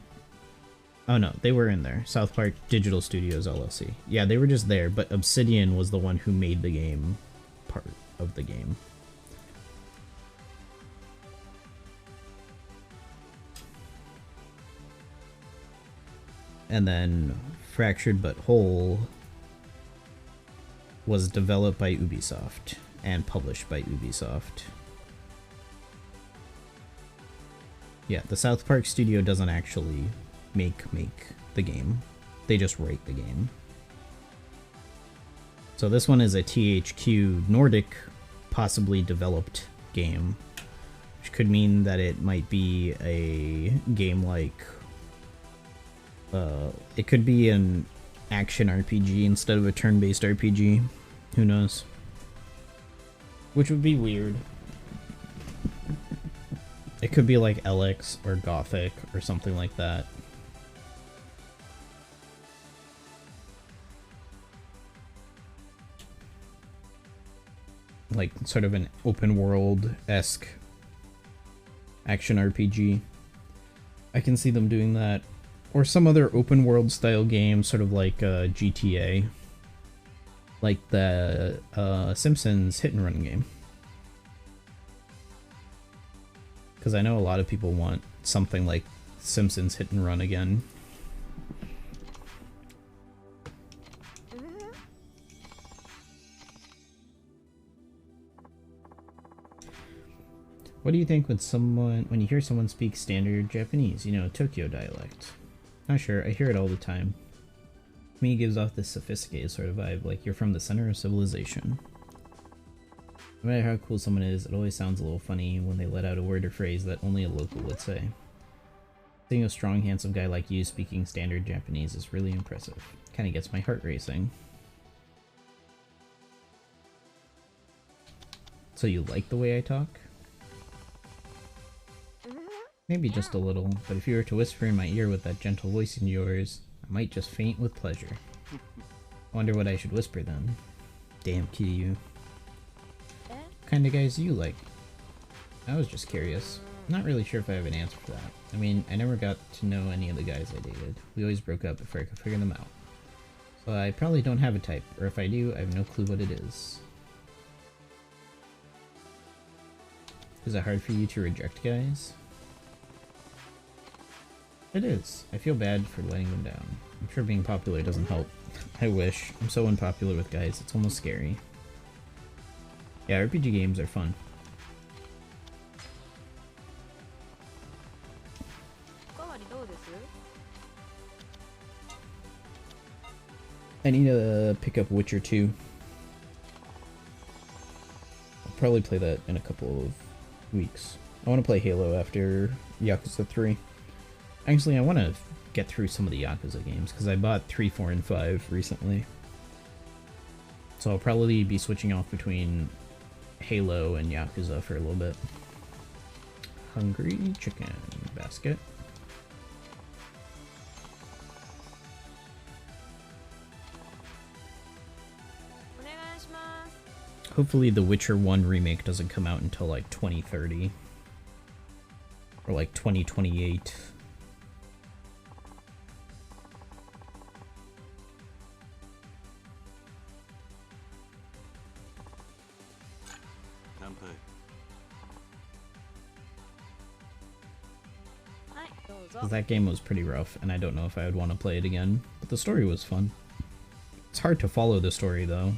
Oh no, they were in there. South Park Digital Studios LLC. Yeah, they were just there, but Obsidian was the one who made the game part of the game. And then Fractured But Whole was developed by Ubisoft and published by Ubisoft. Yeah, the South Park studio doesn't actually make the game. They just write the game. So this one is a THQ Nordic possibly developed game. which could mean that it might be a game like it could be an action RPG instead of a turn-based RPG. Who knows? Which would be weird. It could be like LX or Gothic or something like that. Like sort of an open world-esque action RPG. I can see them doing that. Or some other open world style game, sort of like GTA. Like the Simpsons hit and run game. Because I know a lot of people want something like Simpsons hit and run again. What do you think when you hear someone speak standard Japanese, you know, Tokyo dialect? Not sure, I hear it all the time. To me, it gives off this sophisticated sort of vibe, like you're from the center of civilization. No matter how cool someone is, it always sounds a little funny when they let out a word or phrase that only a local would say. Seeing a strong, handsome guy like you speaking standard Japanese is really impressive. Kinda gets my heart racing. So you like the way I talk? Maybe just a little, but if you were to whisper in my ear with that gentle voice of yours, I might just faint with pleasure. I wonder what I should whisper then. Damn, Kiryu. What kind of guys do you like? I was just curious. I'm not really sure if I have an answer for that. I mean, I never got to know any of the guys I dated. We always broke up before I could figure them out. So I probably don't have a type, or if I do, I have no clue what it is. Is it hard for you to reject guys? It is. I feel bad for letting them down. I'm sure being popular doesn't help. I wish. I'm so unpopular with guys, it's almost scary. Yeah, RPG games are fun. I need to pick up Witcher 2. I'll probably play that in a couple of weeks. I want to play Halo after Yakuza 3. Actually, I want to get through some of the Yakuza games, because I bought 3, 4, and 5 recently. So I'll probably be switching off between Halo and Yakuza for a little bit. Hungry chicken basket. Hopefully the Witcher 1 remake doesn't come out until like 2030. Or like 2028. Because that game was pretty rough, and I don't know if I would want to play it again. But the story was fun. It's hard to follow the story, though,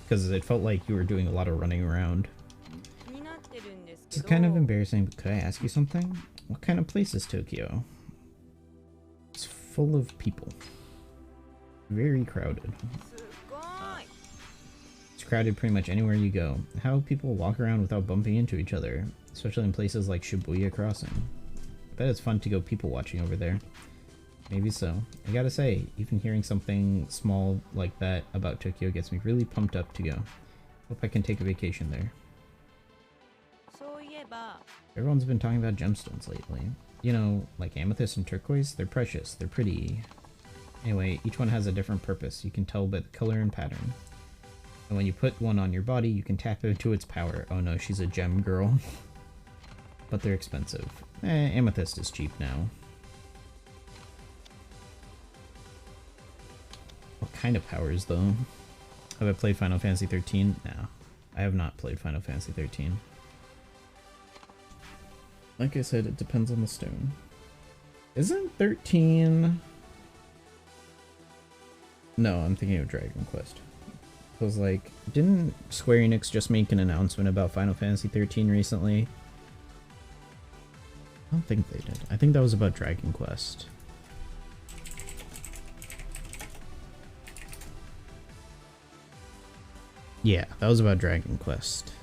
because it felt like you were doing a lot of running around. It's kind of embarrassing, but could I ask you something? What kind of place is Tokyo? It's full of people. Very crowded. It's crowded pretty much anywhere you go. How do people walk around without bumping into each other? Especially in places like Shibuya Crossing. I bet it's fun to go people watching over there. Maybe so. I gotta say, even hearing something small like that about Tokyo gets me really pumped up to go. Hope I can take a vacation there. Everyone's been talking about gemstones lately. You know, like amethyst and turquoise, they're precious, they're pretty. Anyway, each one has a different purpose. You can tell by the color and pattern. And when you put one on your body, you can tap into its power. Oh no, she's a gem girl. But they're expensive. Amethyst is cheap now. What kind of powers, though? Have I played Final Fantasy 13? No. I have not played Final Fantasy 13. Like I said, it depends on the stone. Isn't 13... No, I'm thinking of Dragon Quest. I was like, didn't Square Enix just make an announcement about Final Fantasy 13 recently? I don't think they did. I think that was about Dragon Quest. Yeah, that was about Dragon Quest.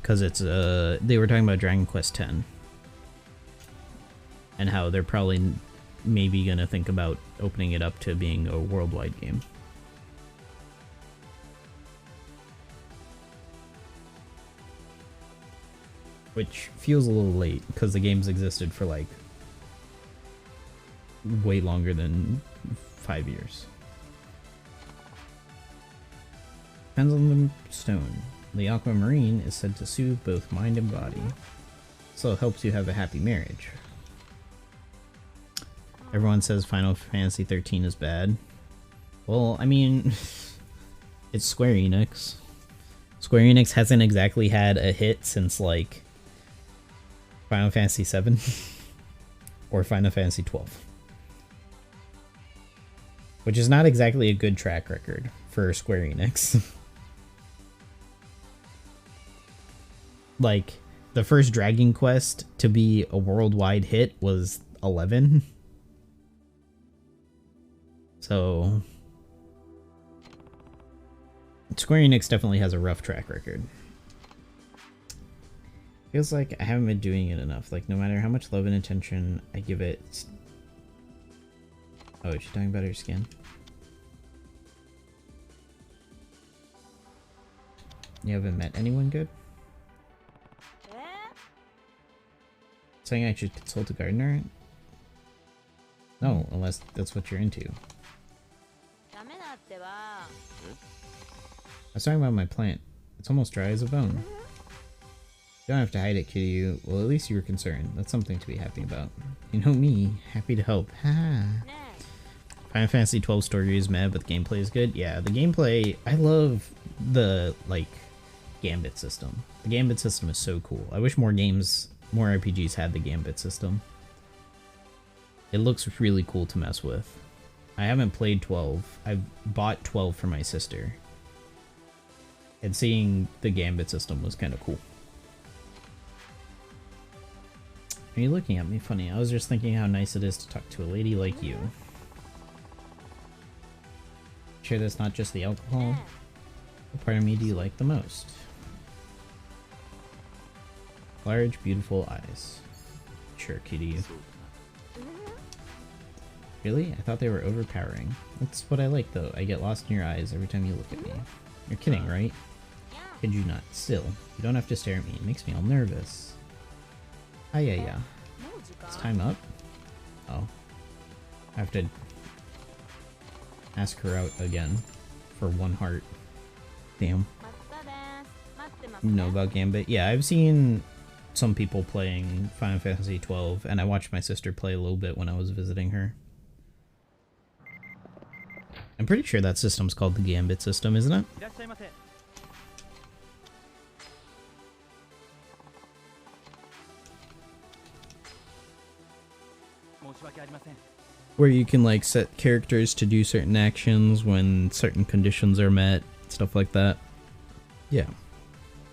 because it's they were talking about Dragon Quest X and how they're probably maybe gonna think about opening it up to being a worldwide game. Which feels a little late because the game's existed for like way longer than 5 years. Depends on the stone. The aquamarine is said to soothe both mind and body, so it helps you have a happy marriage. Everyone says Final Fantasy 13 is bad. Well, I mean, it's Square Enix. Square Enix hasn't exactly had a hit since like Final Fantasy 7 or Final Fantasy 12. Which is not exactly a good track record for Square Enix. Like, the first Dragon Quest to be a worldwide hit was 11. So, Square Enix definitely has a rough track record. Feels like I haven't been doing it enough. Like, no matter how much love and attention I give it... Oh, is she talking about her skin? You haven't met anyone good? Saying I should consult a gardener? No, unless that's what you're into. I was talking about my plant. It's almost dry as a bone. You don't have to hide it, Kiryu. Well, at least you were concerned. That's something to be happy about. You know me, happy to help. Ha. Final Fantasy 12 story is mad, but the gameplay is good. Yeah, the gameplay, I love the, like, Gambit system. The Gambit system is so cool. I wish more games, more RPGs had the Gambit system. It looks really cool to mess with. I haven't played 12. I've bought 12 for my sister. And seeing the Gambit system was kind of cool. Are you looking at me funny? I was just thinking how nice it is to talk to a lady like you. Sure that's not just the alcohol? What part of me do you like the most? Large, beautiful eyes. Sure, kitty. Really? I thought they were overpowering. That's what I like though. I get lost in your eyes every time you look at me. You're kidding, right? Kid you not. Still, you don't have to stare at me. It makes me all nervous. Ah, yeah. Is time up? Oh. I have to ask her out again for 1 heart. Damn. You know about Gambit? Yeah, I've seen some people playing Final Fantasy 12, and I watched my sister play a little bit when I was visiting her. I'm pretty sure that system's called the Gambit system, isn't it? Where you can like set characters to do certain actions when certain conditions are met, stuff like that. Yeah.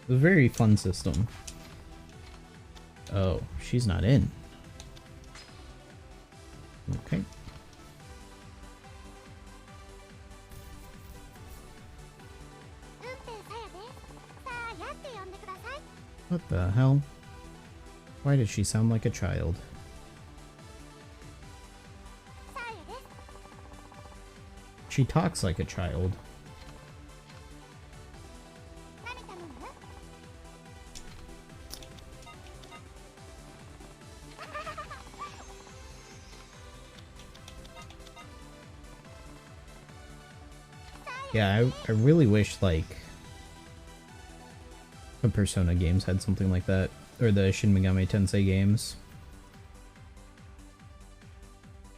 It's a very fun system. Oh, she's not in. Okay. What the hell? Why does she sound like a child? She talks like a child. Yeah, I really wish, like, the Persona games had something like that. Or the Shin Megami Tensei games.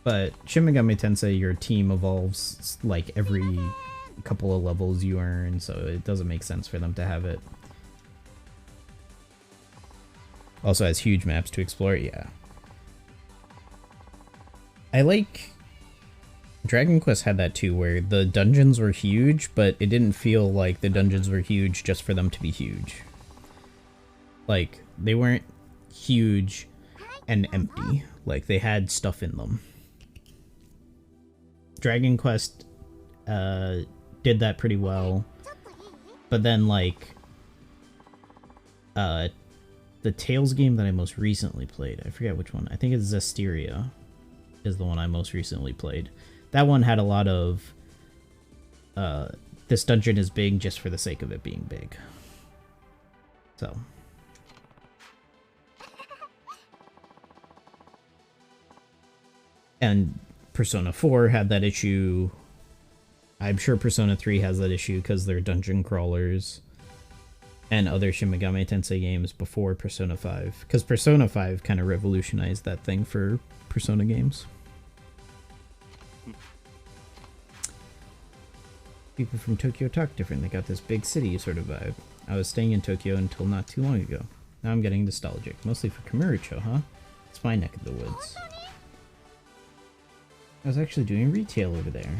But Shin Megami Tensei, your team evolves, like, every couple of levels you earn, so it doesn't make sense for them to have it. Also has huge maps to explore, yeah. I like... Dragon Quest had that too, where the dungeons were huge, but it didn't feel like the dungeons were huge just for them to be huge. Like, they weren't huge and empty. Like, they had stuff in them. Dragon Quest did that pretty well. But then, like, The Tales game that I most recently played. I forget which one. I think it's Zestiria is the one I most recently played. That one had a lot of this dungeon is big just for the sake of it being big. So. And Persona 4 had that issue. I'm sure Persona 3 has that issue because they're dungeon crawlers. And other Shin Megami Tensei games before Persona 5. Because Persona 5 kind of revolutionized that thing for Persona games. People from Tokyo talk different. They got this big city sort of vibe. I was staying in Tokyo until not too long ago. Now I'm getting nostalgic. Mostly for Kamurocho, huh? It's my neck of the woods. I was actually doing retail over there.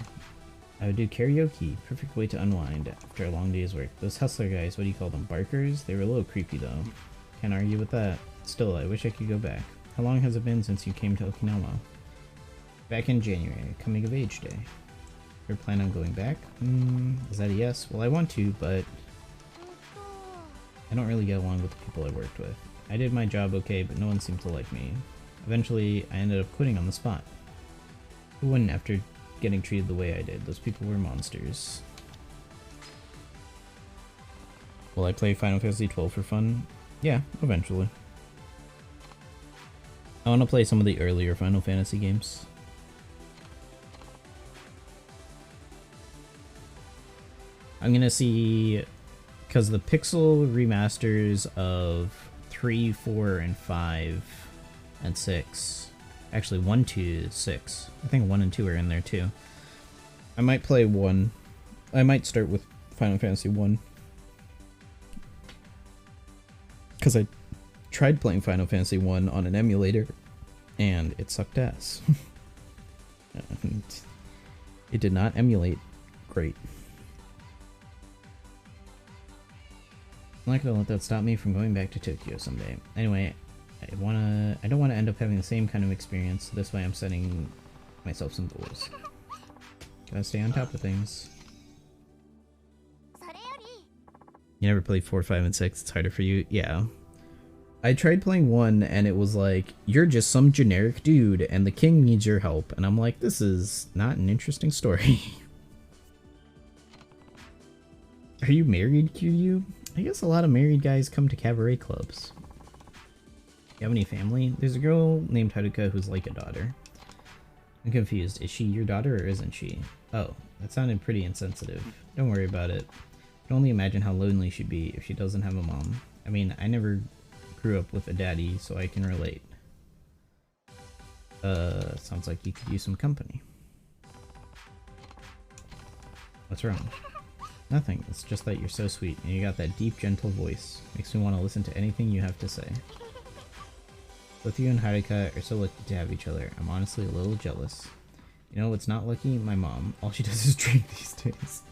I would do karaoke. Perfect way to unwind after a long day's work. Those hustler guys, what do you call them? Barkers? They were a little creepy though. Can't argue with that. Still, I wish I could go back. How long has it been since you came to Okinawa? Back in January, coming of age day. You're planning on going back? Is that a yes? Well, I want to, but I don't really get along with the people I worked with. I did my job okay, but no one seemed to like me. Eventually, I ended up quitting on the spot. Who wouldn't after getting treated the way I did? Those people were monsters. Will I play Final Fantasy XII for fun? Yeah, eventually. I want to play some of the earlier Final Fantasy games. I'm gonna see, because the pixel remasters of 3, 4, and 5, and 6, actually 1, 2, 6, I think 1 and 2 are in there too. I might play 1, I might start with Final Fantasy 1. Because I tried playing Final Fantasy 1 on an emulator, and it sucked ass. It did not emulate great. I'm not gonna let that stop me from going back to Tokyo someday. Anyway, I don't wanna end up having the same kind of experience. This way I'm setting myself some goals. Gotta stay on top of things. You never played 4, 5, and 6, it's harder for you? Yeah. I tried playing 1 and it was like, you're just some generic dude and the king needs your help. And I'm like, this is not an interesting story. Are you married, Kiryu? I guess a lot of married guys come to cabaret clubs. You have any family? There's a girl named Haruka who's like a daughter. I'm confused. Is she your daughter or isn't she? Oh, that sounded pretty insensitive. Don't worry about it. I can only imagine how lonely she'd be if she doesn't have a mom. I mean, I never grew up with a daddy, so I can relate. Sounds like you could use some company. What's wrong? Nothing, it's just that you're so sweet, and you got that deep, gentle voice. Makes me want to listen to anything you have to say. Both you and Haruka are so lucky to have each other. I'm honestly a little jealous. You know what's not lucky? My mom. All she does is drink these days.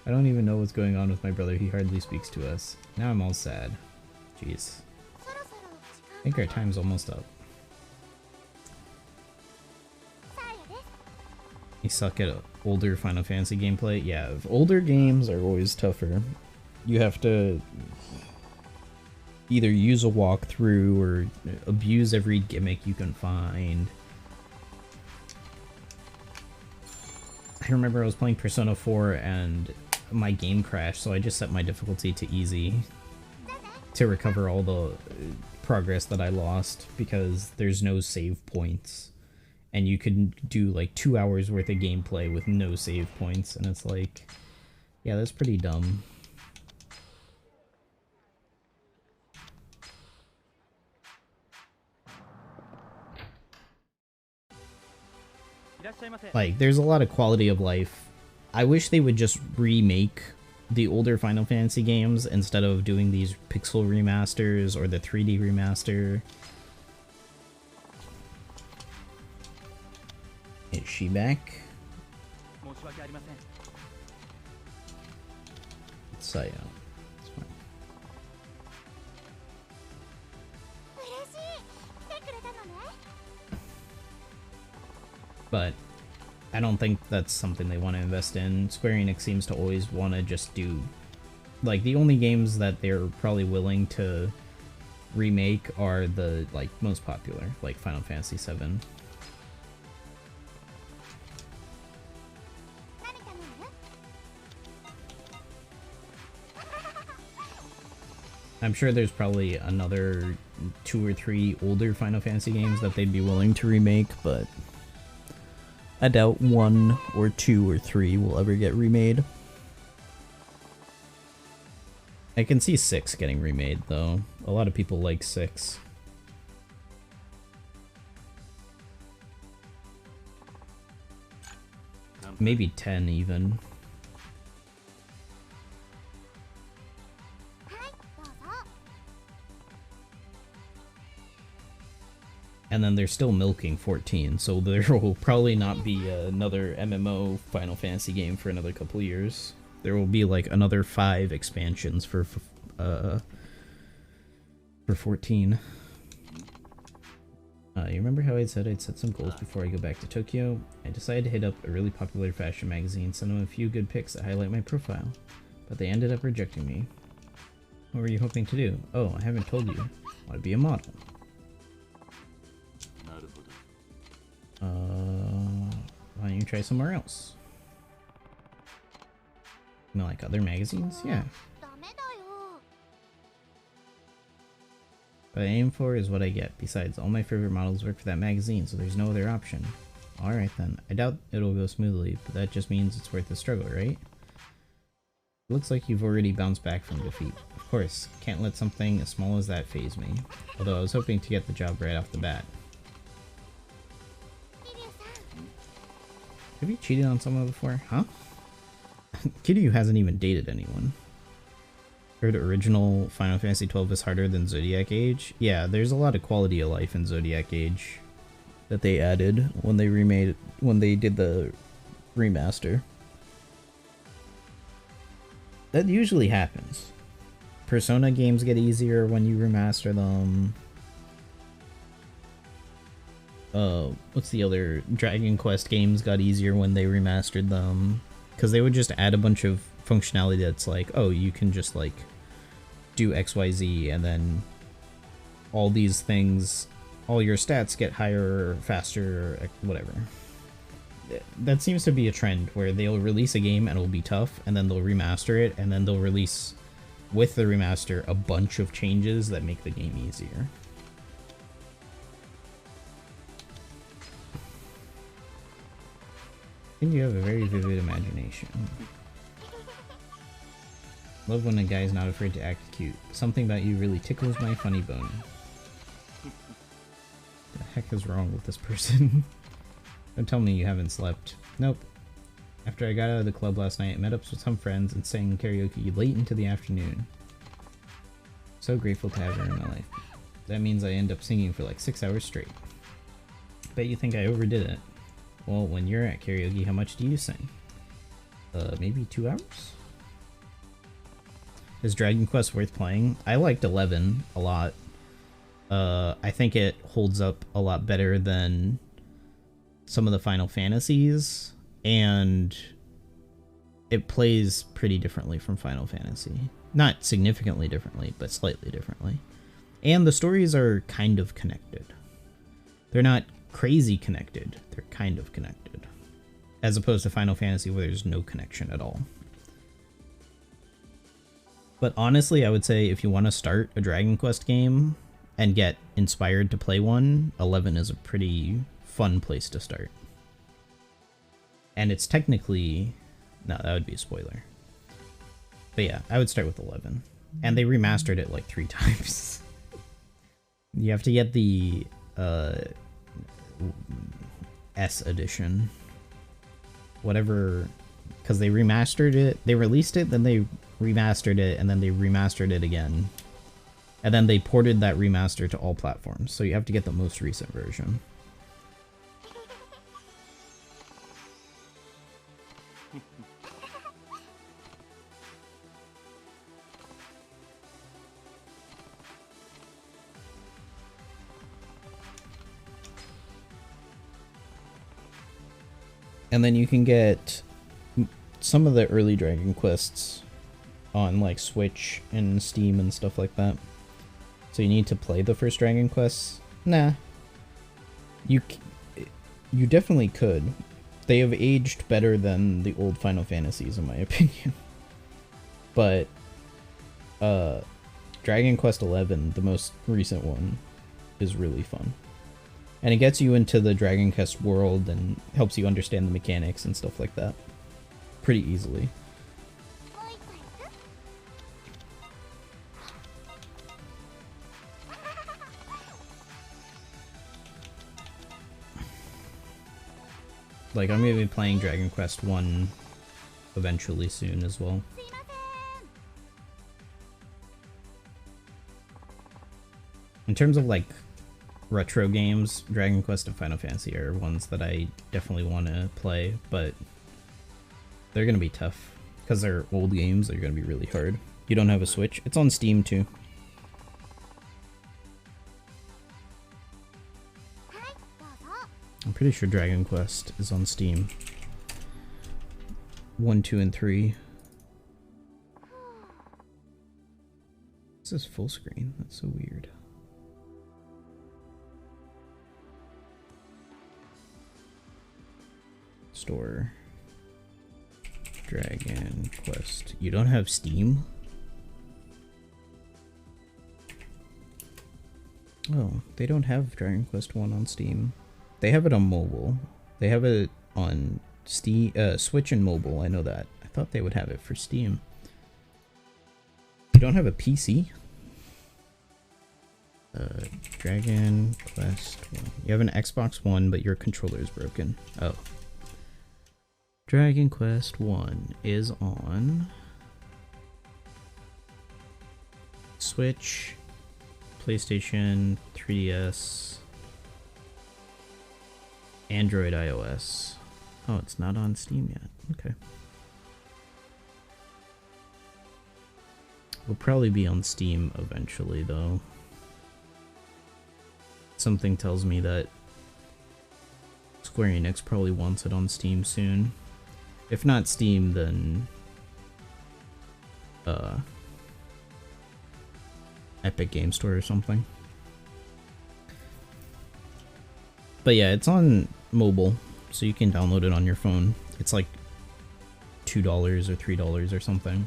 I don't even know what's going on with my brother, he hardly speaks to us. Now I'm all sad. Jeez. I think our time's almost up. You suck at older Final Fantasy gameplay? Yeah, older games are always tougher. You have to either use a walkthrough or abuse every gimmick you can find. I remember I was playing Persona 4 and my game crashed, so I just set my difficulty to easy to recover all the progress that I lost because there's no save points. And you can do like 2 hours worth of gameplay with no save points, and it's like, yeah, that's pretty dumb. Like, there's a lot of quality of life. I wish they would just remake the older Final Fantasy games instead of doing these pixel remasters or the 3D remaster. Is she back? It's Saya. It's fine. But I don't think that's something they want to invest in. Square Enix seems to always want to just do Like, the only games that they're probably willing to remake are the, like, most popular, like Final Fantasy VII. I'm sure there's probably another 2 or 3 older Final Fantasy games that they'd be willing to remake, but I doubt 1 or 2 or 3 will ever get remade. I can see 6 getting remade, though. A lot of people like 6. Maybe 10 even. And then they're still milking 14, so there will probably not be another MMO Final Fantasy game for another couple years. There will be like another 5 expansions for 14. You remember how I said I'd set some goals before I go back to Tokyo? I decided to hit up a really popular fashion magazine, send them a few good pics that highlight my profile, but they ended up rejecting me. What were you hoping to do? Oh, I haven't told you. I want to be a model. Why don't you try somewhere else? You know, like other magazines? Yeah. What I aim for is what I get. Besides, all my favorite models work for that magazine, so there's no other option. Alright then. I doubt it'll go smoothly, but that just means it's worth the struggle, right? It looks like you've already bounced back from defeat. Of course, can't let something as small as that faze me. Although I was hoping to get the job right off the bat. Have you cheated on someone before? Huh? Kiryu hasn't even dated anyone. Heard original Final Fantasy XII is harder than Zodiac Age? Yeah, there's a lot of quality of life in Zodiac Age that they added when they did the remaster. That usually happens. Persona games get easier when you remaster them. What's the other? Dragon Quest games got easier when they remastered them. Because they would just add a bunch of functionality that's like, oh, you can just like do XYZ and then all these things, all your stats get higher, faster, or whatever. That seems to be a trend where they'll release a game and it'll be tough, and then they'll remaster it, and then they'll release, with the remaster, a bunch of changes that make the game easier. I think you have a very vivid imagination. Love when a guy's not afraid to act cute. Something about you really tickles my funny bone. The heck is wrong with this person? Don't tell me you haven't slept. Nope. After I got out of the club last night, I met up with some friends and sang karaoke late into the afternoon. So grateful to have her in my life. That means I end up singing for like 6 hours straight. Bet you think I overdid it. Well, when you're at karaoke, how much do you sing? Maybe 2 hours? Is Dragon Quest worth playing? I liked 11 a lot. I think it holds up a lot better than some of the Final Fantasies, and it plays pretty differently from Final Fantasy. Not significantly differently, but slightly differently. And the stories are kind of connected. They're not crazy connected, they're kind of connected. As opposed to Final Fantasy where there's no connection at all. But honestly, I would say if you want to start a Dragon Quest game and get inspired to play one, 11 is a pretty fun place to start. And it's technically... no, that would be a spoiler. But yeah, I would start with 11. And they remastered it like 3 times. You have to get the S edition. Whatever, because they remastered it, they released it, then they remastered it, and then they remastered it again. And then they ported that remaster to all platforms, so you have to get the most recent version. And then you can get some of the early Dragon Quests on like Switch and Steam and stuff like that. So you need to play the first Dragon Quest. Nah. You definitely could. They have aged better than the old Final Fantasies in my opinion. But Dragon Quest XI, the most recent one, is really fun. And it gets you into the Dragon Quest world and helps you understand the mechanics and stuff like that pretty easily. Like, I'm gonna be playing Dragon Quest 1 eventually soon as well. In terms of like retro games, Dragon Quest and Final Fantasy are ones that I definitely want to play, but they're gonna be tough because they're old games. They're gonna be really hard. You don't have a Switch? It's on Steam too. I'm pretty sure Dragon Quest is on Steam. 1, 2, and 3. This is full screen. That's so weird. Store. Dragon Quest. You don't have Steam? Oh, they don't have Dragon Quest 1 on Steam. They have it on mobile. They have it on Steam, Switch and mobile. I know that. I thought they would have it for Steam. You don't have a PC? Dragon Quest 1. You have an Xbox One, but your controller is broken. Oh. Dragon Quest 1 is on Switch, PlayStation, 3DS, Android, iOS. Oh, it's not on Steam yet. Okay. Will probably be on Steam eventually, though. Something tells me that Square Enix probably wants it on Steam soon. If not Steam, then Epic Game Store or something. But yeah, it's on mobile, so you can download it on your phone. It's like $2 or $3 or something.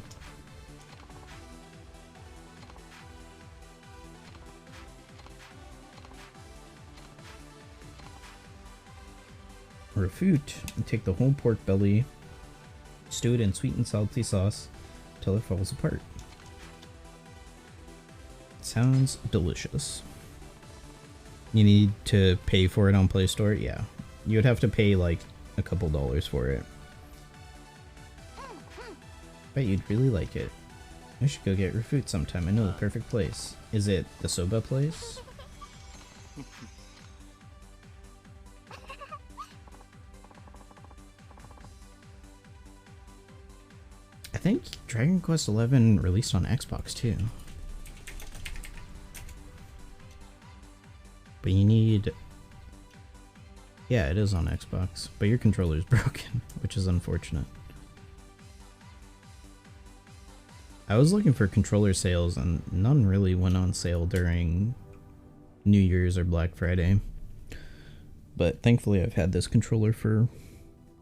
Or a food. You take the whole pork belly, stew it in sweet and salty sauce till it falls apart. Sounds delicious. You need to pay for it on Play Store? Yeah. You would have to pay like a couple dollars for it. Bet you'd really like it. I should go get Rafut sometime. I know the perfect place. Is it the soba place? I think Dragon Quest XI released on Xbox too. But you need... Yeah, it is on Xbox, but your controller's broken, which is unfortunate. I was looking for controller sales and none really went on sale during New Year's or Black Friday. But thankfully I've had this controller for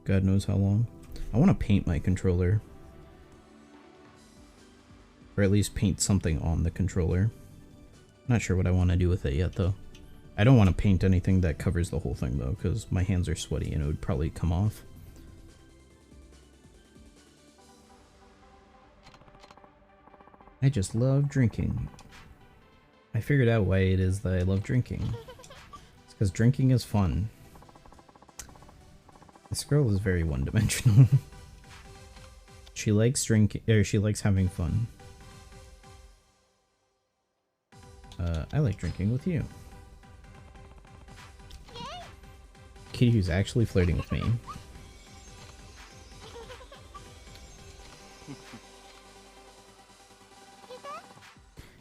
God knows how long. I want to paint my controller. Or at least paint something on the controller. Not sure what I want to do with it yet though. I don't want to paint anything that covers the whole thing though, because my hands are sweaty and it would probably come off. I just love drinking. I figured out why it is that I love drinking. It's because drinking is fun. This girl is very one-dimensional. She likes drinking, or she likes having fun. I like drinking with you. Kitty who's actually flirting with me.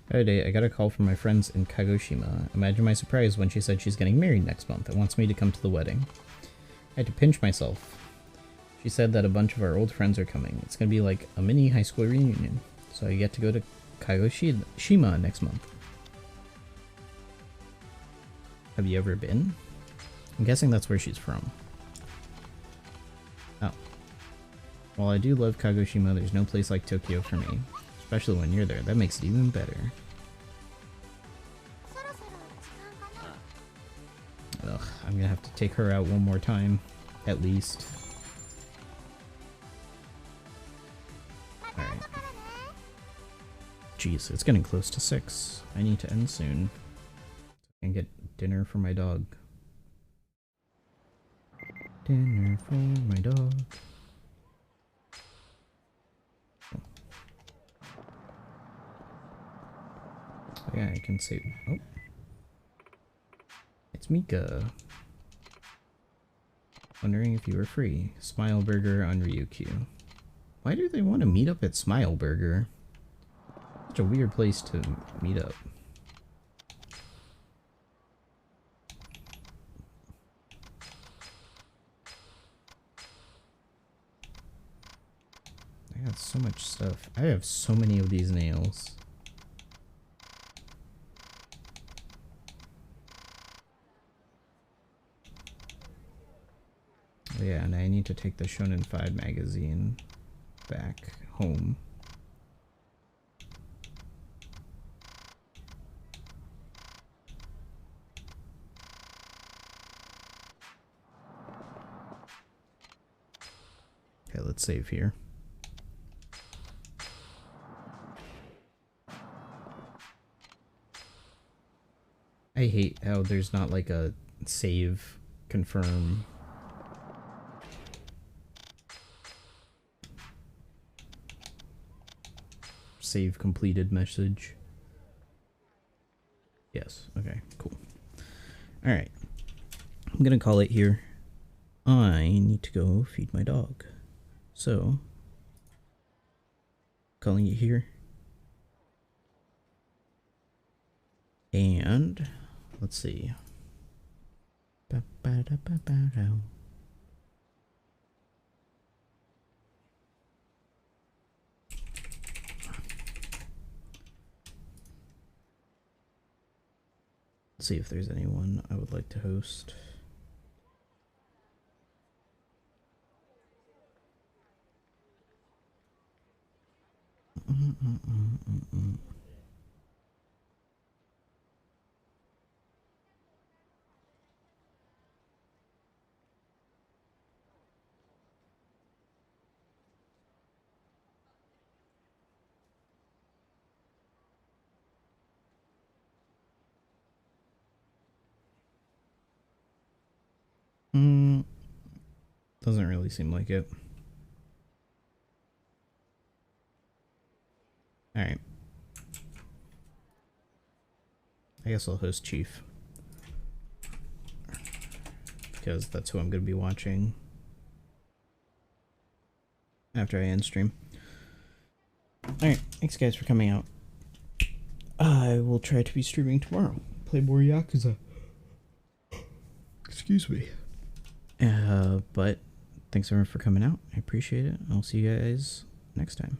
The other day, I got a call from my friends in Kagoshima. Imagine my surprise when she said she's getting married next month and wants me to come to the wedding. I had to pinch myself. She said that a bunch of our old friends are coming. It's gonna be like a mini high school reunion. So I get to go to Kagoshima next month. Have you ever been? I'm guessing that's where she's from. Oh. While I do love Kagoshima, there's no place like Tokyo for me. Especially when you're there. That makes it even better. Ugh, I'm gonna have to take her out one more time. At least. Alright. Jeez, it's getting close to 6. I need to end soon. And get dinner for my dog. Dinner for my dog. Oh. Yeah, I can save. Oh. It's Mika. Wondering if you were free. Smile Burger on Ryukyu. Why do they want to meet up at Smile Burger? Such a weird place to meet up. I got so much stuff. I have so many of these nails. Yeah, and I need to take the Shonen 5 magazine back home. Okay, let's save here. I hate how there's not like a save confirm. Save completed message. Yes, okay, cool. Alright. I'm gonna call it here. I need to go feed my dog. So, calling it here. And let's see. Let's see if there's anyone I would like to host. Doesn't really seem like it. Alright. I guess I'll host Chief. Because that's who I'm going to be watching after I end stream. Alright, thanks guys for coming out. I will try to be streaming tomorrow. Play more Yakuza. Excuse me. But thanks everyone for coming out. I appreciate it. I'll see you guys next time.